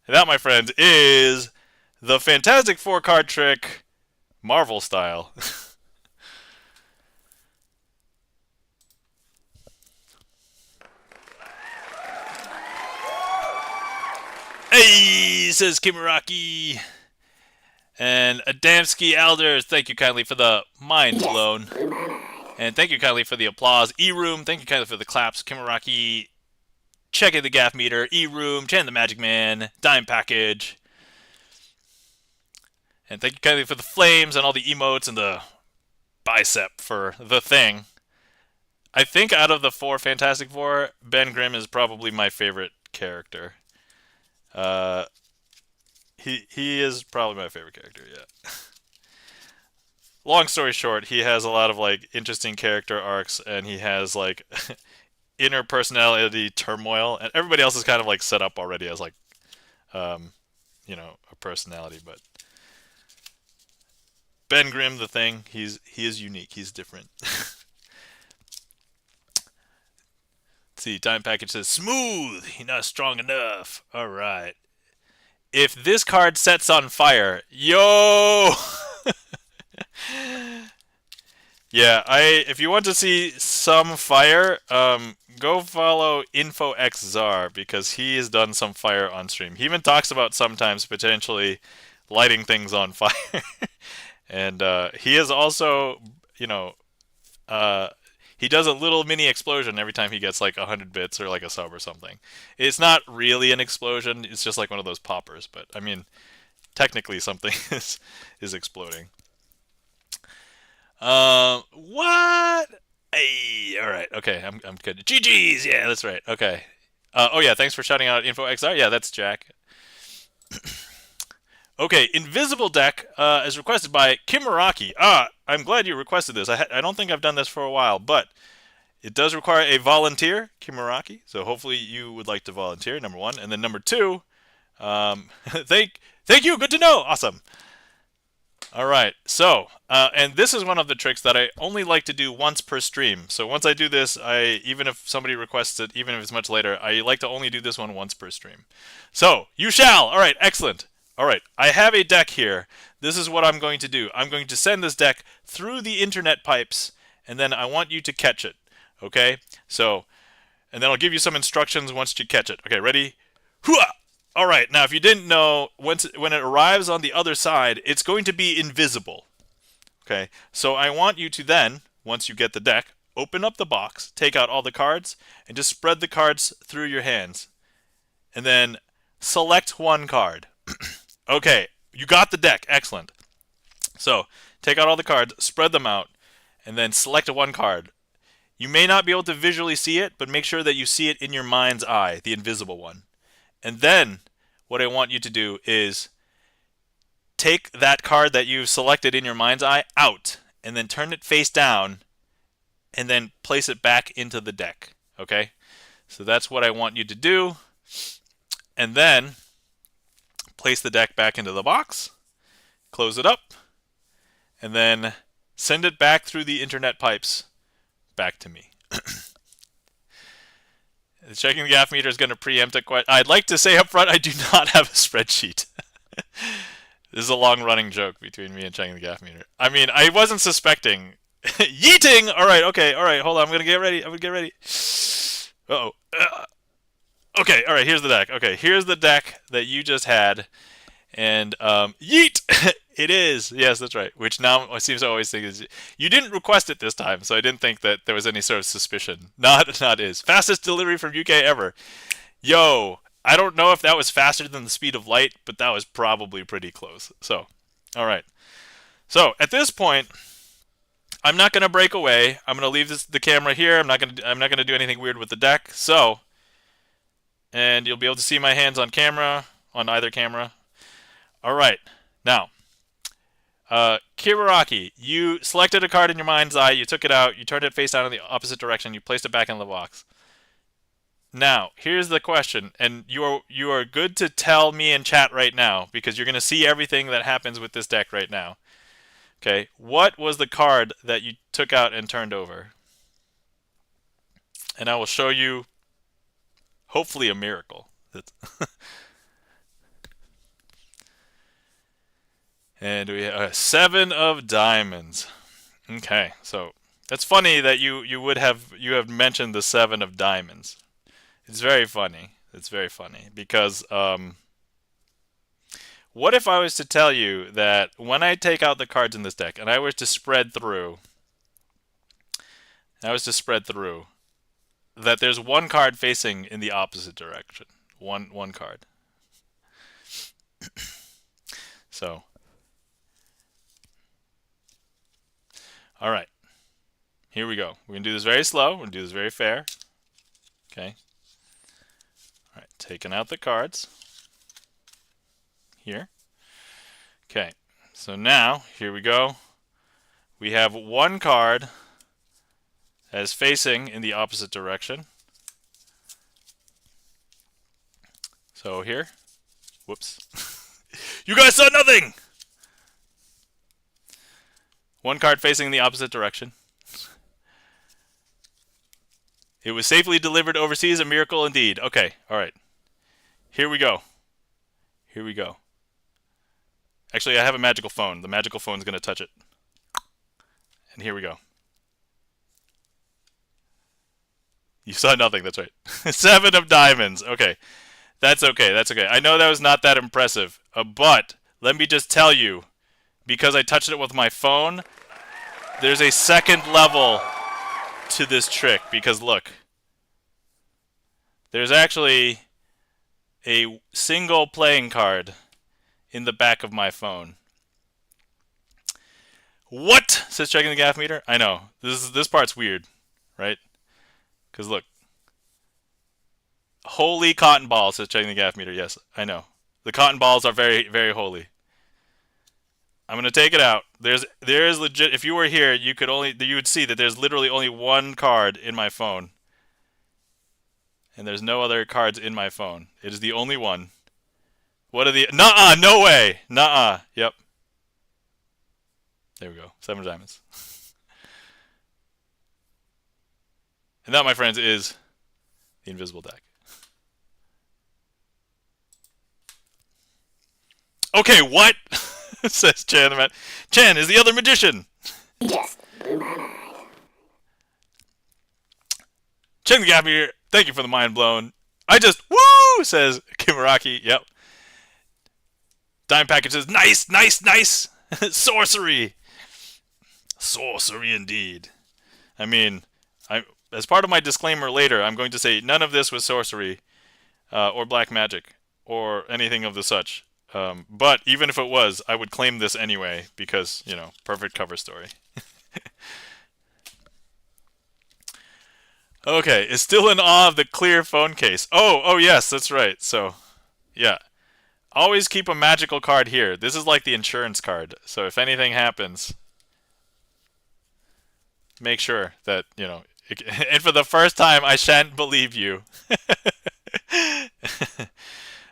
And that, my friend, is the Fantastic Four card trick, Marvel style. Hey, says Kimiraki. And Adamski Elders, thank you kindly for the mind blown. And thank you kindly for the applause. E-Room, thank you kindly for the claps. Kimiraki, checking the gaff meter. E-Room, Chan the Magic Man, Dime Package. And thank you kindly for the flames and all the emotes and the bicep for the Thing. I think out of the 4 Fantastic Four, Ben Grimm is probably my favorite character. He is probably my favorite character, yeah. Long story short, he has a lot of interesting character arcs, and he has inner personality turmoil, and everybody else is kind of set up already as a personality. But Ben Grimm, the Thing, he is unique. He's different. Let's see, Time Package says smooth. He's not strong enough. All right. If this card sets on fire, yo. Yeah, if you want to see some fire, go follow InfoXZar, because he has done some fire on stream. He even talks about sometimes potentially lighting things on fire. And he is also, he does a little mini explosion every time he gets 100 bits or a sub or something. It's not really an explosion, it's just one of those poppers, but I mean, technically something is exploding. What? Hey, all right, okay, I'm good. GG's, yeah, that's right. Okay. Oh yeah, thanks for shouting out InfoXR. Yeah, that's Jack. Okay, Invisible Deck is requested by Kimiraki. I'm glad you requested this. I don't think I've done this for a while, but it does require a volunteer, Kimiraki. So hopefully you would like to volunteer, number 1. And then number 2, thank you, good to know. Awesome. All right, so, and this is one of the tricks that I only like to do once per stream. So once I do this, even if somebody requests it, even if it's much later, I like to only do this one once per stream. So, you shall! All right, excellent. All right, I have a deck here. This is what I'm going to do. I'm going to send this deck through the internet pipes, and then I want you to catch it, okay? So, and then I'll give you some instructions once you catch it. Okay, ready? Hooah! All right, now if you didn't know, when it arrives on the other side, it's going to be invisible. Okay, so I want you to then, once you get the deck, open up the box, take out all the cards, and just spread the cards through your hands. And then select one card. Okay, you got the deck. Excellent. So take out all the cards, spread them out, and then select one card. You may not be able to visually see it, but make sure that you see it in your mind's eye, the invisible one. And then what I want you to do is take that card that you've selected in your mind's eye out, and then turn it face down, and then place it back into the deck. Okay? So that's what I want you to do. And then place the deck back into the box, close it up, and then send it back through the internet pipes back to me. Checking the gaff meter is going to preempt a question. I'd like to say up front, I do not have a spreadsheet. This is a long-running joke between me and checking the gaff meter. I mean, I wasn't suspecting. Yeeting! All right, okay, all right, hold on. I'm going to get ready. Uh-oh. Okay, all right, here's the deck. Okay, here's the deck that you just had. And yeet! It is. Yes, that's right. Which now I seems to always think is you didn't request it this time, so I didn't think that there was any sort of suspicion. Not is. Fastest delivery from UK ever. Yo, I don't know if that was faster than the speed of light, but that was probably pretty close. So, all right. So at this point, I'm not going to break away. I'm going to leave the camera here. I'm not going to do anything weird with the deck. So, and you'll be able to see my hands on camera, on either camera. All right. Now, Kibaraki, you selected a card in your mind's eye, you took it out, you turned it face down in the opposite direction, you placed it back in the box. Now, here's the question, and you are good to tell me in chat right now, because you're going to see everything that happens with this deck right now. Okay, what was the card that you took out and turned over? And I will show you, hopefully, a miracle. And we have a 7 of diamonds. Okay, so that's funny that you have mentioned the 7 of diamonds. It's very funny. It's very funny because what if I was to tell you that when I take out the cards in this deck and I was to spread through, that there's one card facing in the opposite direction. One card. So. All right, here we go. We're going to do this very slow. We're going to do this very fair. Okay. All right, taking out the cards here. Okay, so now, here we go. We have one card that is facing in the opposite direction. So here, whoops. You guys saw nothing! One card facing in the opposite direction. It was safely delivered overseas, a miracle indeed. Okay, all right. Here we go. Here we go. Actually, I have a magical phone. The magical phone's going to touch it. And here we go. You saw nothing, that's right. 7 of diamonds. Okay. That's okay, that's okay. I know that was not that impressive. But let me just tell you, because I touched it with my phone, there's a second level to this trick. Because look, there's actually a single playing card in the back of my phone. What? Says checking the gaff meter. I know this part's weird, right? Because look, holy cotton ball, says checking the gaff meter. Yes, I know. The cotton balls are very, very holy. I'm gonna take it out. There is legit. If you were here, you would see that there's literally only one card in my phone, and there's no other cards in my phone. It is the only one. What are the? Nuh-uh, no way. Nuh-uh. Yep. There we go. 7 of diamonds. And that, my friends, is the invisible deck. Okay, what? Says Chan the man. Chan is the other magician. Just blew my mind. Chan the gap here. Thank you for the mind blown. I just woo, says Kimaraki. Yep. Dime package says nice, nice, nice. Sorcery. Sorcery indeed. I mean, as part of my disclaimer later, I'm going to say none of this was sorcery, or black magic, or anything of the such. But even if it was, I would claim this anyway because, you know, perfect cover story. Okay, is still in awe of the clear phone case. Oh yes, that's right. So, yeah. Always keep a magical card here. This is like the insurance card. So if anything happens, make sure that, you know, and for the first time, I shan't believe you.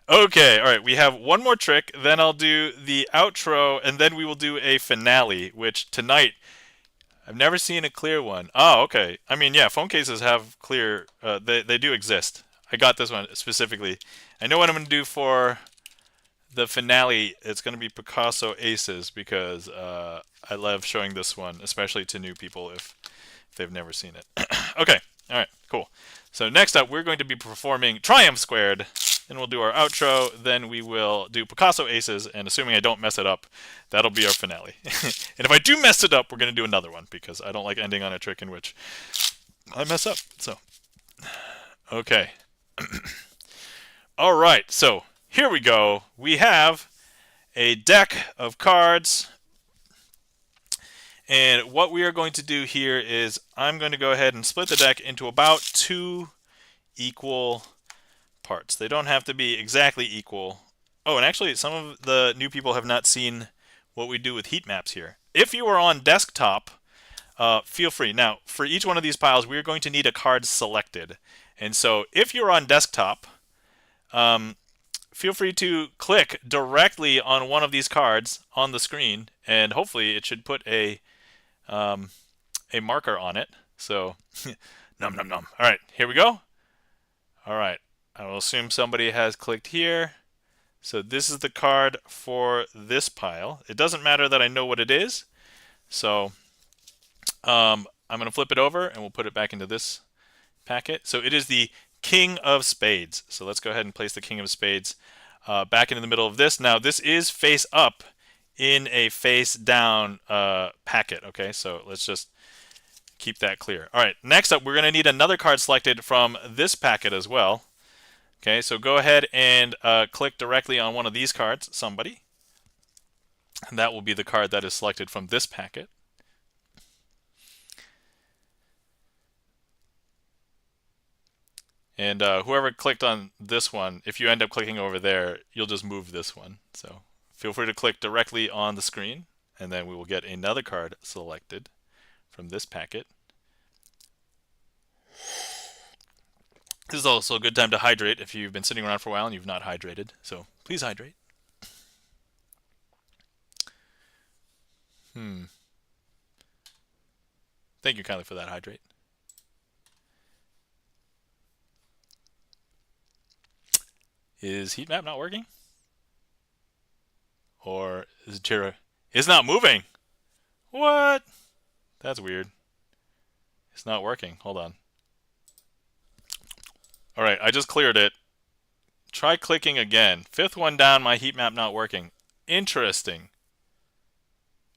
Okay, all right, we have one more trick, then I'll do the outro, and then we will do a finale, which tonight, I've never seen a clear one. Oh, okay. I mean, yeah, phone cases have clear, they do exist. I got this one specifically. I know what I'm going to do for the finale. It's going to be Picasso Aces because I love showing this one, especially to new people if they've never seen it. Okay, all right, cool. So next up, we're going to be performing Triumph Squared. Then we'll do our outro. Then we will do Picasso Aces, and assuming I don't mess it up, that'll be our finale. And if I do mess it up, we're going to do another one because I don't like ending on a trick in which I mess up. So, okay. All right, so here we go. We have a deck of cards. And what we are going to do here is I'm going to go ahead and split the deck into about 2 equal parts. They don't have to be exactly equal. Oh, and actually some of the new people have not seen what we do with heat maps here. If you are on desktop, feel free. Now, for each one of these piles, we're going to need a card selected. And so if you're on desktop, feel free to click directly on one of these cards on the screen, and hopefully it should put a marker on it. So, num num num. All right, here we go. All right, I will assume somebody has clicked here. So this is the card for this pile. It doesn't matter that I know what it is. So I'm going to flip it over and we'll put it back into this packet. So it is the King of Spades. So let's go ahead and place the King of Spades back into the middle of this. Now this is face up in a face down packet. Okay, so let's just keep that clear. All right, next up we're going to need another card selected from this packet as well. Okay, so go ahead and click directly on one of these cards, somebody. And that will be the card that is selected from this packet. And whoever clicked on this one, if you end up clicking over there, you'll just move this one. So feel free to click directly on the screen, and then we will get another card selected from this packet. This is also a good time to hydrate if you've been sitting around for a while and you've not hydrated. So please hydrate. Thank you kindly for that, hydrate. Is heat map not working? Or is Jira... It's not moving! What? That's weird. It's not working. Hold on. Alright, I just cleared it. Try clicking again. 5th one down, my heat map not working. Interesting.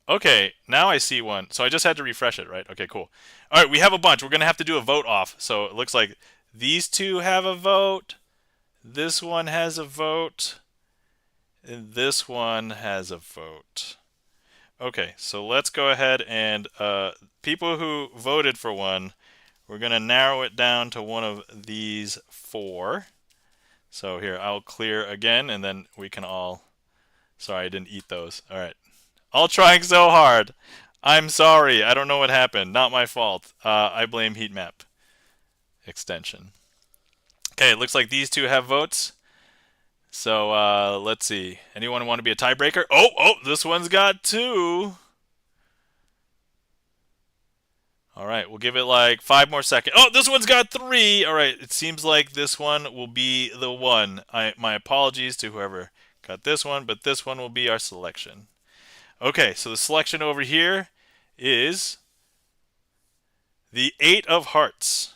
Okay, now I see one. So I just had to refresh it, right? Okay, cool. Alright, we have a bunch. We're going to have to do a vote off. So it looks like these two have a vote. This one has a vote. And this one has a vote. Okay, so let's go ahead and people who voted for one, we're going to narrow it down to one of these 4. So here, I'll clear again, and then we can all... Sorry, I didn't eat those. All right. All trying so hard. I'm sorry. I don't know what happened. Not my fault. I blame heat map extension. Okay, it looks like these two have votes. So let's see. Anyone want to be a tiebreaker? Oh, this one's got 2. All right, we'll give it like 5 more seconds. Oh, this one's got 3. All right, it seems like this one will be the one. My apologies to whoever got this one, but this one will be our selection. Okay, so the selection over here is the 8 of Hearts.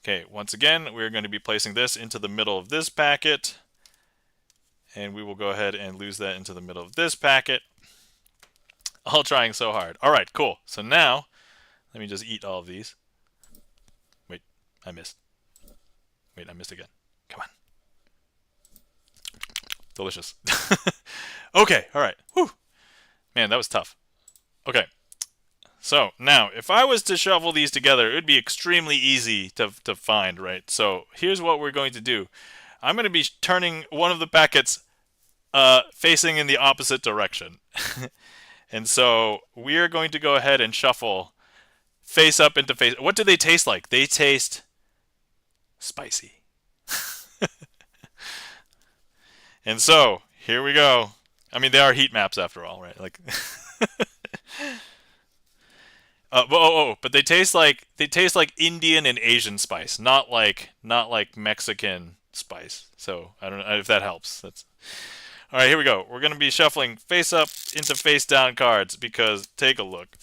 Okay, once again, we're going to be placing this into the middle of this packet. And we will go ahead and lose that into the middle of this packet. All trying so hard. All right, cool. So now, let me just eat all of these. Wait, I missed. Wait, I missed again. Come on. Delicious. Okay, all right. Whew. Man, that was tough. Okay. So now, if I was to shuffle these together, it would be extremely easy to find, right? So here's what we're going to do. I'm going to be turning one of the packets facing in the opposite direction. And so we're going to go ahead and shuffle face up into face. What do they taste like? They taste spicy. And so here we go. I mean, they are heat maps after all, right? Like, but they taste like Indian and Asian spice, not like Mexican spice. So I don't know if that helps. That's all right. Here we go. We're gonna be shuffling face up into face down cards because take a look.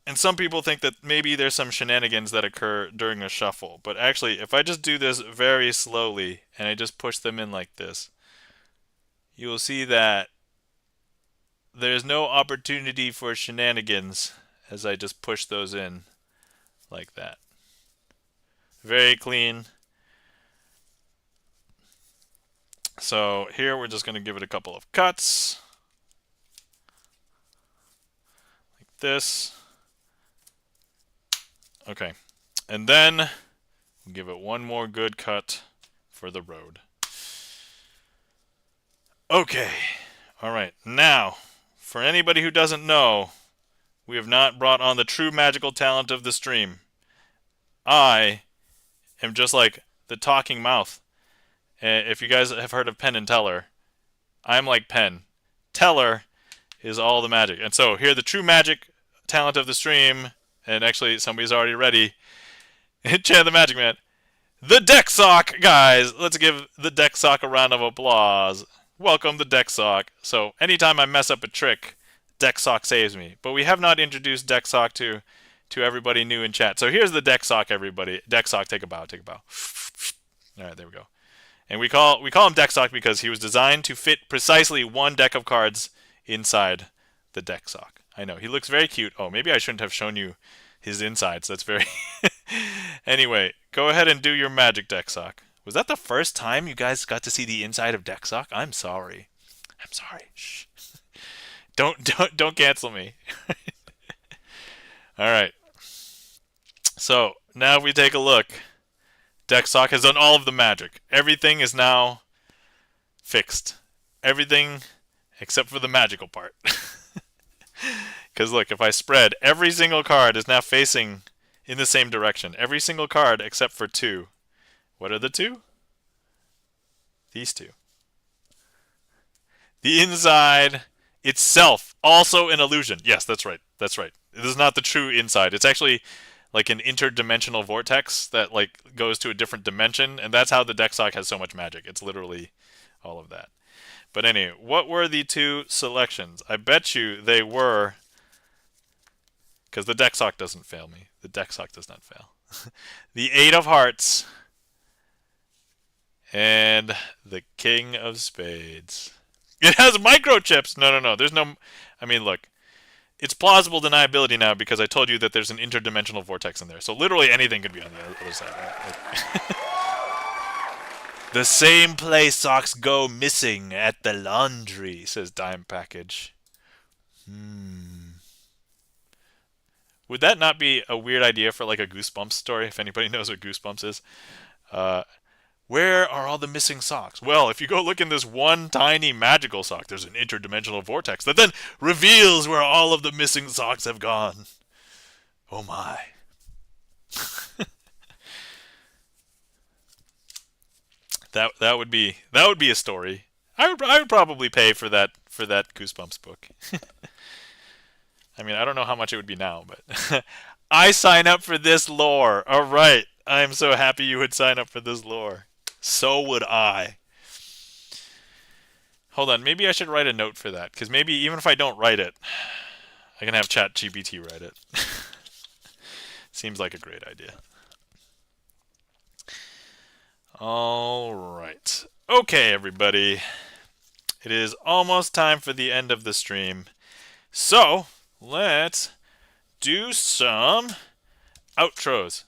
And some people think that maybe there's some shenanigans that occur during a shuffle, but actually, if I just do this very slowly and I just push them in like this, you will see that there's no opportunity for shenanigans as I just push those in like that. Very clean. So here we're just going to give it a couple of cuts. Like this. Okay. And then we'll give it one more good cut for the road. Okay. All right. Now, for anybody who doesn't know, we have not brought on the true magical talent of the stream. I am just like the talking mouth. If you guys have heard of Penn and Teller, I'm like Penn. Teller is all the magic. And so here, the true magic talent of the stream, and actually somebody's already ready. Chad the Magic Man. The Deck Sock, guys. Let's give the Deck Sock a round of applause. Welcome the Deck Sock. So anytime I mess up a trick, Deck Sock saves me. But we have not introduced Deck Sock to everybody new in chat. So here's the Deck Sock, everybody. Deck Sock, take a bow, take a bow. All right, there we go. And we call him Deck Sock because he was designed to fit precisely one deck of cards inside the Deck Sock. I know, he looks very cute. Oh, maybe I shouldn't have shown you his insides. That's very... Anyway, go ahead and do your magic, Deck Sock. Was that the first time you guys got to see the inside of Deck Sock? I'm sorry. I'm sorry. Shh. Don't cancel me. All right. So, now if we take a look, Deck Sock has done all of the magic. Everything is now fixed. Everything except for the magical part. Because look, if I spread, every single card is now facing in the same direction. Every single card except for two. What are the two? These two. The inside itself, also an illusion. Yes, that's right. That's right. This is not the true inside. It's actually like an interdimensional vortex that like goes to a different dimension, and that's how the Deck Sock has so much magic. It's literally all of that. But anyway, what were the two selections? I bet you they were, because the Deck Sock doesn't fail me. The Deck Sock does not fail. The Eight of Hearts and the King of Spades. It has microchips. No. There's no. I mean, look. It's plausible deniability now because I told you that there's an interdimensional vortex in there. So literally anything could be on the other side. Right? The same place socks go missing at the laundry, says Dime Package. Would that not be a weird idea for like a Goosebumps story, if anybody knows what Goosebumps is? Where are all the missing socks? Well, if you go look in this one tiny magical sock, there's an interdimensional vortex that then reveals where all of the missing socks have gone. Oh my. That would be a story. I would probably pay for that Goosebumps book. I mean, I don't know how much it would be now, but I sign up for this lore. All right. I'm so happy you would sign up for this lore. So would I. Hold on, maybe I should write a note for that, because maybe even if I don't write it, I can have ChatGPT write it. Seems like a great idea. All right. Okay, everybody. It is almost time for the end of the stream. So, let's do some outros.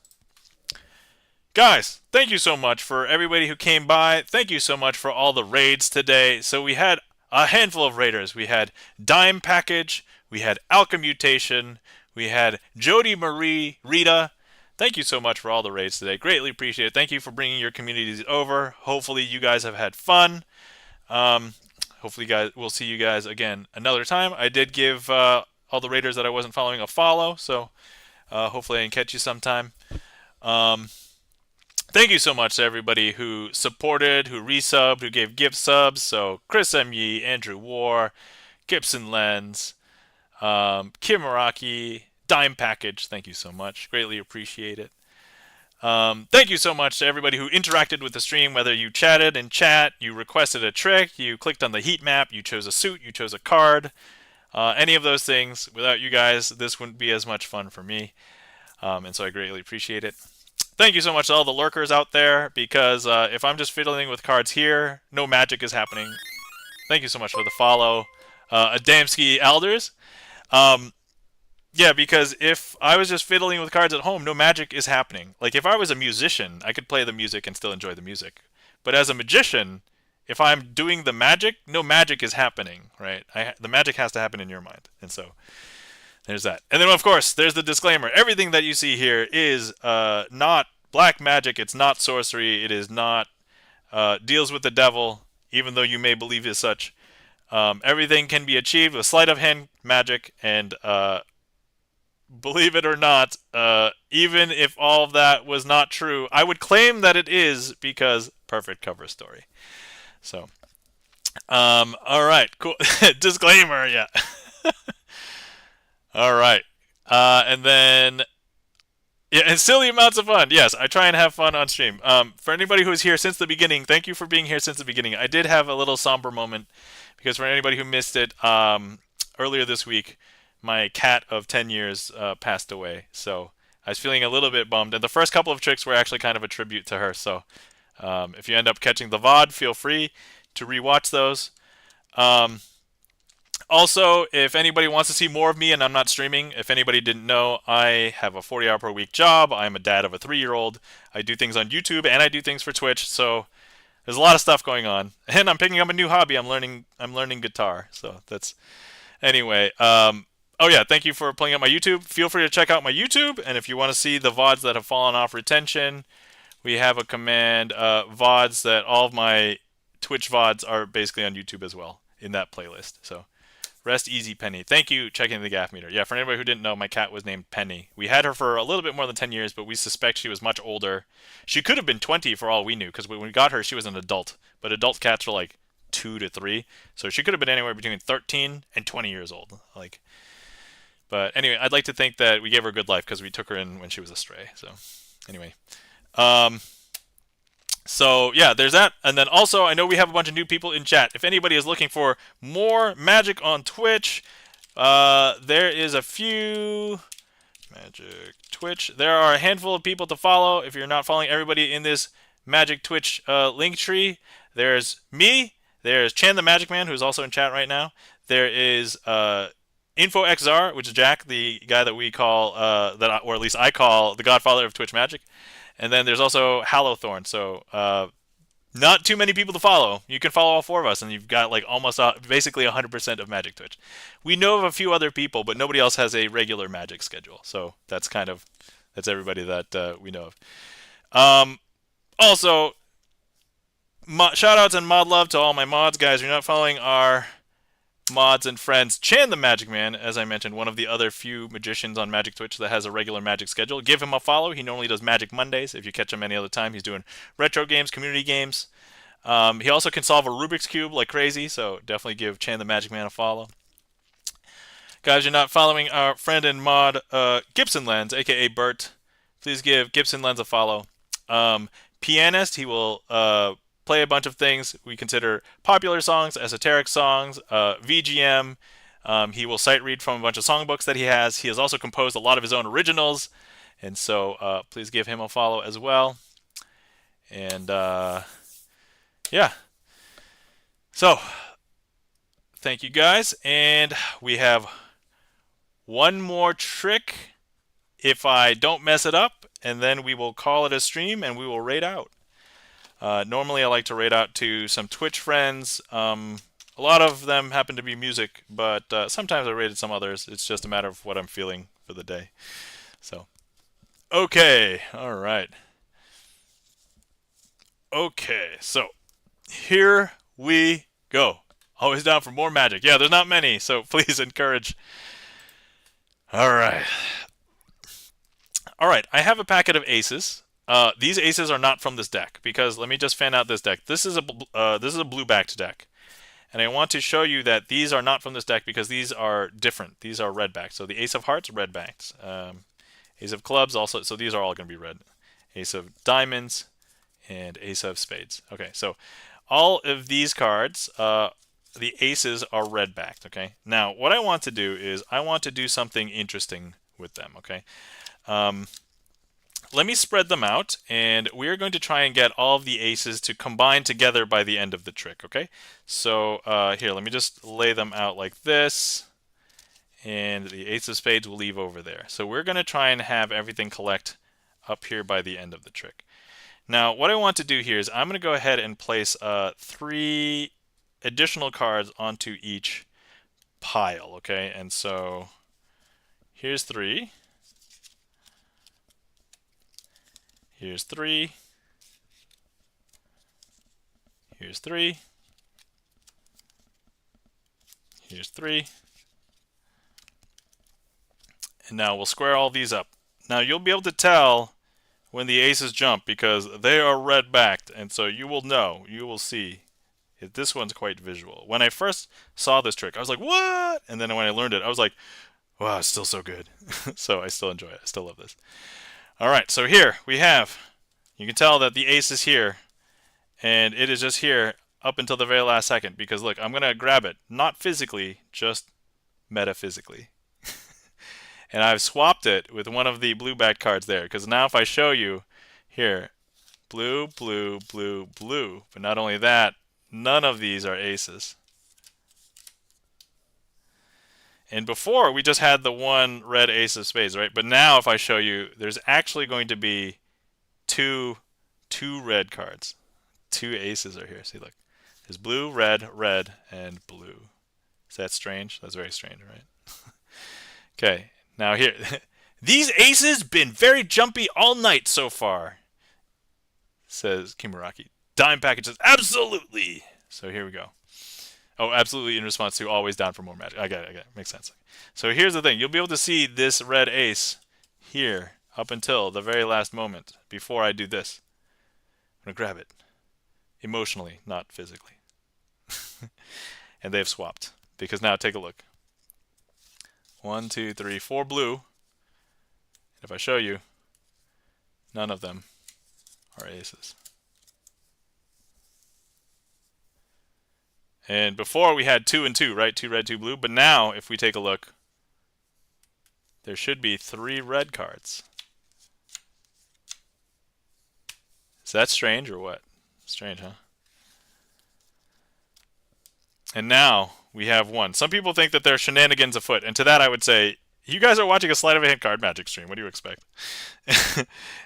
Guys, thank you so much for everybody who came by. Thank you so much for all the raids today. So we had a handful of raiders. We had Dime Package, we had Alchemutation, we had Jody Marie Rita. Thank you so much for all the raids today. Greatly appreciate it. Thank you for bringing your communities over. Hopefully you guys have had fun. Um, hopefully we'll see you guys again another time. I did give all the raiders that I wasn't following a follow, so hopefully I can catch you sometime. Um, Thank you so much to everybody who supported, who resubbed, who gave gift subs. So Chris M.Ye, Andrew War, GipsonLens, Kim Araki, Dime Package. Thank you so much. Greatly appreciate it. Thank you so much to everybody who interacted with the stream, whether you chatted in chat, you requested a trick, you clicked on the heat map, you chose a suit, you chose a card, any of those things. Without you guys, this wouldn't be as much fun for me, and so I greatly appreciate it. Thank you so much to all the lurkers out there, because if I'm just fiddling with cards here, no magic is happening. Thank you so much for the follow. Adamski Alders. Um, yeah, because if I was just fiddling with cards at home, no magic is happening. Like, if I was a musician, I could play the music and still enjoy the music. But as a magician, if I'm doing the magic, no magic is happening, right? The magic has to happen in your mind. And so there's that. And then, of course, there's the disclaimer. Everything that you see here is not black magic. It's not sorcery. It is not deals with the devil, even though you may believe as such. Everything can be achieved with sleight of hand magic, and believe it or not, even if all of that was not true, I would claim that it is, because perfect cover story. So, all right, cool. Disclaimer, yeah. All right. And then, yeah, and silly amounts of fun. Yes, I try and have fun on stream. For anybody who is here since the beginning, thank you for being here since the beginning. I did have a little somber moment, because for anybody who missed it, earlier this week, my cat of 10 years passed away. So I was feeling a little bit bummed. And the first couple of tricks were actually kind of a tribute to her. So if you end up catching the VOD, feel free to rewatch those. Also, if anybody wants to see more of me and I'm not streaming, if anybody didn't know, I have a 40-hour per week job. I'm a dad of a 3-year-old. I do things on YouTube and I do things for Twitch. So there's a lot of stuff going on. And I'm picking up a new hobby. I'm learning guitar. So that's anyway. Oh yeah, thank you for playing up my YouTube. Feel free to check out my YouTube, and if you want to see the VODs that have fallen off retention, we have a command, VODs, that all of my Twitch VODs are basically on YouTube as well in that playlist. So rest easy, Penny. Thank you, checking the gaff meter. Yeah, for anybody who didn't know, my cat was named Penny. We had her for a little bit more than 10 years, but we suspect she was much older. She could have been 20 for all we knew, because when we got her, she was an adult. But adult cats are like 2 to 3, so she could have been anywhere between 13 and 20 years old. Like, but anyway, I'd like to think that we gave her a good life, because we took her in when she was a stray. So anyway, so yeah, there's that. And then also, I know we have a bunch of new people in chat. If anybody is looking for more magic on Twitch, there is a few magic Twitch. There are a handful of people to follow. If you're not following everybody in this magic Twitch link tree, there's me. There's Chan the Magic Man, who's also in chat right now. There is InfoXR, which is Jack, the guy that we call, or at least I call, the godfather of Twitch Magic. And then there's also Hallowthorn. So not too many people to follow. You can follow all 4 of us, and you've got like almost basically 100% of Magic Twitch. We know of a few other people, but nobody else has a regular Magic schedule. So that's everybody that we know of. Also, shout outs and mod love to all my mods, guys. You're not following our mods and friends. Chan the Magic Man, as I mentioned, one of the other few magicians on Magic Twitch that has a regular Magic schedule. Give him a follow. He normally does Magic Mondays. If you catch him any other time, he's doing retro games, community games. He also can solve a Rubik's Cube like crazy, so definitely give Chan the Magic Man a follow. Guys, you're not following our friend and mod, GipsonLens, a.k.a. Bert. Please give GipsonLens a follow. Pianist, he will play a bunch of things we consider popular songs, esoteric songs, VGM. He will sight read from a bunch of songbooks that he has. He has also composed a lot of his own originals, and so please give him a follow as well. And yeah, so thank you guys, and we have one more trick if I don't mess it up, and then we will call it a stream and we will raid out. Normally I like to raid out to some Twitch friends. A lot of them happen to be music, but sometimes I rated some others. It's just a matter of what I'm feeling for the day. So, okay, all right. Okay, so here we go. Always down for more magic. Yeah, there's not many, so please encourage. All right. All right, I have a packet of aces. These aces are not from this deck because let me just fan out this deck. This is a blue backed deck, and I want to show you that these are not from this deck because these are different. These are red backed. So the ace of hearts, red backed. Ace of clubs also. So these are all going to be red. Ace of diamonds and ace of spades. Okay, so all of these cards, the aces are red backed. Okay, now what I want to do is I want to do something interesting with them. Okay. Let me spread them out, and we're going to try and get all of the aces to combine together by the end of the trick, okay? So here, let me just lay them out like this, and the ace of spades will leave over there. So we're going to try and have everything collect up here by the end of the trick. Now, what I want to do here is I'm going to go ahead and place 3 additional cards onto each pile, okay? And so here's 3. Here's 3. Here's 3. Here's 3. And now we'll square all these up. Now you'll be able to tell when the aces jump because they are red backed, and so you will know, you will see. This one's quite visual. When I first saw this trick, I was like, what? And then when I learned it, I was like, wow, it's still so good. So I still enjoy it. I still love this. All right, so here we have, you can tell that the ace is here, and it is just here up until the very last second because look, I'm going to grab it, not physically, just metaphysically. And I've swapped it with one of the blue back cards there because now if I show you here, blue, blue, blue, blue, but not only that, none of these are aces. And before, we just had the one red ace of spades, right? But now, if I show you, there's actually going to be two red cards. 2 aces are here. See, look. There's blue, red, red, and blue. Is that strange? That's very strange, right? Okay, now here. These aces been very jumpy all night so far, says Kimuraki. Dime package says, absolutely! So here we go. Oh, absolutely in response to always down for more magic. I got it. Makes sense. So here's the thing. You'll be able to see this red ace here up until the very last moment before I do this. I'm going to grab it. Emotionally, not physically. And they've swapped. Because now take a look. 1, 2, 3, 4 blue. And if I show you, none of them are aces. And before we had 2 and 2, right? 2 red, 2 blue. But now, if we take a look, there should be 3 red cards. Is that strange or what? Strange, huh? And now we have 1. Some people think that there are shenanigans afoot. And to that I would say, you guys are watching a sleight of hand card magic stream. What do you expect?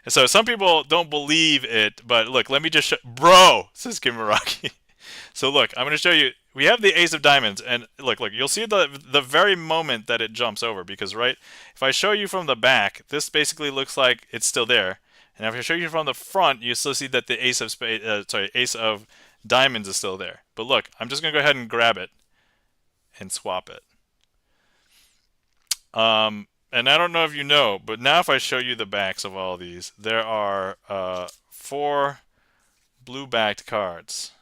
So some people don't believe it. But look, let me just show. Bro, says Kimuraki. So look, I'm going to show you. We have the ace of diamonds, and look, you'll see the very moment that it jumps over, because right, if I show you from the back, this basically looks like it's still there, and if I show you from the front, you still see that the ace of ace of diamonds is still there. But look, I'm just going to go ahead and grab it and swap it. And I don't know if you know, but now if I show you the backs of all these, there are 4 blue-backed cards.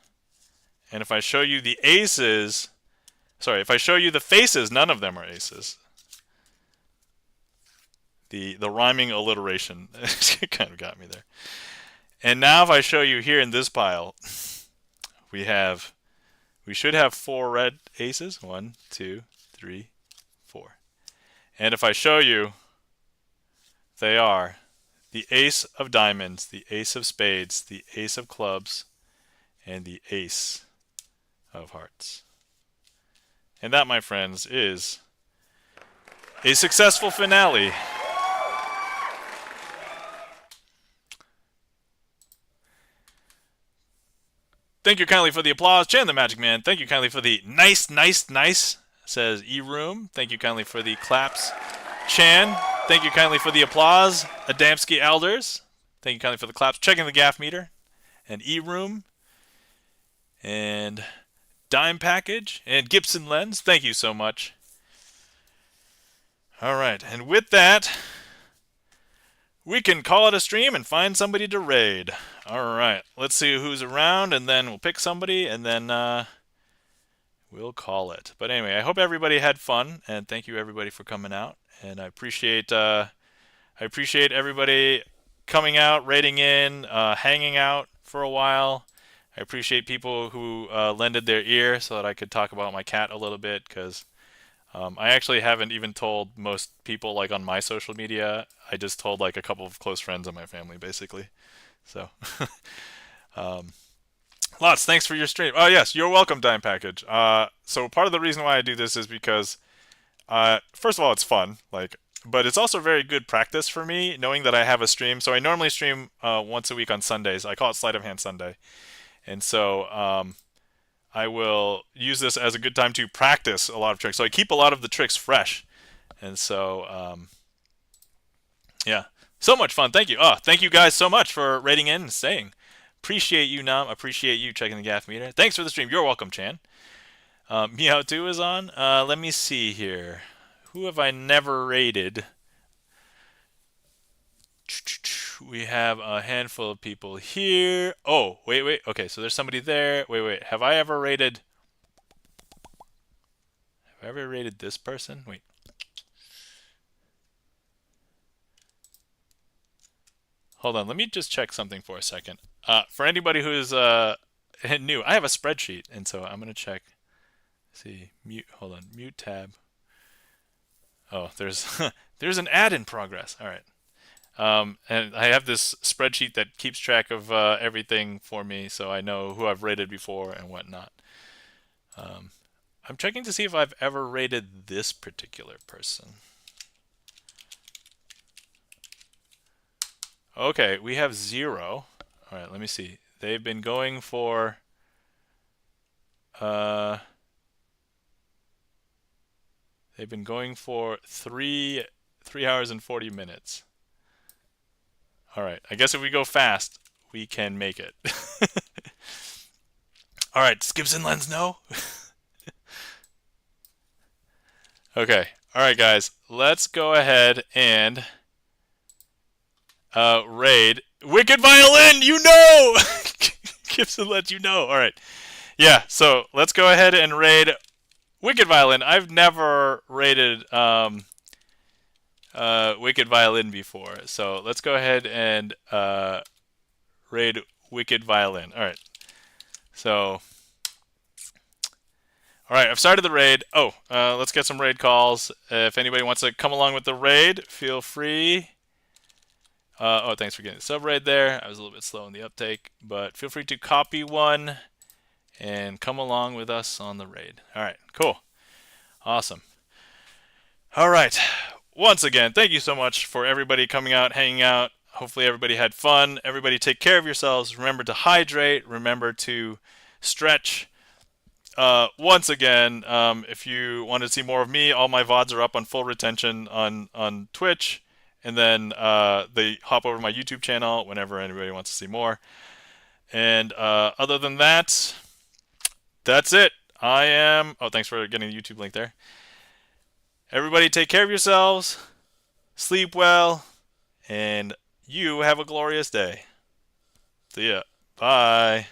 And if I show you the aces, sorry, if I show you the faces, none of them are aces. The rhyming alliteration kind of got me there. And now if I show you here in this pile, we should have 4 red aces. 1, 2, 3, 4. And if I show you, they are the ace of diamonds, the ace of spades, the ace of clubs, and the ace of hearts. And that, my friends, is a successful finale. thank you kindly for the applause. Chan the Magic Man, thank you kindly for the nice, nice, nice, says E-Room. Thank you kindly for the claps. Chan, thank you kindly for the applause. Adamski Elders, thank you kindly for the claps. Checking the gaff meter. And E-Room. And Dime Package. And GipsonLens, thank you so much. All right, and with that, we can call it a stream and find somebody to raid. All right, let's see who's around, and then we'll pick somebody, and then we'll call it. But anyway, I hope everybody had fun, and thank you everybody for coming out. And I appreciate everybody coming out, raiding in, hanging out for a while. I appreciate people who lended their ear so that I could talk about my cat a little bit, because I actually haven't even told most people like on my social media. I just told like a couple of close friends of my family, basically. So, lots. Thanks for your stream. Oh yes, you're welcome, Dime Package. So part of the reason why I do this is because, first of all, it's fun. Like, but it's also very good practice for me, knowing that I have a stream. So I normally stream once a week on Sundays. I call it Sleight of Hand Sunday, and so I will use this as a good time to practice a lot of tricks. So I keep a lot of the tricks fresh. And so, yeah, so much fun. Thank you. Oh, thank you guys so much for rating in and staying. Appreciate you, Nam. Appreciate you checking the gaff meter. Thanks for the stream. You're welcome, Chan. Meow 2 is on. Let me see here. Who have I never rated? We have a handful of people here. Oh, wait. Okay, so there's somebody there. Wait. Have I ever rated this person? Wait. Hold on. Let me just check something for a second. For anybody who is new, I have a spreadsheet, and so I'm gonna check. See, mute. Hold on. Mute tab. Oh, there's there's an ad in progress. All right. And I have this spreadsheet that keeps track of everything for me, so I know who I've rated before and whatnot. I'm checking to see if I've ever rated this particular person. Okay, we have 0. All right, let me see. They've been going for they've been going for 3 hours and 40 minutes. All right, I guess if we go fast, we can make it. All right, does GipsonLens know? Okay, all right, guys, let's go ahead and raid Wicked Violin. You know, GipsonLens, you know. All right, yeah. So let's go ahead and raid Wicked Violin. I've never raided Wicked Violin before, so let's go ahead and raid Wicked Violin. All right. So, all right, I've started the raid. Oh, let's get some raid calls. If anybody wants to come along with the raid, feel free. Oh, thanks for getting the sub raid there. I was a little bit slow in the uptake, but feel free to copy one and come along with us on the raid. All right, cool. Awesome. All right. Once again, thank you so much for everybody coming out, hanging out. Hopefully everybody had fun. Everybody take care of yourselves. Remember to hydrate. Remember to stretch. Once again, if you want to see more of me, all my VODs are up on full retention on Twitch. And then they hop over to my YouTube channel whenever anybody wants to see more. And other than that, that's it. Oh, thanks for getting the YouTube link there. Everybody take care of yourselves, sleep well, and you have a glorious day. See ya. Bye.